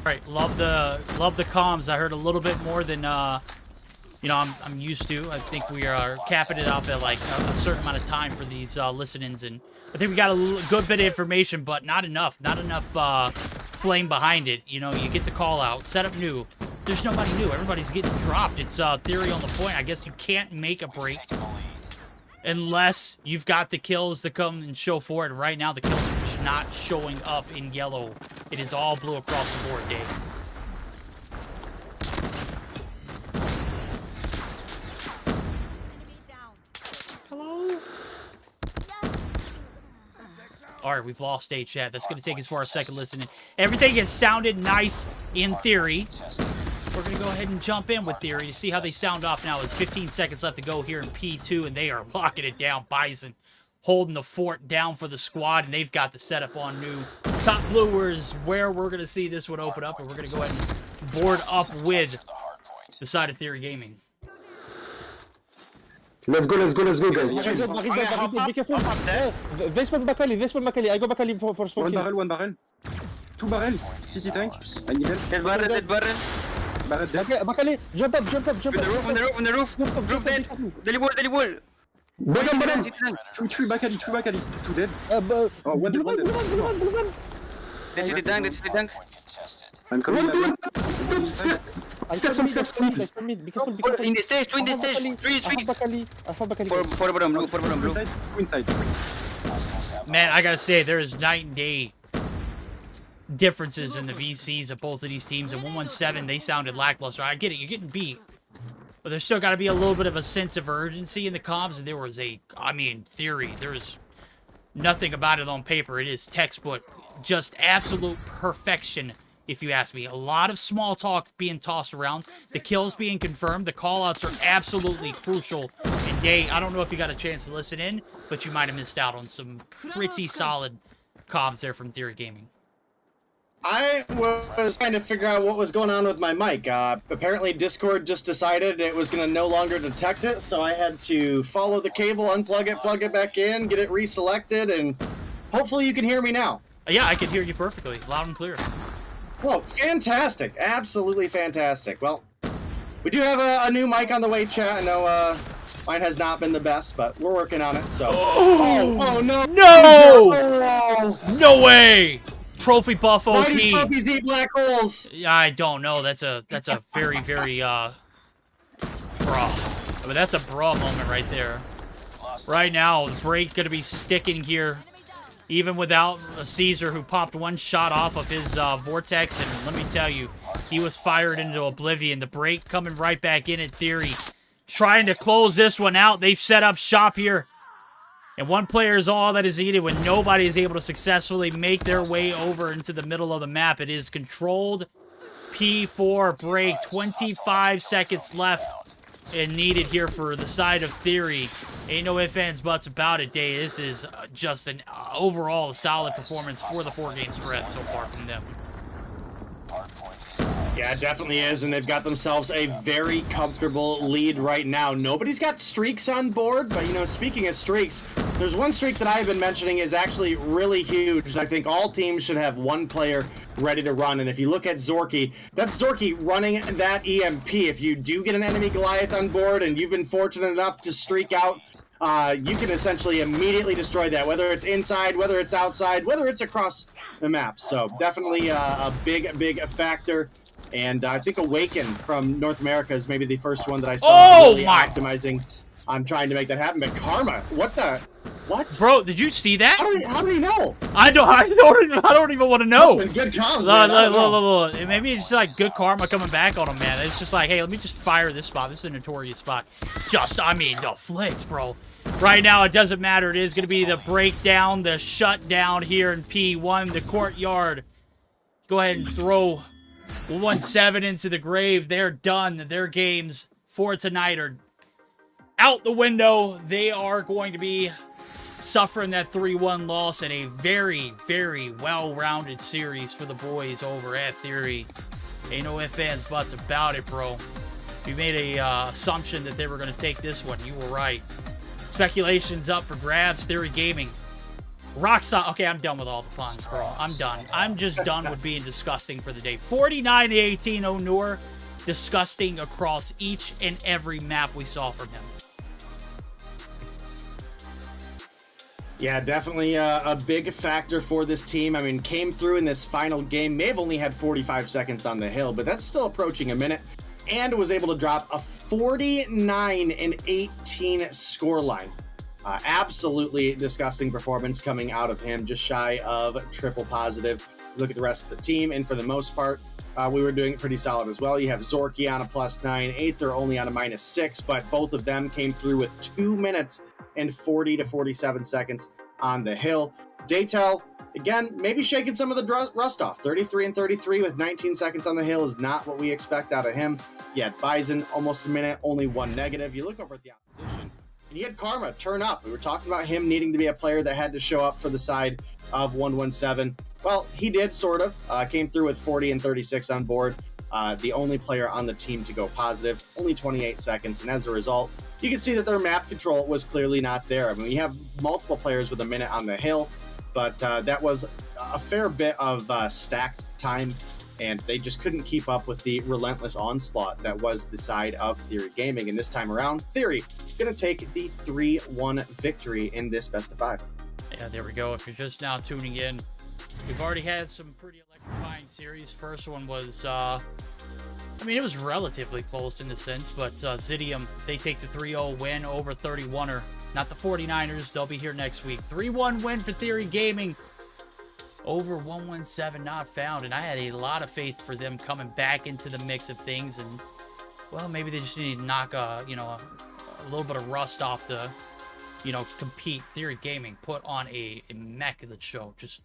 Right, love the comms. I heard a little bit more than you know, I'm used to. I think we are capping it off at like a certain amount of time for these listen-ins, and I think we got a good bit of information, but not enough flame behind it. You know, you get the call out, set up new. There's nobody new. Everybody's getting dropped. It's Theory on the point. I guess you can't make a break unless you've got the kills to come and show for it. Right now, the kills are just not showing up in yellow. It is all blue across the board, Dave. All right, we've lost stage chat. That's going to take us for our second listening. Everything has sounded nice in theory. We're going to go ahead and jump in with theory to see how they sound off now. There's 15 seconds left to go here in P2, and they are locking it down. Bison holding the fort down for the squad, and they've got the setup on new. Top blue is where we're going to see this one open up, and we're going to go ahead and board up with the side of Theory Gaming. Let's go, guys. Be careful. They spawn back alley, I go back alley for spawn kill. One barrel. Two barrel. City tank. I need help. Dead barrel. Barrel dead. Back alley, jump up. On the roof. Roof dead. Daily wall. Bottom. Three back alley. Two dead. One Blue one. That's the tank. I'm coming. Top stairs. Stairs. Be careful. In the stage, two in the stage. Three. I have back alley. Four bottom blue. Two inside. Man, I got to say, there is night and day differences in the VCs of both of these teams. And 117, they sounded lackluster. I get it, you're getting beat. But there's still got to be a little bit of a sense of urgency in the comms. And there was theory. There's nothing about it on paper. It is textbook. Just absolute perfection, if you ask me. A lot of small talk being tossed around. The kills being confirmed. The call-outs are absolutely crucial. And Day, I don't know if you got a chance to listen in, but you might have missed out on some pretty solid comms there from Theory Gaming. I was trying to figure out what was going on with my mic. Apparently Discord just decided it was going to no longer detect it, so I had to follow the cable, unplug it, plug it back in, get it reselected, and hopefully you can hear me now. Yeah, I can hear you perfectly, loud and clear. Oh, fantastic. Absolutely fantastic. Well, we do have a new mic on the way, chat. I know mine has not been the best, but we're working on it, so... Oh no! No! No way! Trophy buff OP. Why do trophies eat black holes? I don't know. That's a very, very, bra. I mean, that's a bra moment right there. Right now, the break going to be sticking here. Even without a Caesar who popped one shot off of his vortex. And let me tell you, he was fired into oblivion. The break coming right back in Theory. Trying to close this one out. They've set up shop here. And one player is all that is needed when nobody is able to successfully make their way over into the middle of the map. It is controlled P4 break. 25 seconds left and needed here for the side of Theory. Ain't no ifs, ands, buts about it, Day. This is just an overall solid performance for the 4-game spread so far from them. Yeah, it definitely is, and they've got themselves a very comfortable lead right now. Nobody's got streaks on board, but, you know, speaking of streaks, there's one streak that I've been mentioning is actually really huge. I think all teams should have one player ready to run, and if you look at Zorky, that's Zorky running that EMP. If you do get an enemy Goliath on board and you've been fortunate enough to streak out, you can essentially immediately destroy that, whether it's inside, whether it's outside, whether it's across the map. So definitely a big factor. And I think Awaken from North America is maybe the first one that I saw really optimizing. I'm trying to make that happen, but Karma, what? Bro, did you see that? How do you know? I don't even want to know. It's been good comms, man. Look. Maybe it's just like good karma coming back on him, man. It's just like, hey, let me just fire this spot. This is a notorious spot. The flicks, bro. Right now, it doesn't matter. It is going to be the breakdown, the shutdown here in P1, the courtyard. Go ahead and throw 1-7 into the grave. They're done. Their games for tonight are out the window. They are going to be suffering that 3-1 loss in a very, very well-rounded series for the boys over at Theory. Ain't no ifs, ands, buts about it, bro. We made a assumption that they were going to take this one. You were right. Speculation's up for grabs. Theory Gaming. Rockstar. Okay, I'm done with all the puns, bro. I'm done. I'm just done with being disgusting for the day. 49-18 Onur. Disgusting across each and every map we saw from him. Yeah, definitely a big factor for this team. I mean, came through in this final game. May have only had 45 seconds on the hill, but that's still approaching a minute. And was able to drop a 49-18 scoreline. Absolutely disgusting performance coming out of him, just shy of triple positive. Look at the rest of the team, and for the most part, we were doing pretty solid as well. You have Zorky on a +9, Aether only on a -6, but both of them came through with 2 minutes and 40 to 47 seconds on the hill. Daytel, again, maybe shaking some of the rust off. 33 and 33 with 19 seconds on the hill is not what we expect out of him. You had Bison, almost a minute, only 1 negative. You look over at the opposition, and you had Karma turn up. We were talking about him needing to be a player that had to show up for the side of 117. Well, he did, sort of. Came through with 40 and 36 on board. The only player on the team to go positive, only 28 seconds. And as a result, you can see that their map control was clearly not there. I mean, you have multiple players with a minute on the hill, but that was a fair bit of stacked time, and they just couldn't keep up with the relentless onslaught that was the side of Theory Gaming. And this time around, Theory going to take the 3-1 victory in this best of 5. Yeah, there we go. If you're just now tuning in, we've already had some pretty electrifying series. First one was, I mean, it was relatively close in a sense, but Zidium, they take the 3-0 win over 31er. Not the 49ers. They'll be here next week. 3-1 win for Theory Gaming over 117 not found. And I had a lot of faith for them coming back into the mix of things. And, well, maybe they just need to knock, a little bit of rust off to, compete. Theory Gaming put on a immaculate show. Just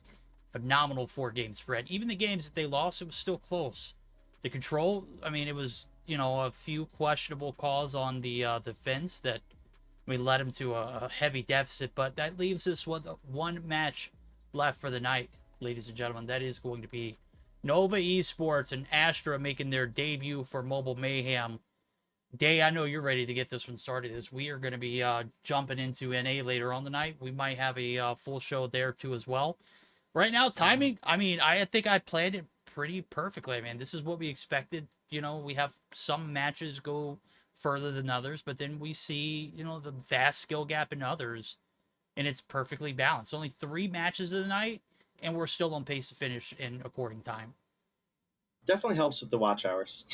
phenomenal 4-game spread. Even the games that they lost, it was still close. The control, I mean, it was, a few questionable calls on the fence that we led them to a heavy deficit, but that leaves us with one match left for the night, ladies and gentlemen. That is going to be Nova Esports and Astra making their debut for Mobile Mayhem. Day, I know you're ready to get this one started, as we are going to be jumping into NA later on the night. We might have a full show there too as well. Right now, timing, I mean, I think I planned it pretty perfectly. I mean, this is what we expected. We have some matches go further than others, but then we see, the vast skill gap in others, and it's perfectly balanced. Only 3 matches of the night, and we're still on pace to finish in according time. Definitely helps with the watch hours.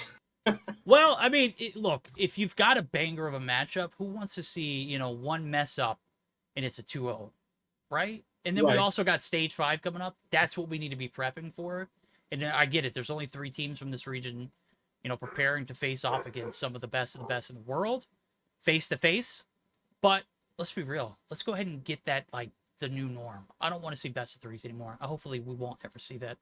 Well, I mean, look, if you've got a banger of a matchup, who wants to see, one mess up and it's a 2-0, right? And then we also got Stage 5 coming up. That's what we need to be prepping for. And I get it. There's only 3 teams from this region, preparing to face off against some of the best in the world, face to face. But let's be real. Let's go ahead and get that, like, the new norm. I don't want to see best of 3s anymore. Hopefully we won't ever see that.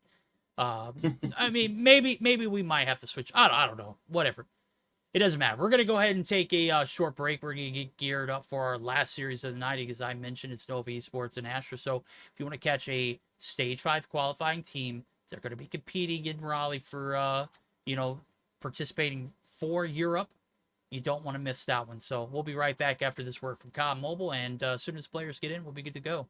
I mean, maybe we might have to switch. I don't know. Whatever. It doesn't matter. We're going to go ahead and take a short break. We're going to get geared up for our last series of the night. As I mentioned, it's Nova Esports and Astra. So if you want to catch a Stage 5 qualifying team, they're going to be competing in Raleigh for, participating for Europe. You don't want to miss that one. So we'll be right back after this word from COD Mobile. And as soon as players get in, we'll be good to go.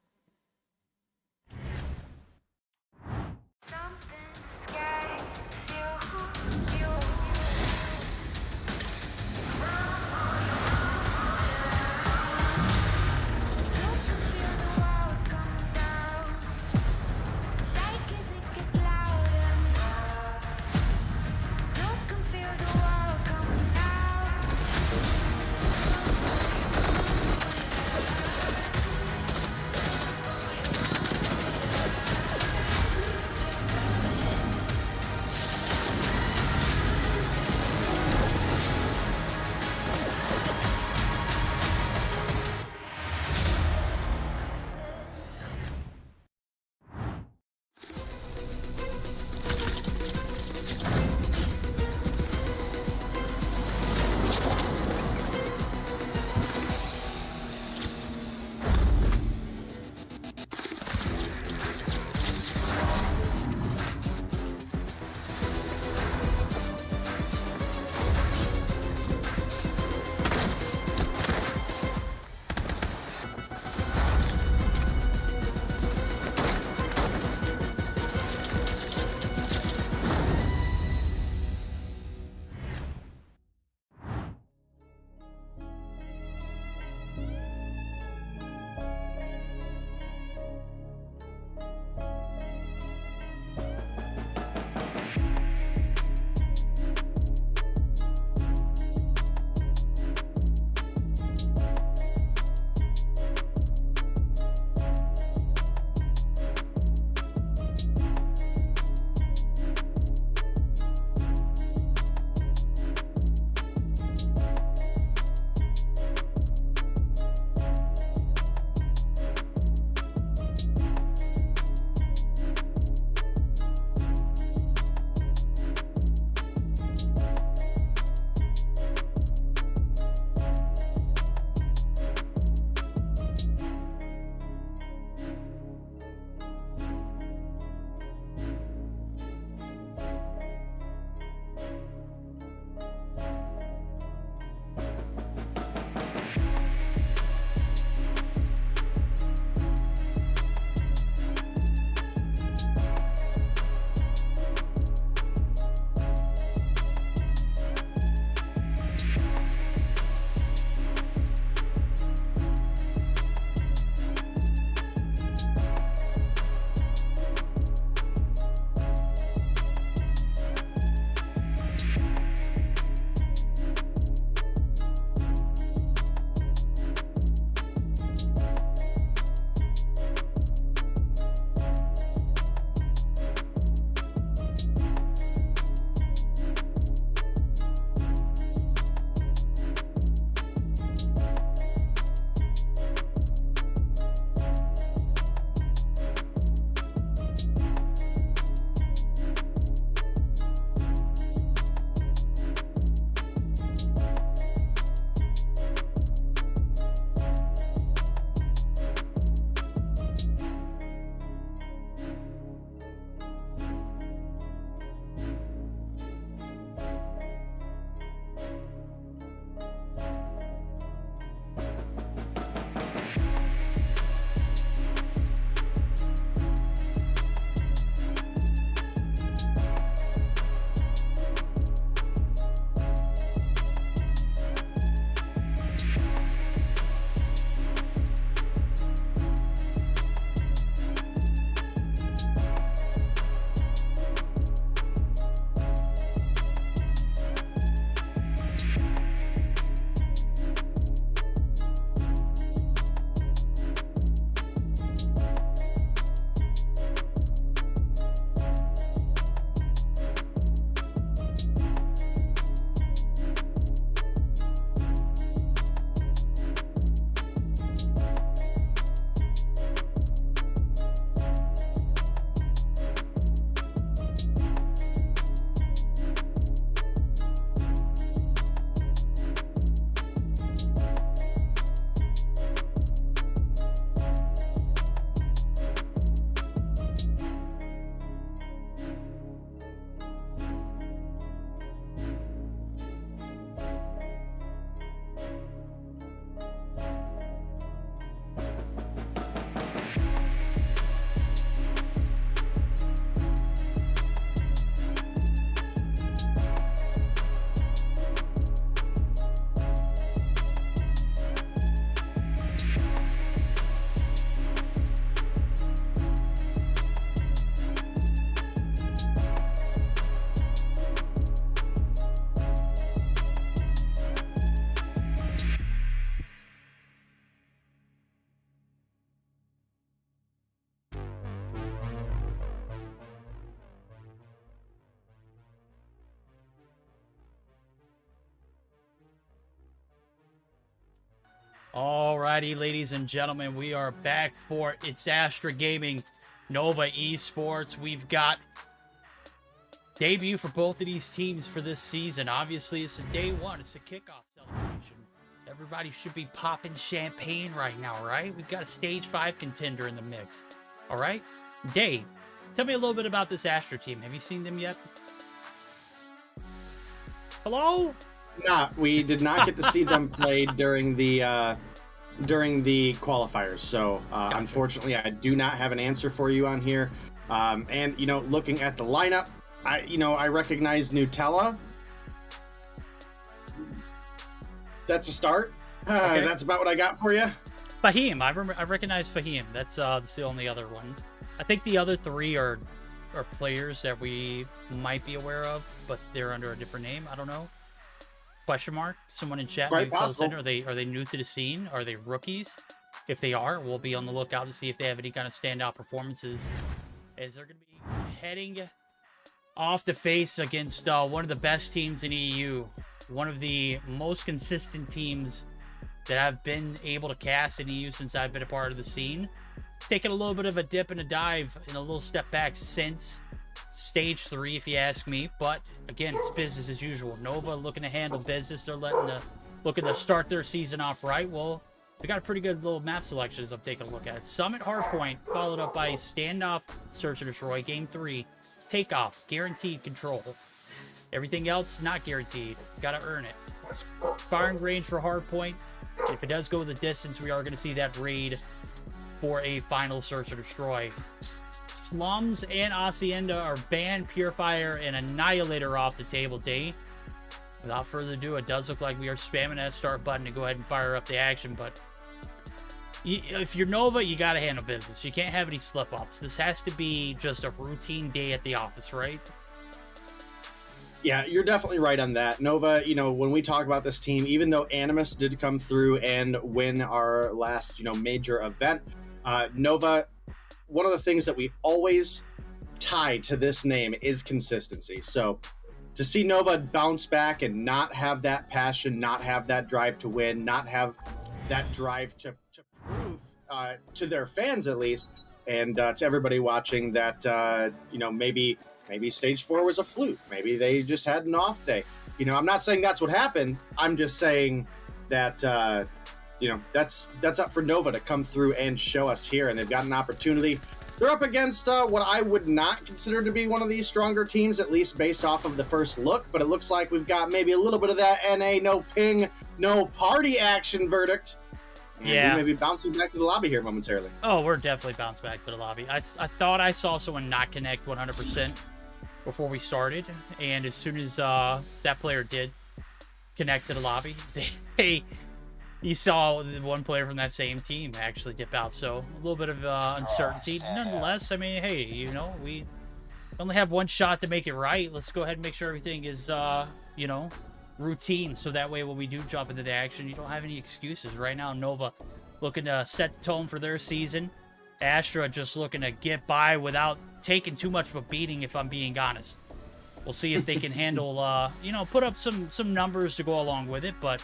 Alrighty, ladies and gentlemen, we are back for It's Astra Gaming, Nova Esports. We've got debut for both of these teams for this season. Obviously, it's a day one. It's a kickoff celebration. Everybody should be popping champagne right now, right? We've got a stage 5 contender in the mix. All right? Dave, tell me a little bit about this Astra team. Have you seen them yet? Hello? We did not get to see them play during the qualifiers. So Gotcha. Unfortunately, I do not have an answer for you on here. And you know, looking at the lineup, I recognize Nutella. That's a start. Okay. That's about what I got for you. Fahim. I recognize Fahim. That's the only other one. I think the other 3 are players that we might be aware of, but they're under a different name. I don't know. Question mark? Someone in chat Quite maybe fill us in. possible. Are they new to the scene? Are they rookies? If they are, we'll be on the lookout to see if they have any kind of standout performances, as they're going to be heading off to face against one of the best teams in EU, one of the most consistent teams that I've been able to cast in EU since I've been a part of the scene. Taking a little bit of a dip and a dive and a little step back since stage 3, if you ask me, but again, it's business as usual. Nova looking to handle business. They're looking to start their season off right. Well, we got a pretty good little map selection as I'm taking a look at it. Summit Hardpoint, followed up by Standoff, Search and Destroy, Game 3, Takeoff, guaranteed control. Everything else, not guaranteed. Gotta earn it. It's firing range for Hardpoint. If it does go the distance, we are going to see that raid for a final Search or Destroy. Slums and Hacienda are banned, Purifier and Annihilator off the table. Day. Without further ado, it does look like we are spamming that start button to go ahead and fire up the action, but if you're Nova, you got to handle business. You can't have any slip-ups. This has to be just a routine day at the office, right? Yeah, you're definitely right on that. Nova, you know, when we talk about this team, even though Animus did come through and win our last, major event, Nova, one of the things that we always tie to this name is consistency. So to see Nova bounce back and not have that passion, not have that drive to win, not have that drive to prove to their fans at least, and to everybody watching that, maybe stage 4 was a fluke. Maybe they just had an off day. I'm not saying that's what happened. I'm just saying that, that's up for Nova to come through and show us here, and they've got an opportunity. They're up against what I would not consider to be one of these stronger teams, at least based off of the first look, but it looks like we've got maybe a little bit of that NA, no ping, no party action verdict. And yeah. we may be bouncing back to the lobby here momentarily. Oh, we're definitely bounced back to the lobby. I thought I saw someone not connect 100% before we started, and as soon as that player did connect to the lobby, you saw one player from that same team actually dip out. So a little bit of uncertainty. Nonetheless, I mean, hey, we only have one shot to make it right. Let's go ahead and make sure everything is, routine. So that way when we do jump into the action, you don't have any excuses. Right now, Nova looking to set the tone for their season. Astra just looking to get by without taking too much of a beating, if I'm being honest. We'll see if they can handle, put up some numbers to go along with it. But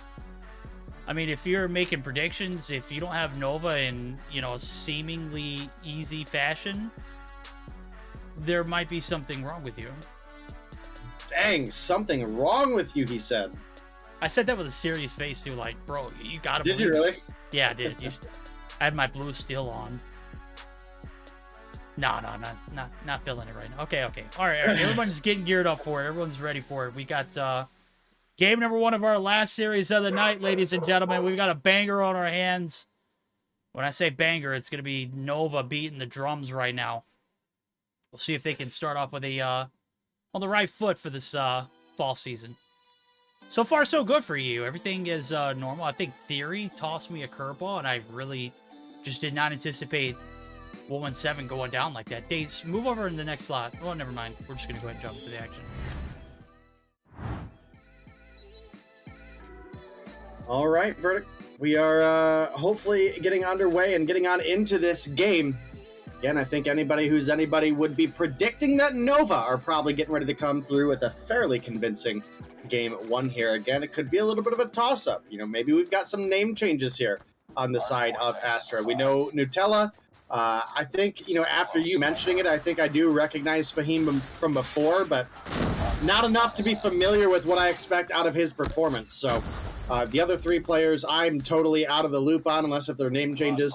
I mean, if you're making predictions, if you don't have Nova in, a seemingly easy fashion, there might be something wrong with you. Dang, something wrong with you, he said. I said that with a serious face, too. Like, bro, you gotta Did you really? Yeah, I did. I had my blue steel on. No, not feeling it right now. Okay. All right. Everyone's getting geared up for it. Everyone's ready for it. We got game number 1 of our last series of the night, ladies and gentlemen. We've got a banger on our hands. When I say banger, it's going to be Nova beating the drums right now. We'll see if they can start off with on the right foot for this fall season. So far, so good for you. Everything is normal. I think Theory tossed me a curveball, and I really just did not anticipate 117 going down like that. Days, move over in the next slot. Oh, never mind. We're just going to go ahead and jump into the action. All right, Verdict. We are hopefully getting underway and getting on into this game. Again, I think anybody would be predicting that Nova are probably getting ready to come through with a fairly convincing game 1 here. Again, it could be a little bit of a toss-up. Maybe we've got some name changes here. on the side of Astra. We know Nutella. I think, after you mentioning it, I think I do recognize Fahim from before, but not enough to be familiar with what I expect out of his performance. So the other 3 players, I'm totally out of the loop on, unless if their name changes.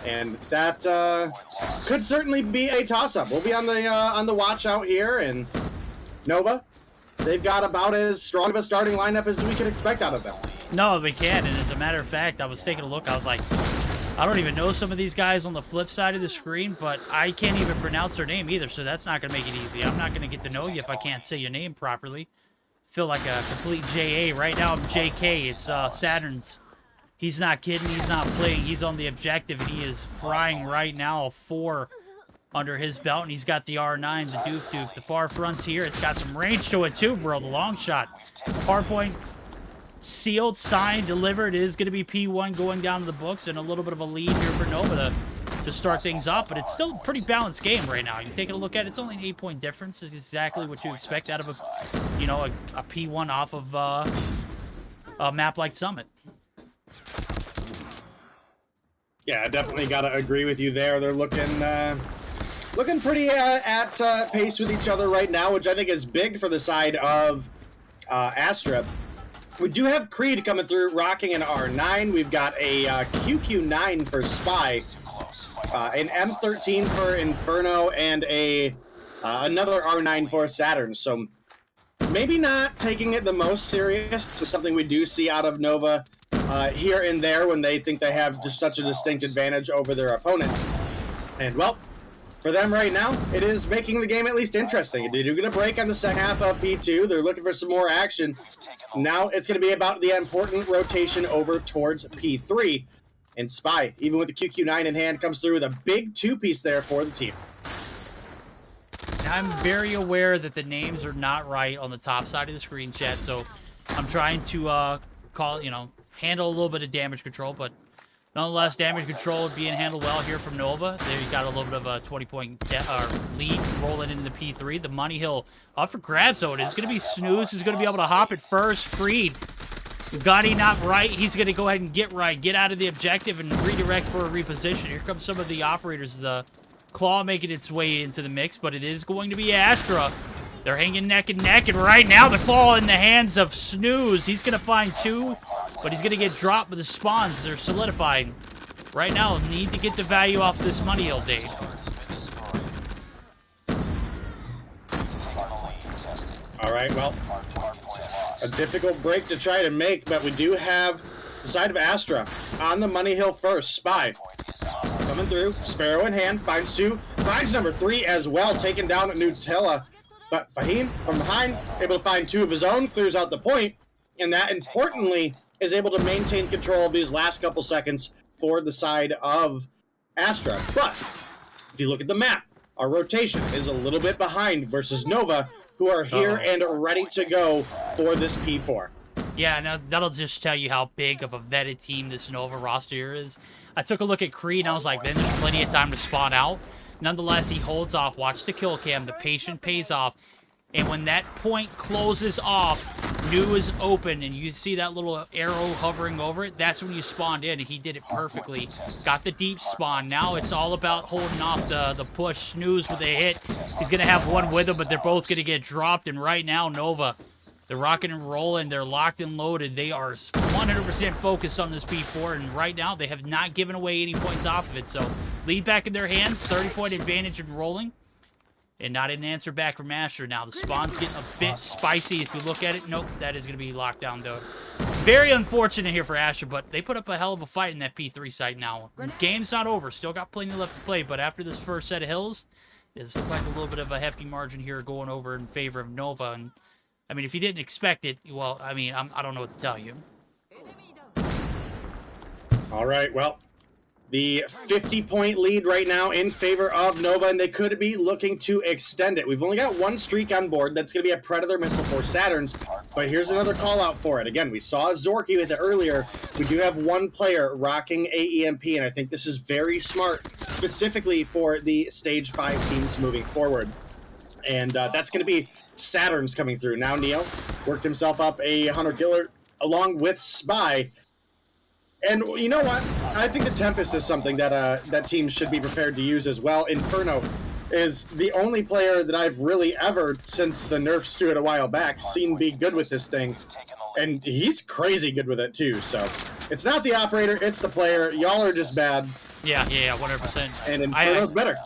And that could certainly be a toss-up. We'll be on the watch out here, and Nova, they've got about as strong of a starting lineup as we can expect out of them. No, we can. And as a matter of fact, I was taking a look. I was like, I don't even know some of these guys on the flip side of the screen, but I can't even pronounce their name either, so that's not going to make it easy. I'm not going to get to know you if I can't say your name properly. I feel like a complete JA. Right now I'm JK. It's Saturn's. He's not kidding. He's not playing. He's on the objective, and he is frying right now. 4 under his belt, and he's got the R9, the doof. The far frontier. It's got some range to it too, bro. The long shot. Hardpoint sealed, signed, delivered. It is going to be P1 going down to the books, and a little bit of a lead here for Nova to start things up, but it's still a pretty balanced game right now. You taking a look at it, it's only an 8-point difference. It's exactly what you expect out of a P1 off of a map like Summit. Yeah, I definitely got to agree with you there. They're looking pretty at pace with each other right now, which I think is big for the side of Astra. We do have Creed coming through, rocking an R9. We've got a QQ9 for Spy, an M13 for Inferno, and another R9 for Saturn. So maybe not taking it the most serious. It's something we do see out of Nova here and there when they think they have just such a distinct advantage over their opponents. And, well, for them right now, it is making the game at least interesting. They're going to break on the second half of P2. They're looking for some more action. Now it's going to be about the important rotation over towards P3. And Spy, even with the QQ9 in hand, comes through with a big 2-piece there for the team. I'm very aware that the names are not right on the top side of the screen, chat, so I'm trying to handle a little bit of damage control, but nonetheless, damage control being handled well here from Nova. There you got a little bit of a 20-point lead rolling into the P3. The money hill up for grabs, though. It is going to be Snooze who's going to be able to hop it first. Creed, Gotti not right. He's going to go ahead and get right, get out of the objective, and redirect for a reposition. Here comes some of the operators. The Claw making its way into the mix, but it is going to be Astra. They're hanging neck and neck, and right now the Claw in the hands of Snooze. He's going to find 2, but he's going to get dropped with the spawns. They're solidifying. Right now, need to get the value off this money hill, Dave. All right, well, a difficult break to try to make, but we do have the side of Astra on the money hill first. Spy coming through, Sparrow in hand, finds 2, finds number 3 as well, taking down Nutella. But Fahim, from behind, able to find 2 of his own, clears out the point, and that, importantly, is able to maintain control of these last couple seconds for the side of Astra. But if you look at the map, our rotation is a little bit behind versus Nova, who are here and ready to go for this P4. Yeah, now that'll just tell you how big of a vetted team this Nova roster here is. I took a look at Creed, and I was like, man, there's plenty of time to spawn out. Nonetheless, he holds off. Watch the kill cam. The patient pays off. And when that point closes off, new is open, and you see that little arrow hovering over it, that's when you spawned in, and he did it perfectly. Got the deep spawn. Now it's all about holding off the push. Snooze with a hit. He's going to have one with him, but they're both going to get dropped, and right now, Nova, they're rocking and rolling. They're locked and loaded. They are 100% focused on this P4, and right now, they have not given away any points off of it. So, lead back in their hands, 30-point advantage in rolling. And not an answer back from Astra. Now, the spawn's getting a bit spicy if you look at it. Nope, that is going to be locked down, though. Very unfortunate here for Astra, but they put up a hell of a fight in that P3 site now. Game's not over. Still got plenty left to play, but after this first set of hills, it's like a little bit of a hefty margin here going over in favor of Nova. And I mean, if you didn't expect it, well, I mean, I don't know what to tell you. All right, well, the 50-point lead right now in favor of Nova, and they could be looking to extend it. We've only got 1 streak on board. That's going to be a Predator missile for Saturns, but here's another call-out for it. Again, we saw Zorky with it earlier. We do have 1 player rocking AEMP, and I think this is very smart, specifically for the Stage 5 teams moving forward. And that's going to be Saturns coming through. Now Neo worked himself up a Hunter Killer along with Spy. And you know what? I think the Tempest is something that that teams should be prepared to use as well. Inferno is the only player that I've really ever, since the nerfs to it a while back, seen be good with this thing. And he's crazy good with it too, so it's not the operator, it's the player. Y'all are just bad. Yeah, 100%. And Inferno's better.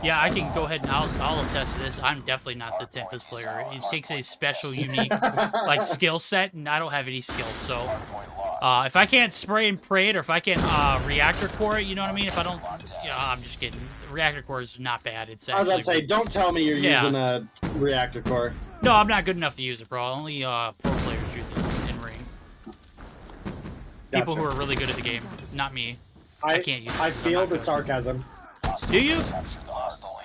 Yeah, I can go ahead and I'll attest to this. I'm definitely not the Tempest player. It takes a special, unique, like, skill set, and I don't have any skills. So, if I can't spray and pray it, or if I can't reactor core it, you know what I mean? If I don't, I'm just kidding. Reactor core is not bad. It's I was about to say, don't tell me you're using a reactor core. No, I'm not good enough to use it, bro. Only pro players use it in ring. People who are really good at the game, not me. I can't use it. I feel the sarcasm. Do you?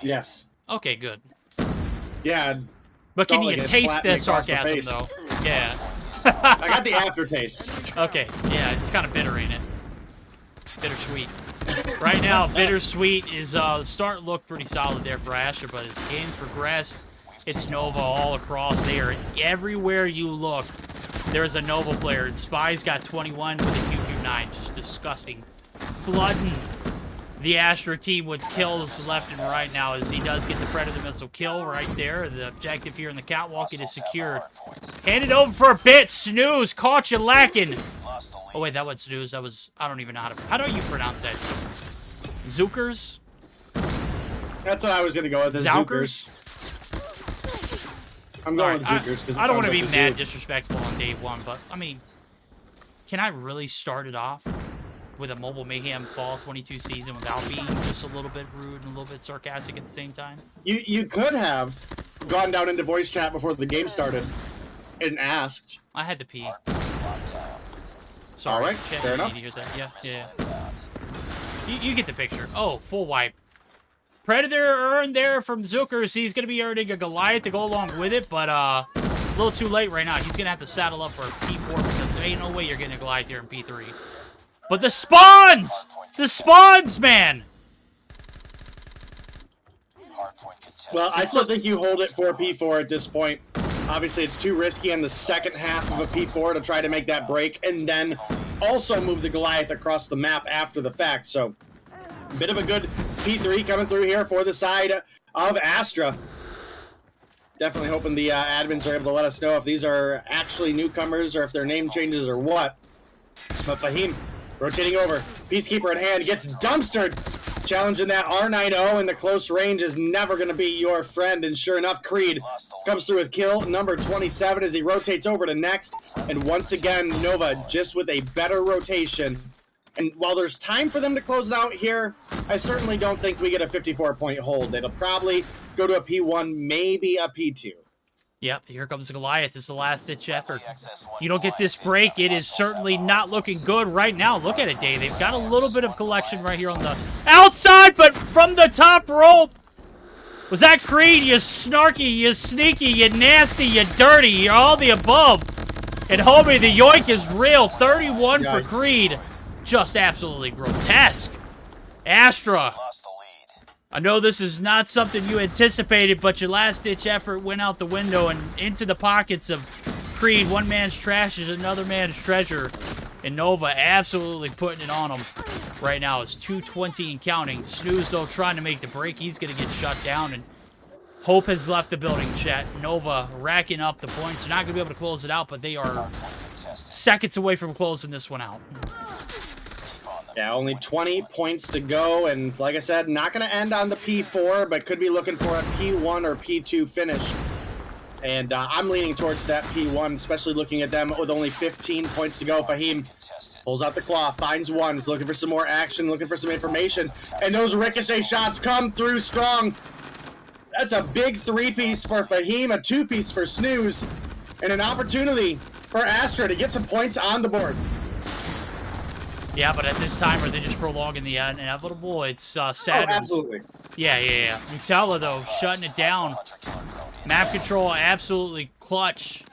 Yes. Okay, good. Yeah. But can you taste the sarcasm, though? Yeah. I got the aftertaste. Okay, yeah, it's kind of bitter, ain't it? Bittersweet. Right now, bittersweet is, the start looked pretty solid there for Astra, but as games progress, it's Nova all across there. Everywhere you look, there's a Nova player, and Spy's got 21 with a QQ9. Just disgusting. Flooding the Astra team with kills left and right now as he does get the Predator missile kill right there. The objective here in the catwalk, it is secured. Hand it over for a bit. Snooze, caught you lacking. Oh, wait, that was Snooze. That was, I don't even know how do you pronounce that? Zookers? That's what I was going to go with, the Zookers. I'm going with Zookers because I don't want to be mad disrespectful on day one, but, I mean, can I really start it off with a Mobile Mayhem Fall 22 season without being just a little bit rude and a little bit sarcastic at the same time? You could have gone down into voice chat before the game started and asked. I had to pee. Sorry. All right, Chat, fair enough. need to hear that. Yeah. You get the picture. Oh, full wipe. Predator earned there from Zookers. He's going to be earning a Goliath to go along with it, but a little too late right now. He's going to have to saddle up for a P4 because there ain't no way you're getting a Goliath here in P3. But the spawns! The spawns, man! Well, I still think you hold it for a P4 at this point. Obviously, it's too risky on the second half of a P4 to try to make that break and then also move the Goliath across the map after the fact. So, a bit of a good P3 coming through here for the side of Astra. Definitely hoping the admins are able to let us know if these are actually newcomers or if their name changes or what. But Fahim rotating over, Peacekeeper in hand, gets dumpstered. Challenging that R90 in the close range is never going to be your friend. And sure enough, Creed comes through with kill number 27 as he rotates over to next. And once again, Nova just with a better rotation. And while there's time for them to close it out here, I certainly don't think we get a 54-point hold. It'll probably go to a P1, maybe a P2. Yep, here comes the Goliath. This is the last-ditch effort. You don't get this break, it is certainly not looking good right now. Look at it, Dave. They've got a little bit of collection right here on the outside, but from the top rope. Was that Creed? You snarky, you sneaky, you nasty, you dirty, you're all the above. And homie, the yoink is real. 31 for Creed. Just absolutely grotesque. Astra. I know this is not something you anticipated, but your last-ditch effort went out the window and into the pockets of Creed. One man's trash is another man's treasure. And Nova absolutely putting it on him right now. It's 2:20 and counting. Snooze, though, trying to make the break. He's going to get shut down. And Hope has left the building, chat. Nova racking up the points. They're not going to be able to close it out, but they are seconds away from closing this one out. Yeah, only 20 points to go, and like I said, not going to end on the P4, but could be looking for a P1 or P2 finish. And I'm leaning towards that P1, especially looking at them with only 15 points to go. Fahim pulls out the claw, finds one, is looking for some more action, looking for some information, and those ricochet shots come through strong. That's a big three-piece for Fahim, a two-piece for Snooze, and an opportunity for Astra to get some points on the board. Yeah, but at this time, are they just prolonging the inevitable? It's sad. Oh, absolutely. Yeah. Nutella, though, shutting it down. Map control absolutely clutch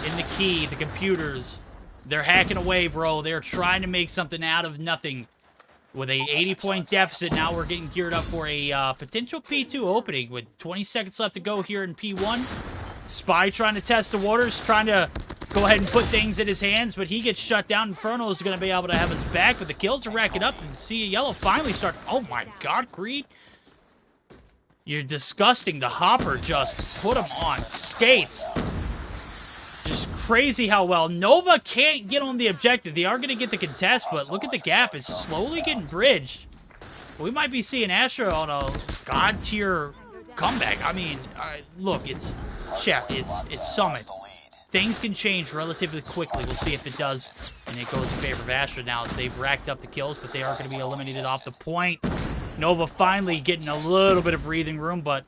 in the key. The computers, they're hacking away, bro. They're trying to make something out of nothing. With a 80-point deficit, now we're getting geared up for a potential P2 opening with 20 seconds left to go here in P1. Spy trying to test the waters, trying to go ahead and put things in his hands, but he gets shut down. Inferno is going to be able to have his back, but the kills are racking up. And see Yellow finally start. Oh my God, Creed. You're disgusting. The Hopper just put him on skates. Just crazy how well. Nova can't get on the objective. They are going to get the contest, but look at the gap. It's slowly getting bridged. We might be seeing Astra on a God tier comeback. I mean, look, it's Summit. Things can change relatively quickly. We'll see if it does, and it goes in favor of Astra now as they've racked up the kills, but they are going to be eliminated off the point. Nova finally getting a little bit of breathing room, but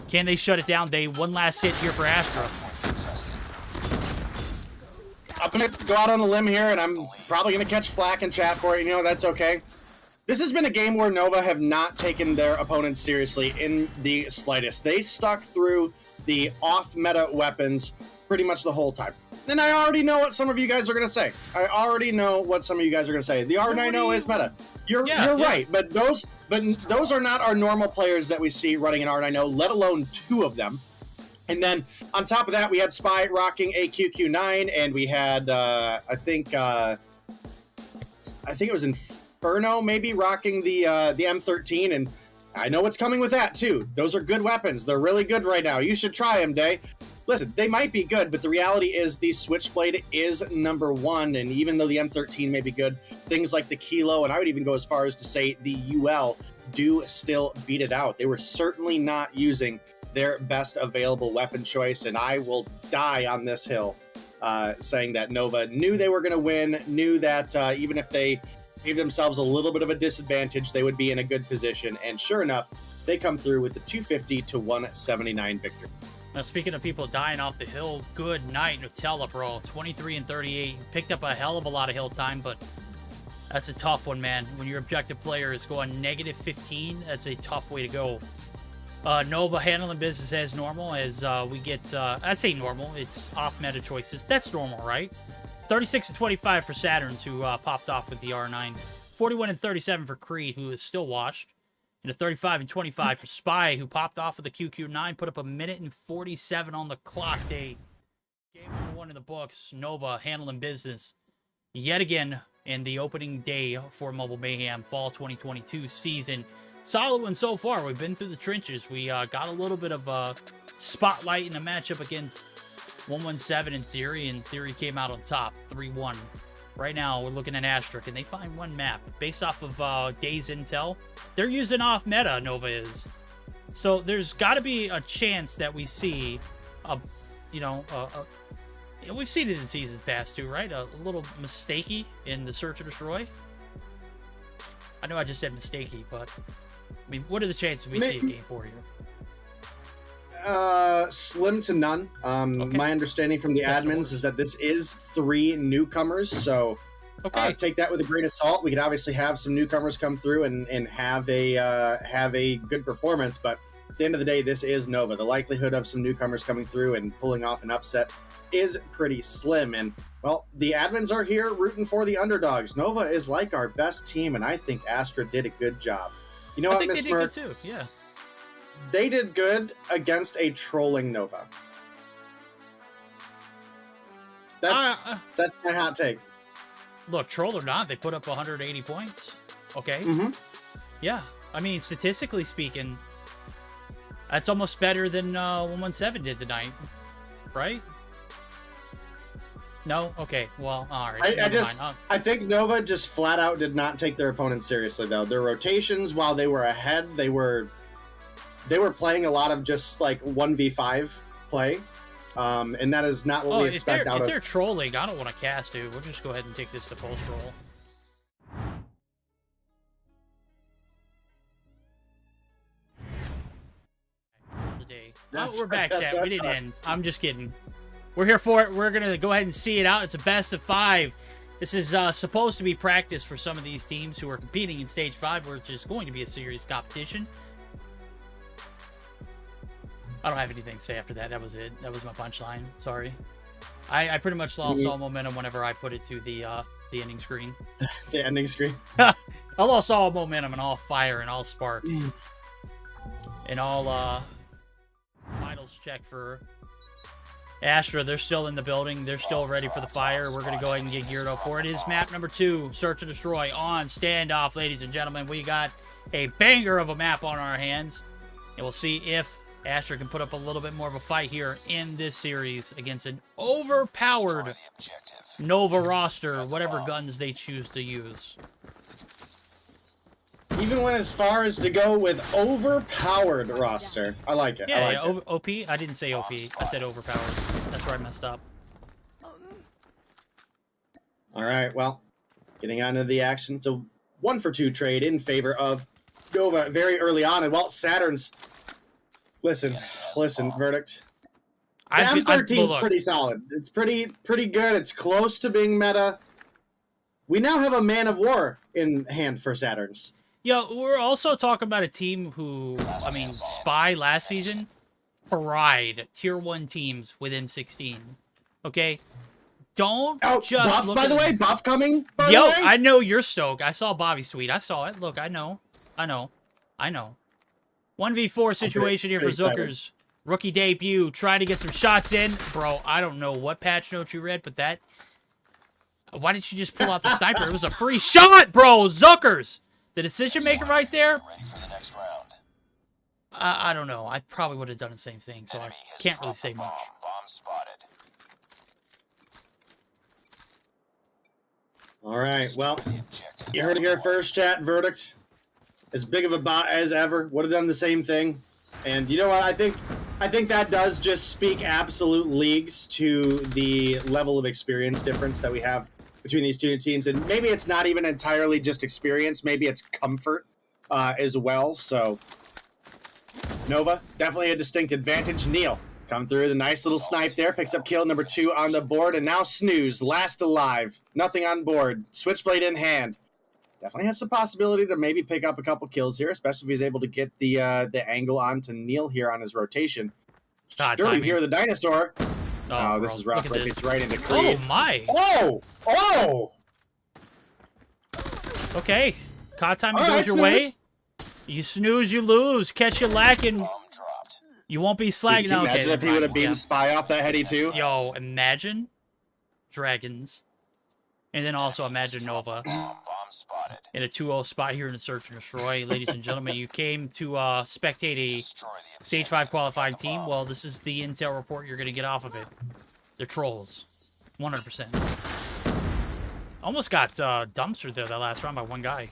can they shut it down? One last hit here for Astra. I'm going to go out on a limb here, and I'm probably going to catch flack in chat for it. You know, that's okay. This has been a game where Nova have not taken their opponents seriously in the slightest. They stuck through the off-meta weapons pretty much the whole time. And I already know what some of you guys are going to say. The R90 is meta. You're right, but those are not our normal players that we see running an R90, let alone two of them. And then on top of that, we had Spy rocking a QQ9, and we had I think it was Inferno maybe rocking the M13, and I know what's coming with that too. Those are good weapons. They're really good right now. You should try them, Day. Listen, they might be good, but the reality is the Switchblade is number one, and even though the M13 may be good, things like the Kilo, and I would even go as far as to say the UL, do still beat it out. They were certainly not using their best available weapon choice, and I will die on this hill saying that Nova knew they were going to win, knew that even if they gave themselves a little bit of a disadvantage, they would be in a good position, and sure enough, they come through with the 250 to 179 victory. Now, speaking of people dying off the hill, good night, Nutella, bro. 23 and 38. Picked up a hell of a lot of hill time, but that's a tough one, man. When your objective player is going -15, that's a tough way to go. Nova handling business as normal as we get, I'd say normal. It's off-meta choices. That's normal, right? 36 and 25 for Saturns, who popped off with the R9. 41 and 37 for Creed, who is still washed. And a 35 and 25 for Spy, who popped off with the QQ9, put up 1:47 on the clock. Day game number 1 in the books. Nova handling business yet again in the opening day for Mobile Mayhem Fall 2022 season. Solid one so far. We've been through the trenches. We got a little bit of a spotlight in the matchup against 117 in Theory, and Theory came out on top, 3-1. Right now, we're looking at Astra. Can they find one map? Based off of Day's intel, they're using off-meta, Nova is. So there's got to be a chance that we see, we've seen it in seasons past too, right? A little mistakey in the Search and Destroy. I know I just said mistakey, but I mean, what are the chances we see a game 4 here? Slim to none. Okay. My understanding from the admins is that this is 3 newcomers, so take that with a grain of salt. We could obviously have some newcomers come through and have a good performance, but at the end of the day, this is Nova. The likelihood of some newcomers coming through and pulling off an upset is pretty slim, and well, the admins are here rooting for the underdogs. Nova is like our best team, and I think Astra did a good job. You know what, Miss Merck? They did good too, yeah. They did good against a trolling Nova. That's my hot take. Look, troll or not, they put up 180 points. Okay. Mm-hmm. Yeah. I mean, statistically speaking, that's almost better than 117 did tonight, right? No? Okay. Well, all right. I think Nova just flat out did not take their opponents seriously, though. Their rotations, while they were ahead, they were playing a lot of just like 1v5 play, and that is not what we expect out of. If they're trolling, I don't want to cast it. We'll just go ahead and take this to pulse roll. The day. We're back, chat. We didn't end. I'm just kidding. We're here for it. We're gonna go ahead and see it out. It's a best of 5. This is supposed to be practice for some of these teams who are competing in Stage 5, which is going to be a serious competition. I don't have anything to say after that. That was it. That was my punchline. Sorry. I pretty much lost all momentum whenever I put it to the ending screen. The ending screen? I lost all momentum and all fire and all spark. And all vitals check for Astra, they're still in the building. They're still ready for the fire. We're going to go ahead and get geared up for it. It is map number 2, Search and Destroy on standoff, ladies and gentlemen. We got a banger of a map on our hands. And we'll see if Astra can put up a little bit more of a fight here in this series against an overpowered Nova roster, whatever guns they choose to use. Even went as far as to go with overpowered roster. I like it. Yeah, I like it. OP? I didn't say OP. I said overpowered. That's where I messed up. All right, well, getting on to the action. It's a 1-for-2 trade in favor of Nova very early on. And well, Saturn's... Listen, verdict. M13's pretty solid. It's pretty good. It's close to being meta. We now have a Man of War in hand for Saturns. Yo, we're also talking about a team who, I mean, Spy last season fried tier 1 teams with M16. Okay? Don't just Buff, look by at the way, Buff coming. Yo, I know you're stoked. I saw Bobby's tweet. I saw it. Look, I know. 1v4 situation here for Zookers. Rookie debut. Trying to get some shots in. Bro, I don't know what patch note you read, but that... Why didn't you just pull out the sniper? It was a free shot, bro! Zookers! The decision maker right there? I don't know. I probably would have done the same thing, so I can't really say much. All right, well, you heard it here first, chat. Verdict. As big of a bot as ever. Would have done the same thing. And you know what? I think that does just speak absolute leagues to the level of experience difference that we have between these two teams. And maybe it's not even entirely just experience. Maybe it's comfort as well. So Nova, definitely a distinct advantage. Neil, come through the nice little snipe there. Picks up kill number 2 on the board. And now Snooze, last alive. Nothing on board. Switchblade in hand. Definitely has the possibility to maybe pick up a couple kills here, especially if he's able to get the angle onto Neil here on his rotation. Sure, you hear the dinosaur. Oh, this is rough. It's right into Creed. Oh, my. Oh! Okay. Caught time goes your way. You snooze, you lose. Catch you lacking. You won't be slagging. Can you imagine if he would have beamed Spy off that heady too? Yo, imagine Dragons. And then also imagine Nova in a 2-0 spot here in the Search and Destroy. Ladies and gentlemen, you came to spectate a Stage 5 qualifying team. Well, this is the intel report you're going to get off of it. They're trolls. 100%. Almost got dumpstered there that last round by one guy.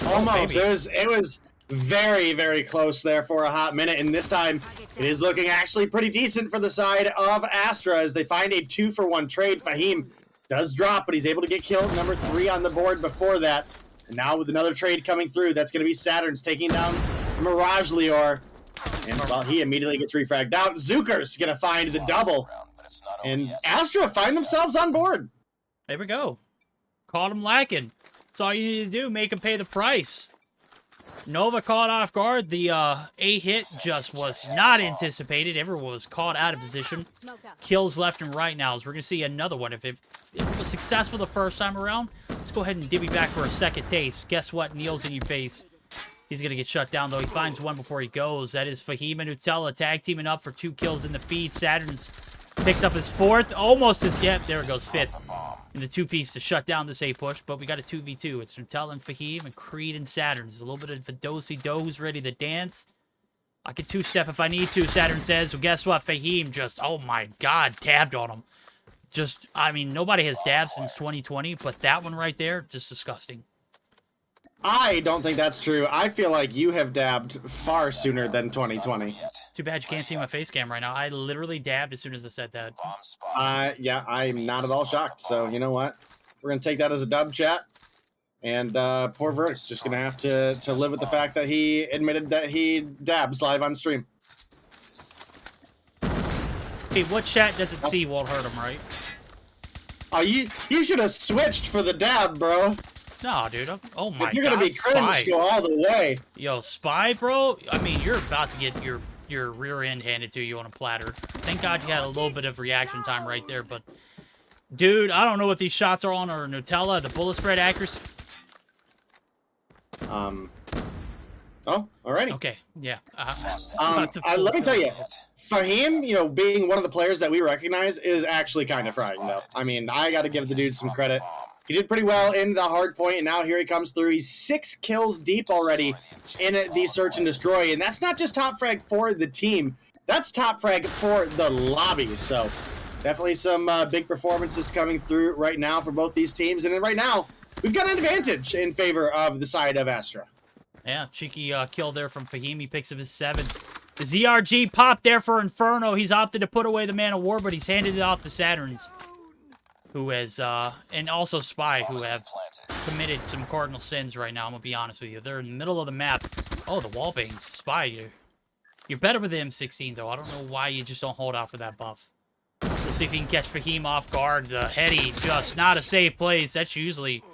Almost. It was very, very close there for a hot minute. And this time, it is looking actually pretty decent for the side of Astra as they find a 2-for-1 trade. Fahim does drop, but he's able to get killed. Number 3 on the board before that. And now with another trade coming through, that's going to be Saturn's taking down Mirage Lior. And, well, he immediately gets refragged out. Zuker's going to find the double. And Astra find themselves on board. There we go. Caught him lacking. That's all you need to do. Make him pay the price. Nova caught off guard. The A hit just was not anticipated. Everyone was caught out of position. Kills left and right now. So we're going to see another one. If it was successful the first time around, let's go ahead and divvy back for a second taste. Guess what? Neil's in your face. He's going to get shut down, though. He finds one before he goes. That is Fahim and Nutella tag teaming up for 2 kills in the feed. Saturn's picks up his 4th. Almost his, yep, there it goes, 5th. In the 2-piece to shut down this A push, but we got a 2v2. It's Nutella and Fahim and Creed and Saturn. There's a little bit of Fidosi-Do who's ready to dance. I can 2-step if I need to, Saturn says. Well, guess what? Fahim just, oh my god, dabbed on him. Just, I mean, nobody has dabbed since 2020, but that one right there, just disgusting. I don't think that's true. I feel like you have dabbed far sooner than 2020. Too bad you can't see my face cam right now. I literally dabbed as soon as I said that. Yeah, I'm not at all shocked. So, you know what? We're going to take that as a dub, chat. And poor Verdict's just going to have to live with the fact that he admitted that he dabs live on stream. Hey, what chat doesn't see won't hurt him, right? Oh, you should have switched for the dab, bro. No, dude. Oh my god, if you're gonna be cringe, go all the way. Yo, Spy, bro. I mean, you're about to get your rear end handed to you on a platter. Thank God you had a little bit of reaction time right there, but dude, I don't know what these shots are on or Nutella. The bullet spread accuracy. Oh, alrighty. Okay, yeah. Let me tell you, Fahim, you know, being one of the players that we recognize is actually kind of frying, though. I mean, I got to give the dude some credit. He did pretty well in the hard point, and now here he comes through. He's 6 kills deep already in the search and destroy, and that's not just top frag for the team. That's top frag for the lobby. So definitely some big performances coming through right now for both these teams, and right now we've got an advantage in favor of the side of Astra. Yeah, cheeky kill there from Fahim. He picks up his 7. The ZRG popped there for Inferno. He's opted to put away the Man of War, but he's handed it off to Saturns, who has, and also Spy, who have committed some cardinal sins right now, I'm going to be honest with you. They're in the middle of the map. Oh, the wall bangs. Spy, you're better with the M16, though. I don't know why you just don't hold out for that buff. We'll see if he can catch Fahim off guard. The heady, just not a safe place. That's usually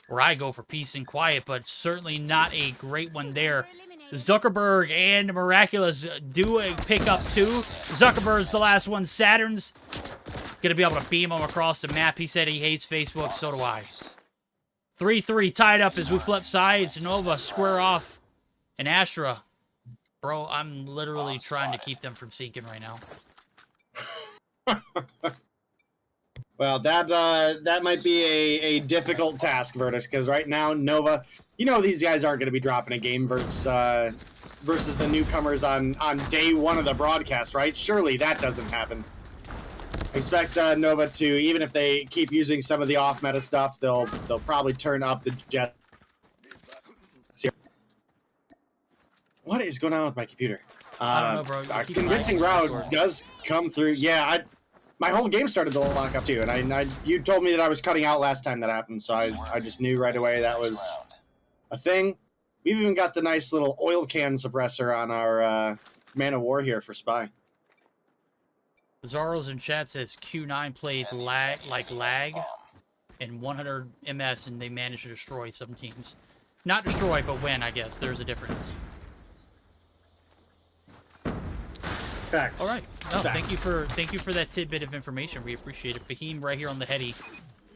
where I go for peace and quiet, but certainly not a great one there. Zuckerberg and Miraculous do a pickup too. Zuckerberg's the last one. Saturn's gonna be able to beam him across the map. He said he hates Facebook, so do I. 3-3 tied up as we flip sides. Nova square off. And Astra. Bro, I'm literally trying to keep them from sinking right now. Well, that might be a difficult task, Virtus, because right now, Nova, you know these guys aren't going to be dropping a game versus the newcomers on day 1 of the broadcast, right? Surely that doesn't happen. Expect Nova to, even if they keep using some of the off-meta stuff, they'll probably turn up the jet. What is going on with my computer? I don't know, bro. A convincing route does come through. Yeah, my whole game started to lock up too, and you told me that I was cutting out last time that happened, so I just knew right away that was a thing. We've even got the nice little oil can suppressor on our Man of War here for Spy. Bizarro's in chat says Q9 played lag in 100 MS, and they managed to destroy some teams. Not destroy, but win, I guess. There's a difference. Facts. All right. No, Facts. thank you for that tidbit of information. We appreciate it. Fahim right here on the heady.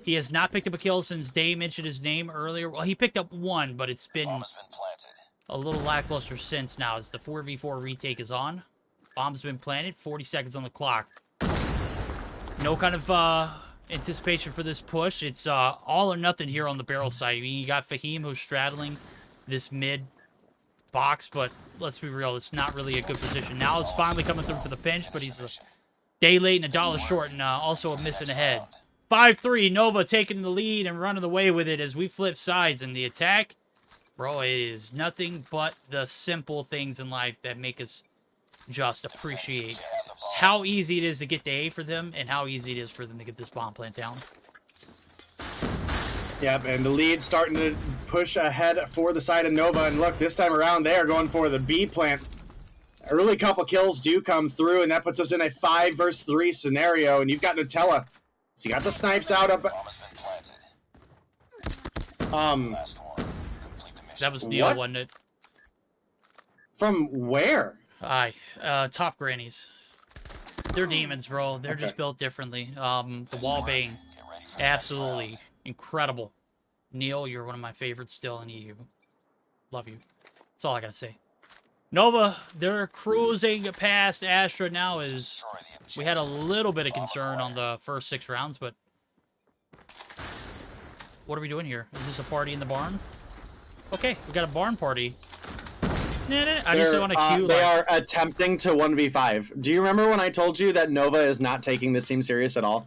He has not picked up a kill since Dave mentioned his name earlier. Well, he picked up 1, but it's been a little lackluster since now as the 4v4 retake is on. Bomb's been planted. 40 seconds on the clock. No kind of anticipation for this push. It's all or nothing here on the barrel side. I mean, you got Fahim who's straddling this mid box, but let's be real, it's not really a good position. Now it's finally coming through for the pinch, but he's a day late and $1 short, and also a missing ahead. 5-3, Nova taking the lead and running away with it as we flip sides in the attack. Bro, it is nothing but the simple things in life that make us just appreciate how easy it is to get to A for them and how easy it is for them to get this bomb plant down. Yep, and the lead starting to push ahead for the side of Nova. And look, this time around, they are going for the B plant. Early couple kills do come through, and that puts us in a 5 versus 3 scenario. And you've got Nutella. So you got the snipes out up. That was Neil, wasn't it? From where? Aye, top grannies. They're demons, bro. They're just built differently. The wall bang, absolutely incredible. Neil, you're one of my favorites still in EU. Love you. That's all I gotta say. Nova, they're cruising past Astra now as we had a little bit of concern on the first 6 rounds, but what are we doing here? Is this a party in the barn? Okay, we got a barn party. I just want to queue. They are attempting to 1v5. Do you remember when I told you that Nova is not taking this team serious at all?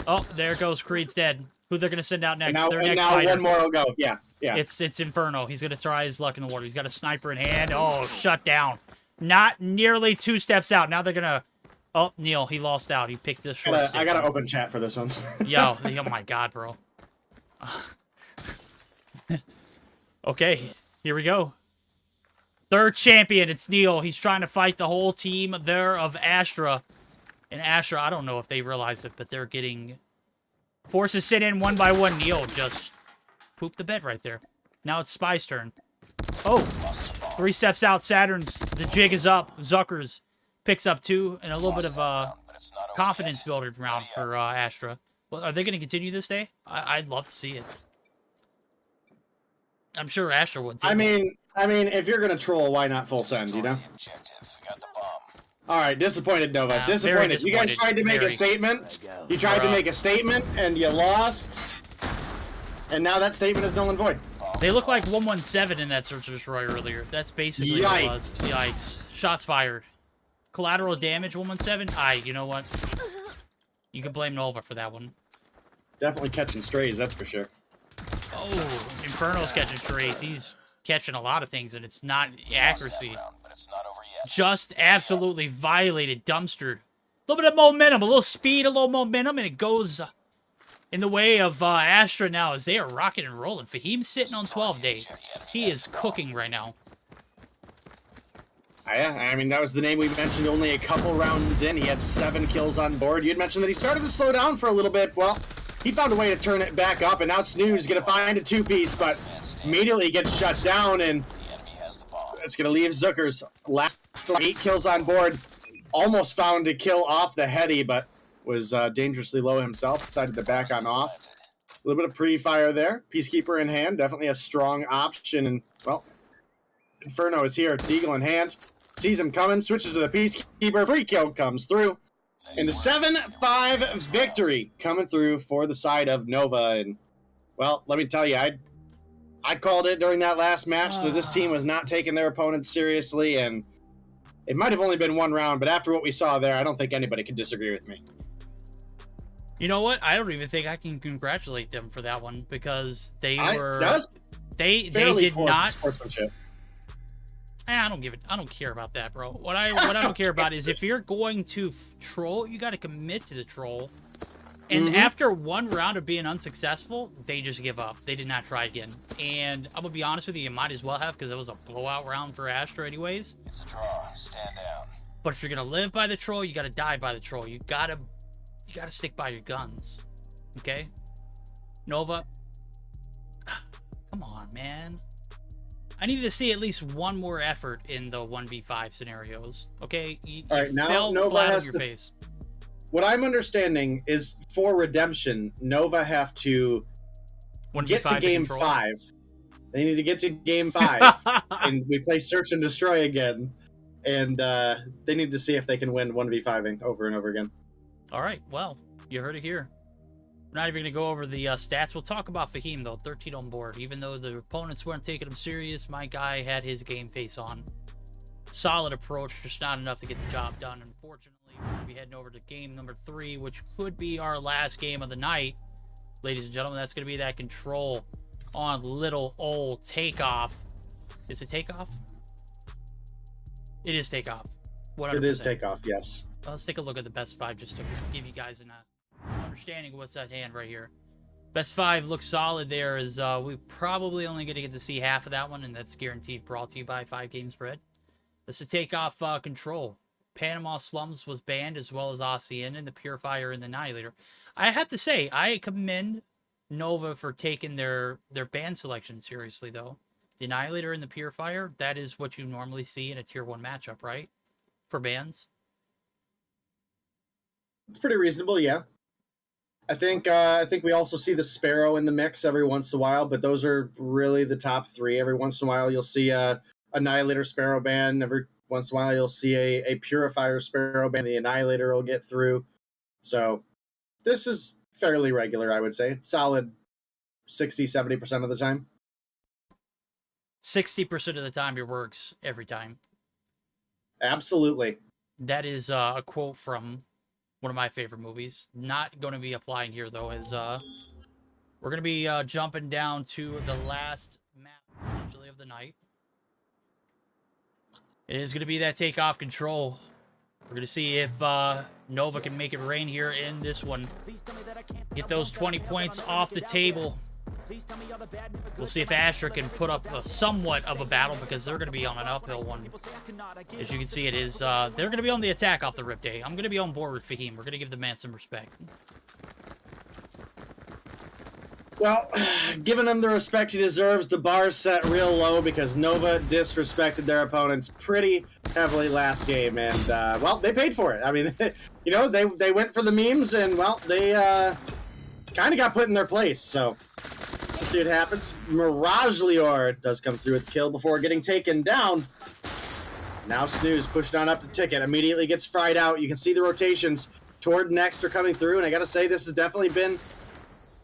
Oh, there goes Creed's dead. Who they're gonna send out next? And now one more will go. Yeah. It's Inferno. He's gonna try his luck in the water. He's got a sniper in hand. Oh, shut down. Not nearly 2 steps out. Now they're gonna. Oh, Neil, he lost out. He picked this short. I gotta open chat for this one. Yo, oh my God, bro. Okay, here we go. 3rd champion, it's Neil. He's trying to fight the whole team there of Astra. And Astra, I don't know if they realize it, but they're getting... Forces sit in 1 by 1. Neil just pooped the bed right there. Now it's Spy's turn. Oh, 3 steps out. Saturn's, the jig is up. Zuckers picks up 2, and a little bit of confidence builder round for Astra. Well, are they going to continue this day? I'd love to see it. I'm sure Astra would too. I mean, I mean, if you're gonna troll, why not full send, you know? Alright, disappointed, Nova. Very disappointed. You guys disappointed. tried to make a Very. statement. You tried to Bruh. make a statement, and you lost. And now that statement is null and void. They look like 117 in that search and destroy earlier. That's basically what it was. Yikes. Yikes. Shots fired. Collateral damage 117. You know what? You can blame Nova for that one. Definitely catching strays, that's for sure. Oh, Inferno's catching strays. He's catching a lot of things, and it's not accuracy. Just absolutely violated, dumpstered. A little bit of momentum, a little speed, a little momentum, and it goes in the way of Astra now as they are rocking and rolling. Fahim's sitting on 12 day. He is cooking right now. Yeah, I mean, that was the name we mentioned only a couple rounds in. He had 7 kills on board. You had mentioned that he started to slow down for a little bit. Well, he found a way to turn it back up, and now Snooze going to find a 2-piece, but immediately gets shut down, and it's going to leave Zucker's last 8 kills on board. Almost found a kill off the heady, but was dangerously low himself. Decided to back on off. A little bit of pre-fire there. Peacekeeper in hand. Definitely a strong option. And, well, Inferno is here. Deagle in hand. Sees him coming. Switches to the Peacekeeper. Free kill comes through. And the 7-5 victory coming through for the side of Nova. And, well, let me tell you, I called it during that last match that this team was not taking their opponents seriously. And it might have only been 1 round, but after what we saw there, I don't think anybody could disagree with me. You know what? I don't even think I can congratulate them for that one because they were. That was they fairly did poor not. sportsmanship. I don't care about that, bro. What I don't care about is if you're going to troll, you got to commit to the troll. And after 1 round of being unsuccessful, they just give up. They did not try again. And I'm gonna be honest with you, you might as well have because it was a blowout round for Astra, anyways. It's a draw. Stand down. But if you're gonna live by the troll, you gotta die by the troll. You gotta stick by your guns. Okay? Nova. Come on, man. I need to see at least 1 more effort in the 1v5 scenarios. Okay? All right, now fell Nova flat has on your to. face. What I'm understanding is for redemption, Nova have to 1v5 get to game control. 5. They need to get to game 5, and we play search and destroy again. And they need to see if they can win 1v5ing over and over again. All right, well, you heard it here. We're not even going to go over the stats. We'll talk about Fahim, though. 13 on board. Even though the opponents weren't taking him serious, my guy had his game face on. Solid approach, just not enough to get the job done. Unfortunately, we're going to be heading over to game number 3, which could be our last game of the night. Ladies and gentlemen, that's going to be that control on little old Takeoff. Is it Takeoff? It is Takeoff. 100%. It is Takeoff, yes. Let's take a look at the best 5 just to give you guys an understanding of what's at hand right here. Best 5 looks solid there. Is we probably only going to get to see half of that one, and that's guaranteed brought to you by 5 Game Spread. This is Takeoff control. Panama Slums was banned, as well as ASEAN and the Purifier and the Annihilator. I have to say, I commend Nova for taking their ban selection seriously, though. The Annihilator and the Purifier, that is what you normally see in a Tier 1 matchup, right? For bans. It's pretty reasonable, yeah. I think we also see the Sparrow in the mix every once in a while, but those are really the top 3. Every once in a while, you'll see a Annihilator Sparrow ban. Every once in a while, you'll see a Purifier Sparrow ban. The Annihilator will get through. So this is fairly regular, I would say. Solid 60-70% of the time. 60% of the time it works every time. Absolutely. That is a quote from one of my favorite movies. Not going to be applying here, though, as we're going to be jumping down to the last map, potentially, of the night. It is going to be that Takeoff control. We're going to see if Nova can make it rain here in this one. Get those 20 points off the table. We'll see if Astra can put up somewhat of a battle, because they're going to be on an uphill one. As you can see, it is they're going to be on the attack off the rip day. I'm going to be on board with Fahim. We're going to give the man some respect. Well, giving him the respect he deserves, the bar's set real low because Nova disrespected their opponents pretty heavily last game, and well, they paid for it. I mean, you know, they went for the memes, and well, they kind of got put in their place. So see what happens. Mirage Lior does come through with the kill before getting taken down. Now Snooze pushed on up the ticket, immediately gets fried out. You can see the rotations toward next are coming through, and I gotta say this has definitely been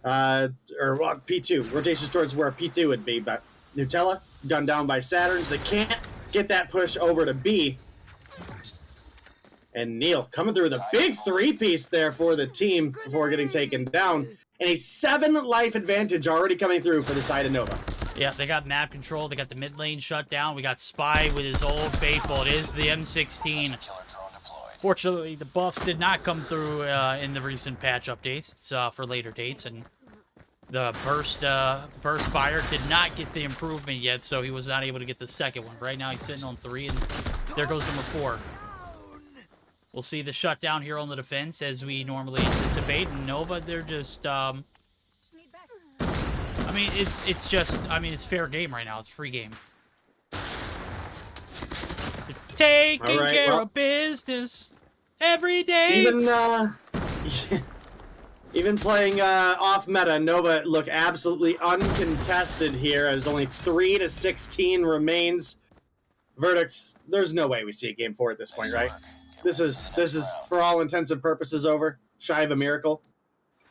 P2. Rotations towards where P2 would be, but Nutella gunned down by Saturns. They can't get that push over to B. And Neil coming through with a big 3-piece there for the team before getting taken down. And a 7-life advantage already coming through for the side of Nova. Yeah, they got map control. They got the mid lane shut down. We got Spy with his old faithful. It is the M16. Fortunately, the buffs did not come through in the recent patch updates. It's for later dates, and the burst fire did not get the improvement yet, so he was not able to get the second one. Right now, he's sitting on 3, and there goes number 4. We'll see the shutdown here on the defense as we normally anticipate. And Nova, they're just, I mean, it's just, I mean, it's fair game right now. It's free game. They're taking care of business every day. Even playing off meta, Nova look absolutely uncontested here as only 3 to 16 remains. Verdicts, there's no way we see a game 4 at this point, right? This is for all intents and purposes over. Shy of a miracle.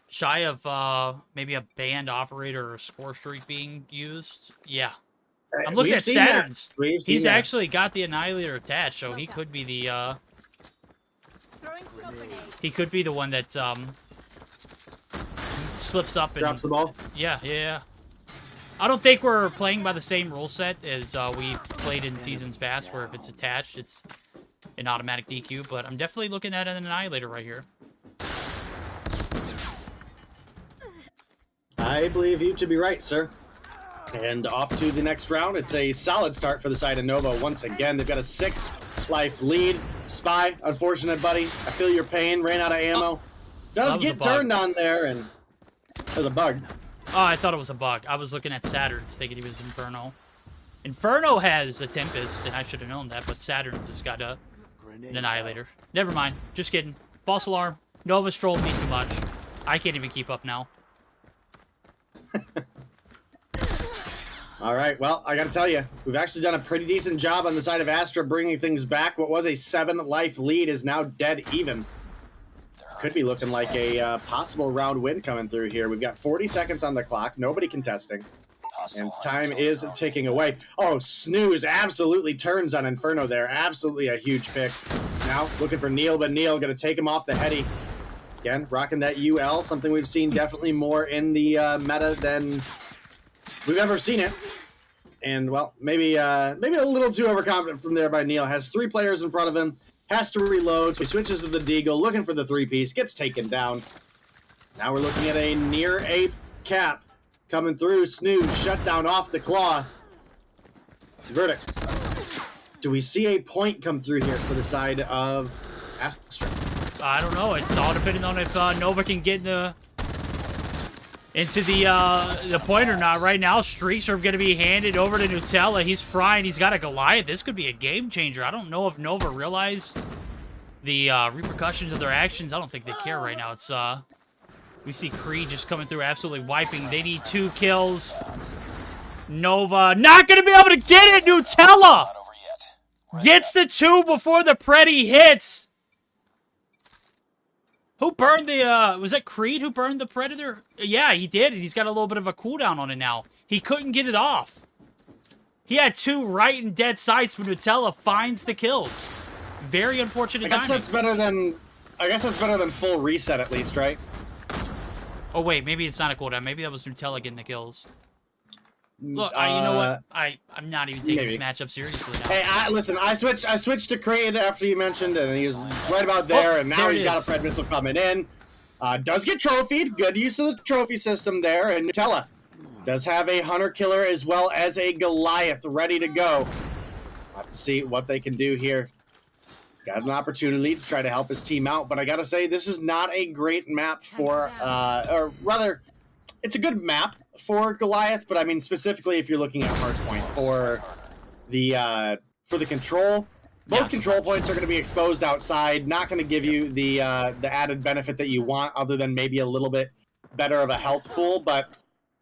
Shy of maybe a banned operator or a score streak being used. Yeah. I'm looking at Saturn's. He's actually got the Annihilator attached, so he could be the one that slips up and drops the ball. Yeah. I don't think we're playing by the same rule set as we played in seasons past, where if it's attached, it's an automatic DQ, but I'm definitely looking at an Annihilator right here. I believe you to be right, sir. And off to the next round. It's a solid start for the side of Nova. Once again, they've got a 6-life lead. Spy, unfortunate, buddy. I feel your pain. Ran out of ammo. Does get turned on there, and there's a bug. Oh, I thought it was a bug. I was looking at Saturn's, thinking he was Inferno. Inferno has a Tempest, and I should have known that, but Saturn's has got an Annihilator. Never mind. Just kidding. False alarm. Nova's trolled me too much. I can't even keep up now. All right, well, I gotta tell you, we've actually done a pretty decent job on the side of Astra bringing things back. What was a 7-life lead is now dead even. Could be looking like a possible round win coming through here. We've got 40 seconds on the clock, nobody contesting, and time is ticking away. Oh, Snooze absolutely turns on Inferno there. Absolutely a huge pick. Now looking for Neil, but Neil gonna take him off the heady. Again, rocking that UL, something we've seen definitely more in the meta than we've ever seen it. And, well, maybe a little too overconfident from there by Neil. Has 3 players in front of him. Has to reload. So he switches to the Deagle, looking for the 3-piece. Gets taken down. Now we're looking at a near a cap coming through. Snooze shut down off the claw. Verdict. Do we see a point come through here for the side of Astra? I don't know. It's all depending on if Nova can get into the point or not. Right now, streaks are going to be handed over to Nutella. He's frying. He's got a Goliath. This could be a game changer. I don't know if Nova realize the repercussions of their actions. I don't think they care right now. It's we see Creed just coming through, absolutely wiping. They need 2 kills. Nova not going to be able to get it. Nutella gets the 2 before the Preddy hits. Who burned the, was that Creed who burned the Predator? Yeah, he did, and he's got a little bit of a cooldown on it now. He couldn't get it off. He had 2 right and dead sights, but Nutella finds the kills. Very unfortunate timing. I guess that's better than full reset at least, right? Oh, wait, maybe it's not a cooldown. Maybe that was Nutella getting the kills. Look, you know what? I'm not even taking this matchup seriously now. Hey, listen, I switched to Creed after you mentioned, and he was right about there, and now he's got a Pred missile coming in. Does get trophied. Good use of the trophy system there, and Nutella does have a Hunter Killer as well as a Goliath ready to go. Have to see what they can do here. Got an opportunity to try to help his team out, but I gotta say, this is not a great map for, or rather, it's a good map for Goliath, but I mean specifically if you're looking at hardpoint for the control. Both control points are going to be exposed outside, not going to give you the added benefit that you want, other than maybe a little bit better of a health pool. But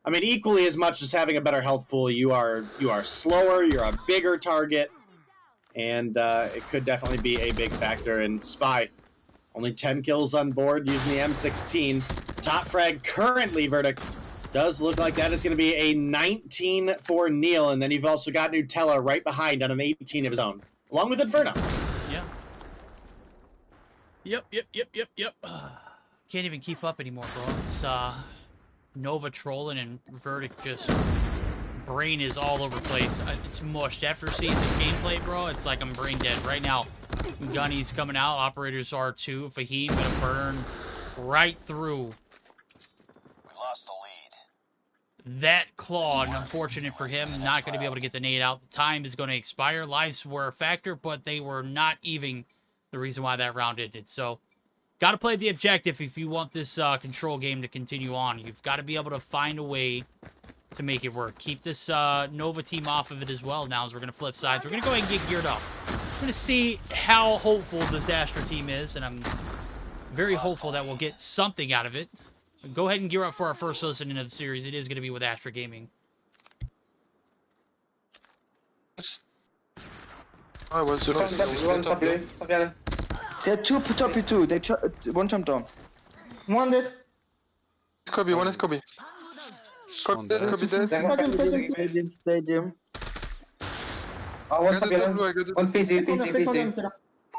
I mean, equally as much as having a better health pool, you are slower, you're a bigger target, and it could definitely be a big factor. And Spy, only 10 kills on board using the M16. Top frag currently, Verdict, does look like that is going to be a 19 for Neil, and then you've also got Nutella right behind on an 18 of his own, along with Inferno. Yeah. Yep. Can't even keep up anymore, bro. It's Nova trolling and Verdict just brain is all over the place. It's mushed. After seeing this gameplay, bro, it's like I'm brain dead right now. Gunny's coming out. Operators are too. Fahim gonna burn right through. We lost the lead. That Claw, unfortunate for him, not going to be able to get the nade out. The time is going to expire. Lives were a factor, but they were not even the reason why that round ended. So, got to play the objective if you want this control game to continue on. You've got to be able to find a way to make it work. Keep this Nova team off of it as well now as we're going to flip sides. We're going to go ahead and get geared up. We're going to see how hopeful this Astra team is, and I'm very hopeful that we'll get something out of it. Go ahead and gear up for our first listening of the series. It is going to be with Astra Gaming. I was They're two top you two. They one jump down. One dead. Kobe, one is Kobe. Kobe dead, Kobe dead. Stadium. I got the blue, I got the PC.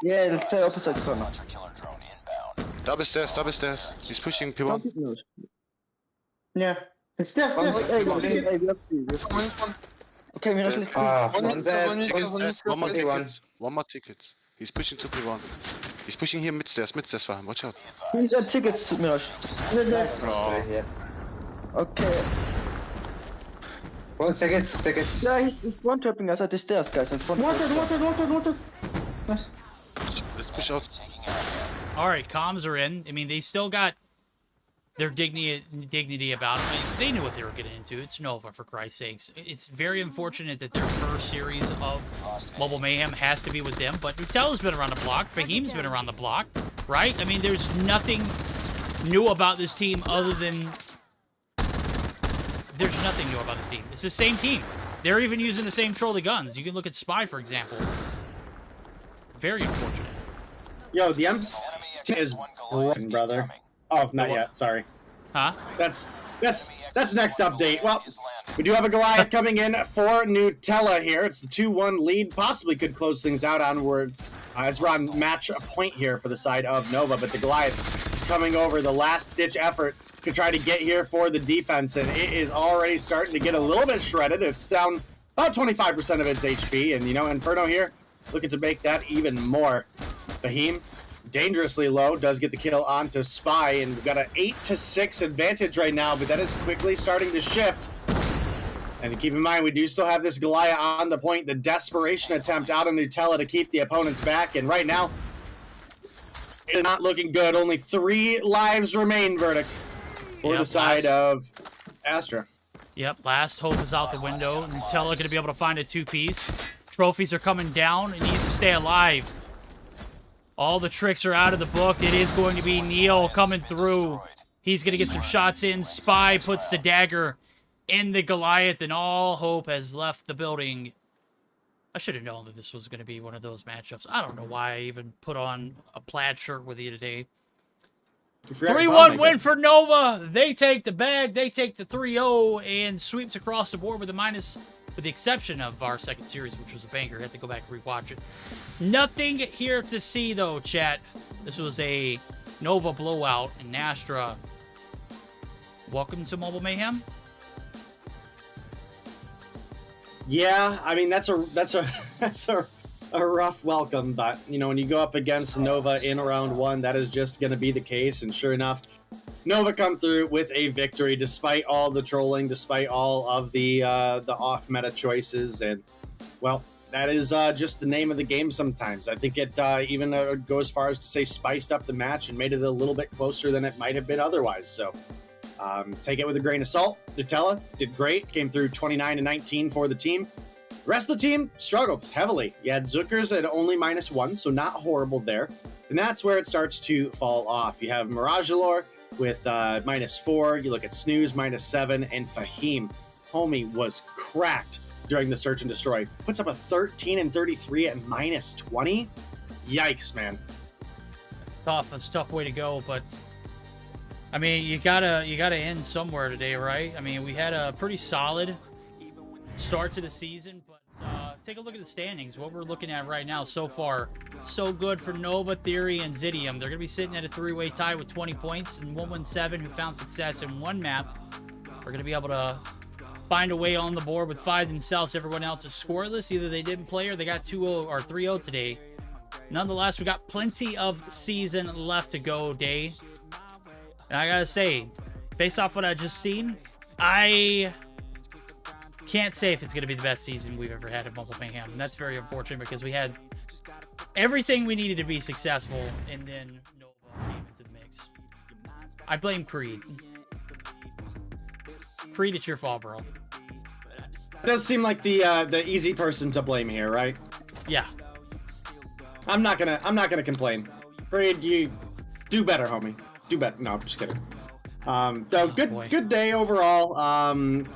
Yeah, let's play opposite corner. Killer drone inbound. double stairs. He's pushing P1. Yeah. It's there. Hey, we have three. One is one. Okay, we have One more ticket. He's pushing to P1. He's pushing here mid-stairs for him. Watch out. He's on tickets, Mirage. Okay. One tickets. Yeah, he's one trapping us at the stairs, guys, in front of us. Water. Nice. Let's push out. All right, comms are in. I mean, they still got their dignity about them. I mean, they knew what they were getting into. It's Nova, for Christ's sakes. It's very unfortunate that their first series of Mobile Mayhem has to be with them, but Nutella's been around the block. Fahim's been around the block, right? I mean, there's nothing new about this team other than... There's nothing new about this team. It's the same team. They're even using the same trolley guns. You can look at Spy, for example. Very unfortunate. Yo, the M16 is broken, brother. Oh, not yet. Sorry. Huh? That's next update. Well, we do have a Goliath coming in for Nutella here. It's the 2-1 lead. Possibly could close things out onward as we're on match point here for the side of Nova. But the Goliath is coming over the last-ditch effort to try to get here for the defense, and it is already starting to get a little bit shredded. It's down about 25% of its HP, and, you know, Inferno here looking to make that even more. Fahim, dangerously low, does get the kill onto Spy, and we've got an 8-6 advantage right now, but that is quickly starting to shift. And keep in mind, we do still have this Goliath on the point, the desperation attempt out of Nutella to keep the opponents back, and right now, it's not looking good. Only 3 lives remain, Verdict, for the side of Astra. Yep, last hope is out the window. Nutella going to be able to find a 2-piece. Trophies are coming down. It needs to stay alive. All the tricks are out of the book. It is going to be Neil coming through. He's going to get some shots in. Spy puts the dagger in the Goliath, and all hope has left the building. I should have known that this was going to be one of those matchups. I don't know why I even put on a plaid shirt with you today. 3-1 win for Nova. They take the bag. They take the 3-0 and sweeps across the board with a minus, with the exception of our second series, which was a banger. I had to go back and rewatch it. Nothing here to see, though, chat. This was a Nova blowout in Astra. Welcome to Mobile Mayhem. Yeah, I mean that's a rough welcome, but you know, when you go up against Nova in round 1, that is just going to be the case. And sure enough, Nova come through with a victory despite all the trolling, despite all of the off meta choices, and well, that is just the name of the game. Sometimes I think it even goes as far as to say spiced up the match and made it a little bit closer than it might have been otherwise. So take it with a grain of salt. Nutella did great, came through 29-19 for the team. The rest of the team struggled heavily. You had Zuckers at only -1, so not horrible there. And that's where it starts to fall off. You have Miragelor with -4. You look at Snooze -7, and Fahim, homie, was cracked during the search and destroy. Puts up a 13 and 33 at -20. Yikes, man. Tough. It's a tough way to go, but I mean, you gotta end somewhere today, right? I mean, we had a pretty solid start to the season, but take a look at the standings. What we're looking at right now so far, so good for Nova, Theory, and Zidium. They're gonna be sitting at a 3-way tie with 20 points, and 117, who found success in one map, are gonna be able to find a way on the board with 5 themselves. Everyone else is scoreless. Either they didn't play or they got 2-0 or 3-0 today. Nonetheless, we got plenty of season left to go, Day. And I gotta say, based off what I just seen, I can't say if it's gonna be the best season we've ever had at Mobile Mayhem. And that's very unfortunate because we had everything we needed to be successful, and then Nova came into the mix. I blame Creed. Creed, it's your fault, bro. It does seem like the easy person to blame here, right? Yeah. I'm not gonna complain. Creed, you do better, homie. Do better. No, I'm just kidding. So good day overall.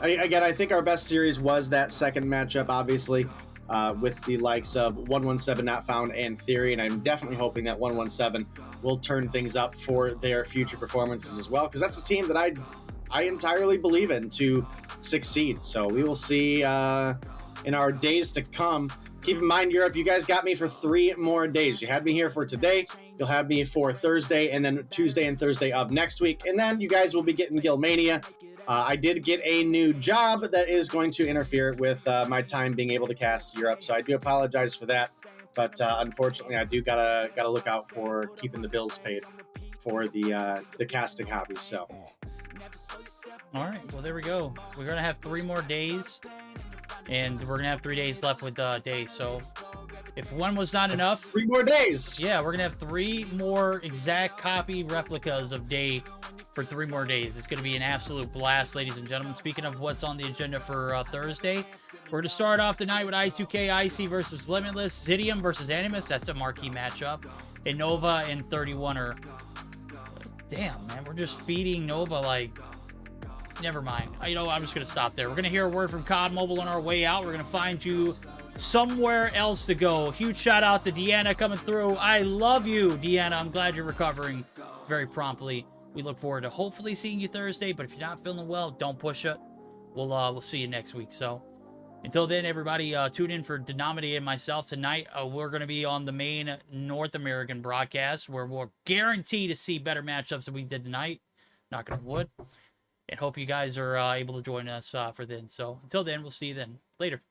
Again, I think our best series was that second matchup, obviously, with the likes of 117 Not Found and Theory, and I'm definitely hoping that 117 will turn things up for their future performances as well, because that's a team that I entirely believe in to succeed. So we will see in our days to come. Keep in mind, Europe, you guys got me for 3 more days. You had me here for today. You'll have me for Thursday, and then Tuesday and Thursday of next week. And then you guys will be getting Guildmania. I did get a new job that is going to interfere with my time being able to cast Europe. So I do apologize for that. But unfortunately, I do gotta look out for keeping the bills paid for the casting hobby. So. All right. Well, there we go. We're gonna have 3 more days. And we're going to have 3 days left with Day. So if one was not enough... 3 more days! Yeah, we're going to have 3 more exact copy replicas of Day for 3 more days. It's going to be an absolute blast, ladies and gentlemen. Speaking of what's on the agenda for Thursday, we're going to start off the night with I2K IC versus Limitless, Zidium versus Animus. That's a marquee matchup. And Nova and 31er. Damn, man. We're just feeding Nova like... Never mind. You know, I'm just going to stop there. We're going to hear a word from COD Mobile on our way out. We're going to find you somewhere else to go. Huge shout out to Deanna coming through. I love you, Deanna. I'm glad you're recovering very promptly. We look forward to hopefully seeing you Thursday, but if you're not feeling well, don't push it. We'll see you next week. So until then, everybody, tune in for Denominated and myself tonight. We're going to be on the main North American broadcast where we'll guarantee to see better matchups than we did tonight. Knock on wood. And hope you guys are able to join us for then. So until then, we'll see you then. Later.